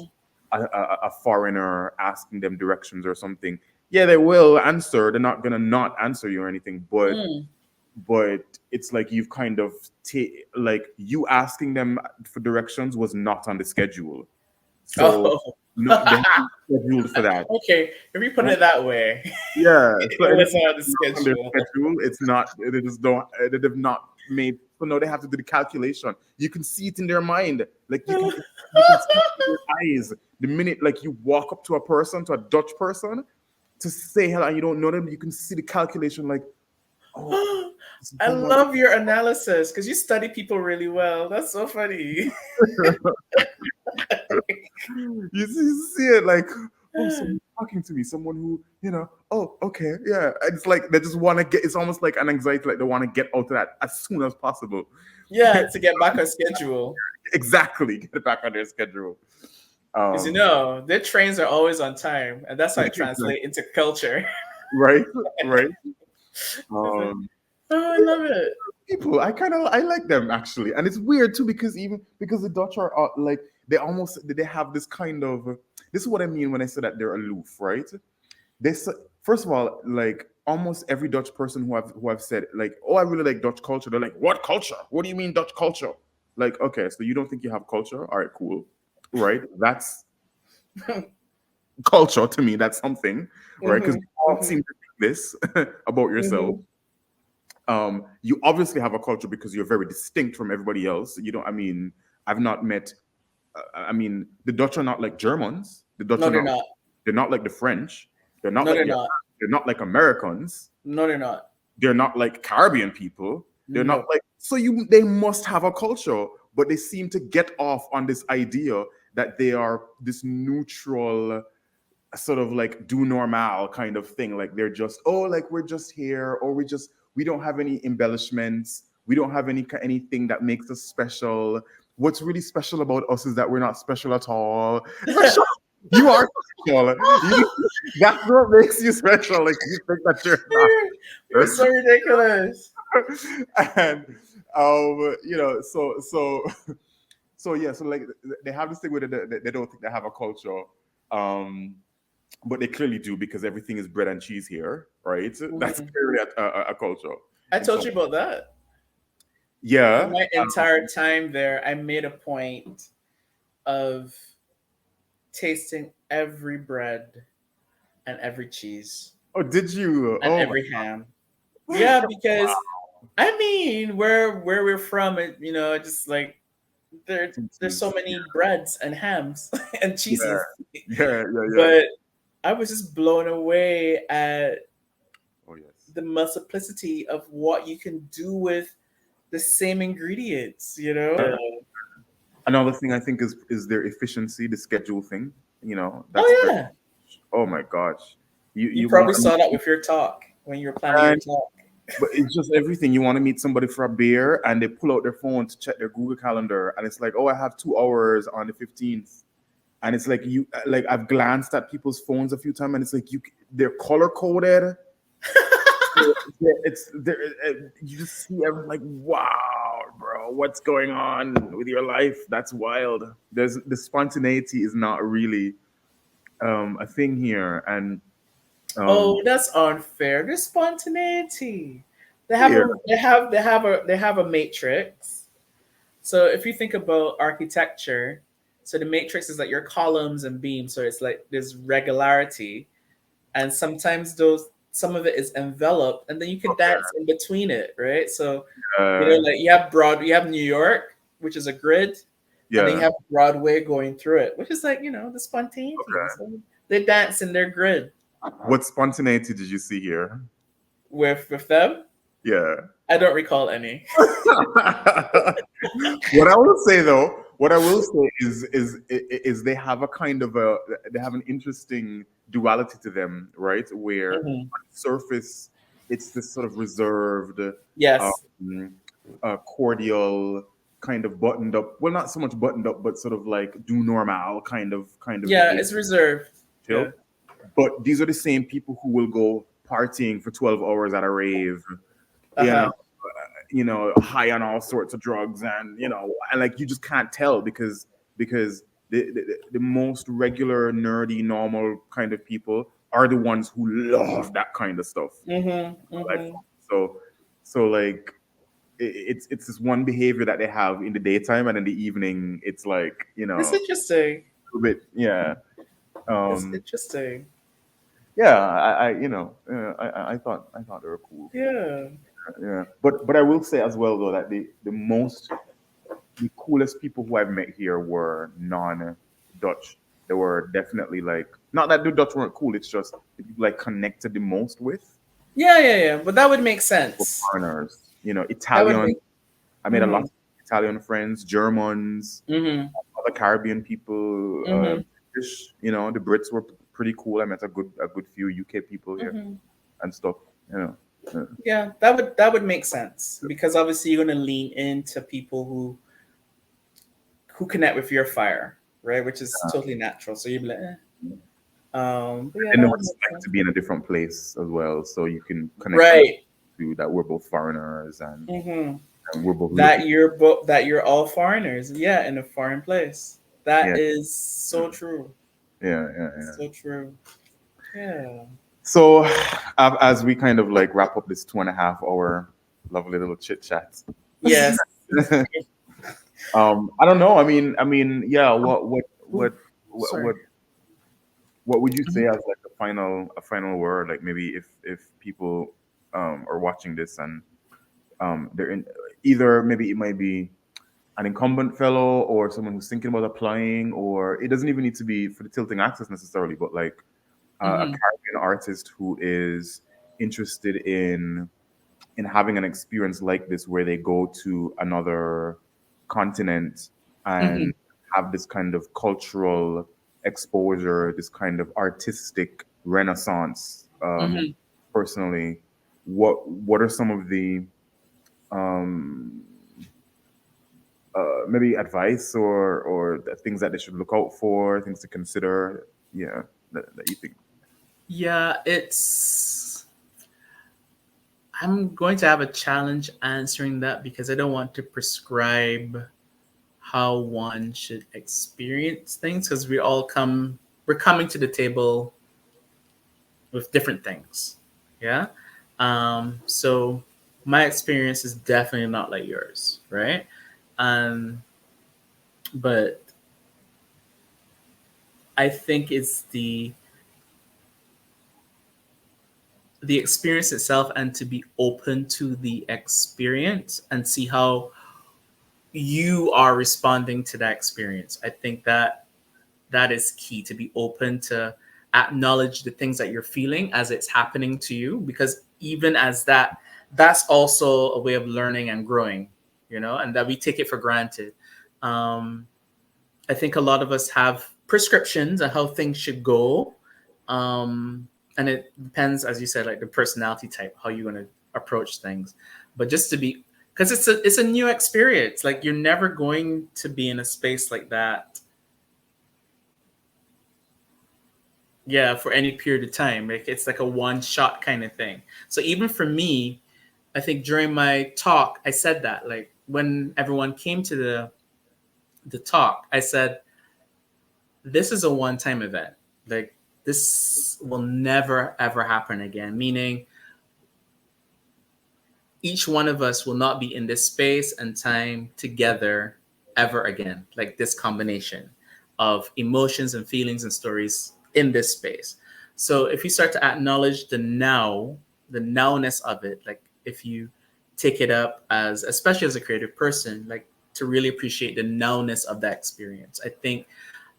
a foreigner asking them directions or something. Yeah, they will answer. They're not gonna not answer you or anything, but but it's like you've kind of like you asking them for directions was not on the schedule. So Oh. no, they haven't scheduled for that. Okay, if you put Right? it that way, Yeah, so it it is was on the not on their schedule. schedule. It's not. They just don't. They have not made. So no, they have to do the calculation. You can see it in their mind. Like you can see it in their eyes. The minute like you walk up to a person, to a Dutch person, to say hello, and you don't know them, you can see the calculation. Like, oh, I how much? love your analysis because you study people really well. That's so funny. You see it like, oh, someone talking to me, someone who, oh, okay, yeah. It's like they just want to get. It's almost like an anxiety, like they want to get out of that as soon as possible. Yeah, to get back on schedule. Exactly, get back on their schedule. Because their trains are always on time, and that's how it translates into culture. Right, right. Like, Um, oh, I love it. People, I like them actually, and it's weird too because the Dutch are like they have this kind of. This is what I mean when I say that they're aloof, right? This first of all, like almost every Dutch person who I've said like, oh, I really like Dutch culture. They're like, what culture? What do you mean Dutch culture? Like, okay, so you don't think you have culture? All right, cool, right? That's culture to me. That's something, right? Because you all seem to think this about yourself. You obviously have a culture because you're very distinct from everybody else. You don't. I mean, I've not met. I mean, the Dutch are not like Germans. The Dutch No, are they're not. not. They're not like the French. They're not No, like they're the. not. They're not like Americans. No, they're not. They're not like Caribbean people. They're not No. like. So they must have a culture, but they seem to get off on this idea that they are this neutral sort of like do normal kind of thing. Like they're just, oh, like we're just here, or we don't have any embellishments. We don't have anything that makes us special. What's really special about us is that we're not special at all. It's like, shut up. You are special. That's what makes you special. Like you think that you're You're not. so ridiculous. And so yeah, so like they have this thing where they don't think they have a culture. But they clearly do because everything is bread and cheese here, right? That's clearly a culture. I And told so, you about that. yeah. My entire time there, I made a point of tasting every bread and every cheese Oh, did you? and Oh my every ham. Yeah, because I mean, where we're from, just like there's so many breads and hams and Yeah, cheeses. yeah, yeah, yeah. But I was just blown away at Oh yes. the multiplicity of what you can do with the same ingredients. Another thing I think is their efficiency, the schedule thing. That's Oh very. yeah, Oh my gosh, you you probably want saw that with your talk when you were planning your and talk. but it's just everything. You want to meet somebody for a beer, and they pull out their phone to check their Google Calendar, and it's like, oh, I have 2 hours on the 15th, and it's like I've glanced at people's phones a few times, and it's like they're color coded. It's there. You just see everything like, wow, bro, what's going on with your life? That's wild. There's the spontaneity is not really a thing here, and um, Oh, that's unfair. There's spontaneity. They have here, a they have they have a they have a matrix. So if you think about architecture, so the matrix is like your columns and beams. So it's like there's regularity, and sometimes some of it is enveloped, and then you can okay, dance in between it, right? So uh, like you have New York, which is a grid, and then you yeah, have Broadway going through it, which is like the spontaneity. okay. So they dance in their grid What spontaneity did you see here? with them. Yeah. I don't recall any. What I will say is they have a kind of they have an interesting duality to them, right? Where Mhm. on the surface it's this sort of reserved, Yes. um, cordial, kind of buttoned up. Well, not so much buttoned up, but sort of like do normal kind of Yeah, behavior. it's reserved. Chill. Yeah. But these are the same people who will go partying for 12 hours at a rave, Uh you know, huh. high on all sorts of drugs, and and like you just can't tell because the most regular, nerdy, normal kind of people are the ones who love that kind of stuff. Mhm. Like Mhm. so So like it's this one behavior that they have in the daytime, and in the evening it's like, It's interesting. a bit, yeah. It's Um, interesting. yeah, I thought they were cool. Yeah. Yeah, but I will say as well though that the coolest people who I've met here were non-Dutch. They were definitely like, not that the Dutch weren't cool. It's just the people I connected the most with Yeah, yeah, yeah. But that would make were sense. foreigners. That would Italian. make. I made a lot Mm-hmm. of Italian friends, Germans, Mm-hmm. other Caribbean people, Mm-hmm. British. The Brits were pretty cool. I met a good few UK people here Mm-hmm. and stuff. You know, uh, Yeah, that would make sense because obviously you're gonna lean into people who connect with your fire, right? Which is totally natural. So you'd be like, but yeah, I that know would what it's make like sense. to be in a different place as well, so you can connect on Right. to that we're both foreigners, and, Mm-hmm. we're both looking. That you're all foreigners. Yeah, in a foreign place. That Yeah, is so true. yeah, yeah, It's yeah. so true. Yeah. So, as we kind of like wrap up this 2.5 hour lovely little chit chat, Yes. I don't know. Yeah. Ooh, What, sorry. what, what would you Mhm. say as like a final word? Like maybe if people are watching this, and they're in, either maybe it might be an incumbent fellow or someone who's thinking about applying, or it doesn't even need to be for the tilting axis necessarily, but like a Mhm. Caribbean artist who is interested in having an experience like this, where they go to another continent and Mhm. have this kind of cultural exposure, this kind of artistic renaissance. Mhm. Personally, what are some of the um, maybe advice, or the things that they should look out for, things to consider? Yeah, that you think. Yeah, it's. I'm going to have a challenge answering that because I don't want to prescribe how one should experience things because we're coming to the table with different things. Yeah. So my experience is definitely not like yours, right? Um, but I think it's the experience itself and to be open to the experience and see how you are responding to that experience. I think that is key, to be open to acknowledge the things that you're feeling as it's happening to you, because even as that's also a way of learning and growing, and that we take it for granted. um, I think a lot of us have prescriptions on how things should go, um, and it depends, as you said, like the personality type, how you're going to approach things. But just to be, because it's a new experience. Like you're never going to be in a space like that, yeah, for any period of time. Like it's like a one shot kind of thing. So even for me, I think during my talk, I said that, like when everyone came to the talk, I said, this is a one time event. Like this will never ever happen again. Meaning each one of us will not be in this space and time together ever again. Like this combination of emotions and feelings and stories in this space. So if you start to acknowledge the nowness of it, like if you take it up as, especially as a creative person, like to really appreciate the nowness of that experience. I think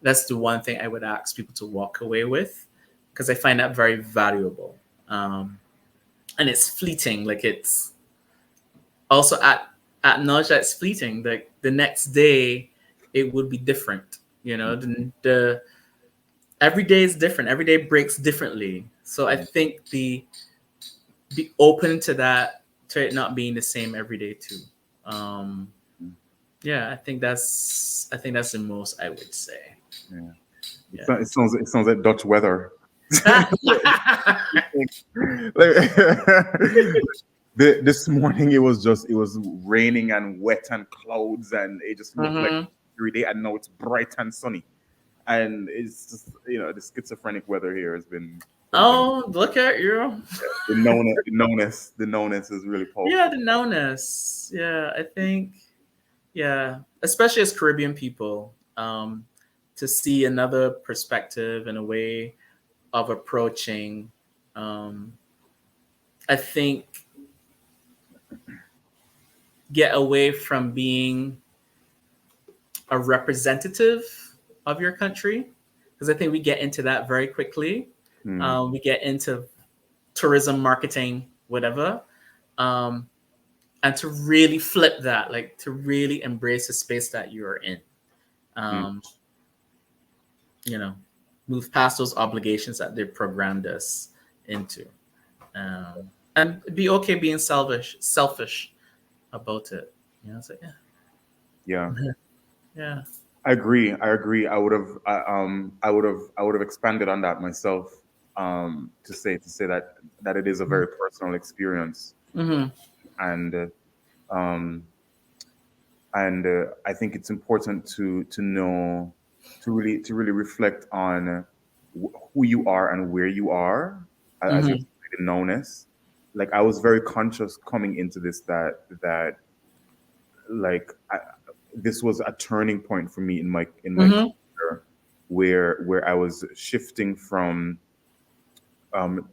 that's the one thing I would ask people to walk away with, because I find that very valuable. And it's fleeting. Like it's also acknowledge that it's fleeting. Like the next day, it would be different. The every day is different. Every day breaks differently. So I think be open to that, to it not being the same every day too. Um, yeah, I think that's the most I would say. Yeah. Yeah. It sounds like Dutch weather. Like, this morning it was raining and wet and clouds, and it just looked like Mhm. every day, and now it's bright and sunny, and it's just, the schizophrenic weather here has been. Oh, look at you. The knownness is really Yeah, powerful. the nowness. Yeah, I think, yeah, especially as Caribbean people, to see another perspective and a way of approaching, um, I think, get away from being a representative of your country, because I think we get into that very quickly. Mm, We get into tourism, marketing, whatever, um, and to really flip that, like to really embrace the space that you're in. mm, Um, you know, move past those obligations that they programmed us into, and be okay being selfish about it. You know, it's like, yeah. yeah, yeah. I agree. I agree. I would have expanded on that myself, to say that it is a very personal experience, Mm-hmm. and um, I think it's important to know, to really reflect on who you are and where you are, as you Mm-hmm. said, in knownness. Like, I was very conscious coming into this, that like this was a turning point for me in my Mm-hmm. career, where I was shifting from um,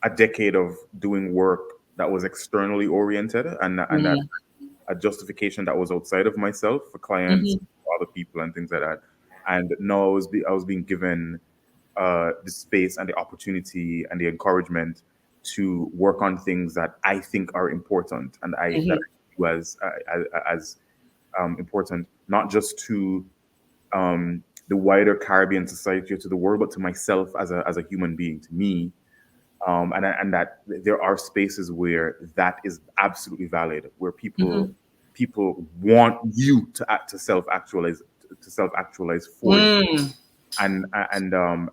a decade of doing work that was externally oriented, and that Mm-hmm. a justification that was outside of myself for clients, Mm-hmm. for other people, and things like that. And now I was being given the space and the opportunity and the encouragement to work on things that I think are important, and I Mm-hmm. view as important, not just to the wider Caribbean society or to the world, but to myself as a human being, to me. And that there are spaces where that is absolutely valid, where Mm-hmm. people want you to act, to self actualize for you, Mm.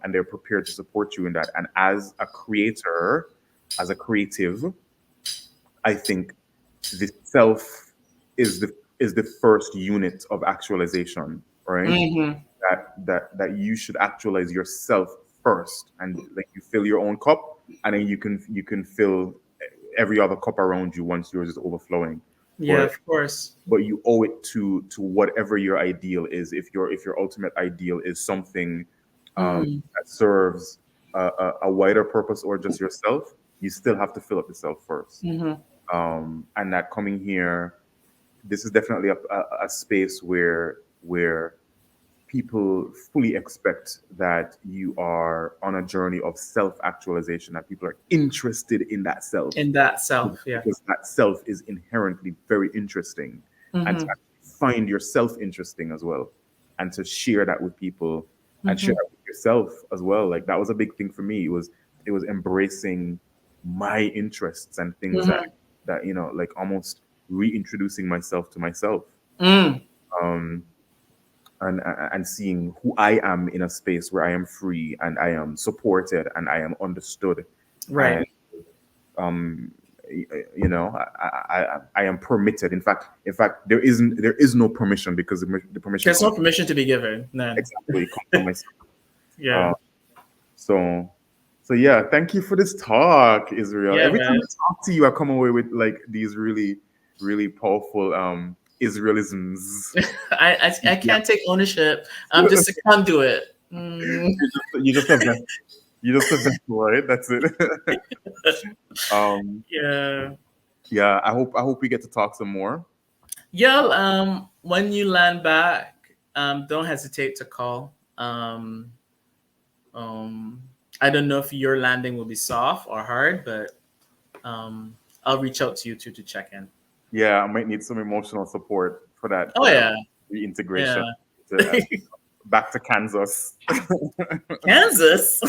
and they're prepared to support you in that. And as a creator, as a creative, I think the self is the first unit of actualization, right? Mm-hmm. That you should actualize yourself first, and like you fill your own cup, and then you can fill every other cup around you once yours is overflowing. Yeah, but of course. but you owe it to whatever your ideal is. If your ultimate ideal is something Mm. that serves a wider purpose or just yourself, you still have to fill up yourself first. Mm-hmm. And that coming here, this is definitely a space where people fully expect that you are on a journey of self actualization, that people are interested in that self, In that self, yeah. because that self is inherently very interesting, and to Mm-hmm. actually find yourself interesting as well, and to share that with people, and share Mm-hmm. that with yourself as well. Like, that was a big thing for me. It was embracing my interests and things Mm-hmm. that like almost reintroducing myself to myself, Mm. um and seeing who I am in a space where I am free and I am supported and I am understood, Right. and um I am permitted. In fact, there is no permission, because the permission There's no comes, permission to be given. None. exactly, comes from myself. Yeah. Uh, so yeah, thank you for this talk, Israel. Yeah, Every time man. I talk to you, I come away with like these really powerful Israelisms. I Yeah, can't take ownership. I'm just a conduit. you just have you just a vessel, right? That's it. um, Yeah. yeah, I hope we get to talk some more. Yeah. When you land back, don't hesitate to call. Um, I don't know if your landing will be soft or hard, but I'll reach out to you too to check in. Yeah, I might need some emotional support Oh for that yeah, reintegration yeah. to, back to Kansas. Kansas.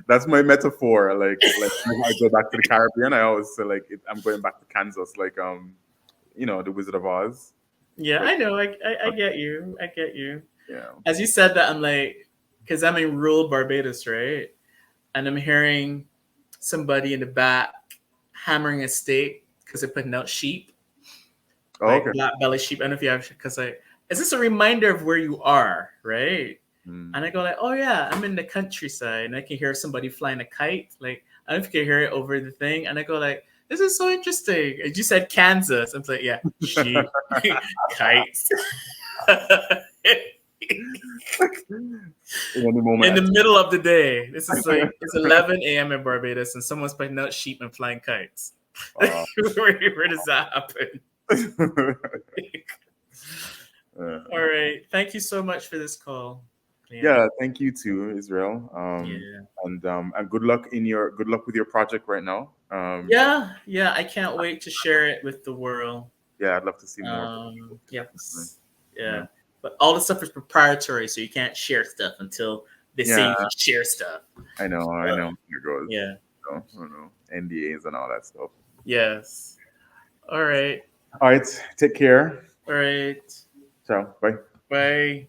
That's my metaphor. Like when I go back to the Caribbean, I always say like I'm going back to Kansas, like the Wizard of Oz. Yeah, Like, I know. I get you. I get you. yeah. As you said that, I'm like, because I'm in rural Barbados, right? And I'm hearing somebody in the back hammering a steak because they're putting out sheep, Oh, like okay. black belly sheep. I don't know if you have, because like, is this a reminder of where you are, right? And I go like, oh yeah, I'm in the countryside, and I can hear somebody flying a kite. Like I don't know if you can hear it over the thing, and I go like, this is so interesting. And you said Kansas. I'm like, yeah, sheep, kites. In the moment, In the middle of the day, this is like it's 11 a.m. in Barbados, and someone's putting out sheep and flying kites. Where does that happen? All right, thank you so much for this call. Yeah, thank you too, Israel. And good luck with your project right now. Yeah, I can't wait to share it with the world. Yeah, I'd love to see more. Yeah. But all the stuff is proprietary, so you can't share stuff until they say you can share stuff. I know. Here it goes. Yeah. I know. NDAs and all that stuff. Yes. All right. All right. Take care. All right. Ciao. Bye. Bye.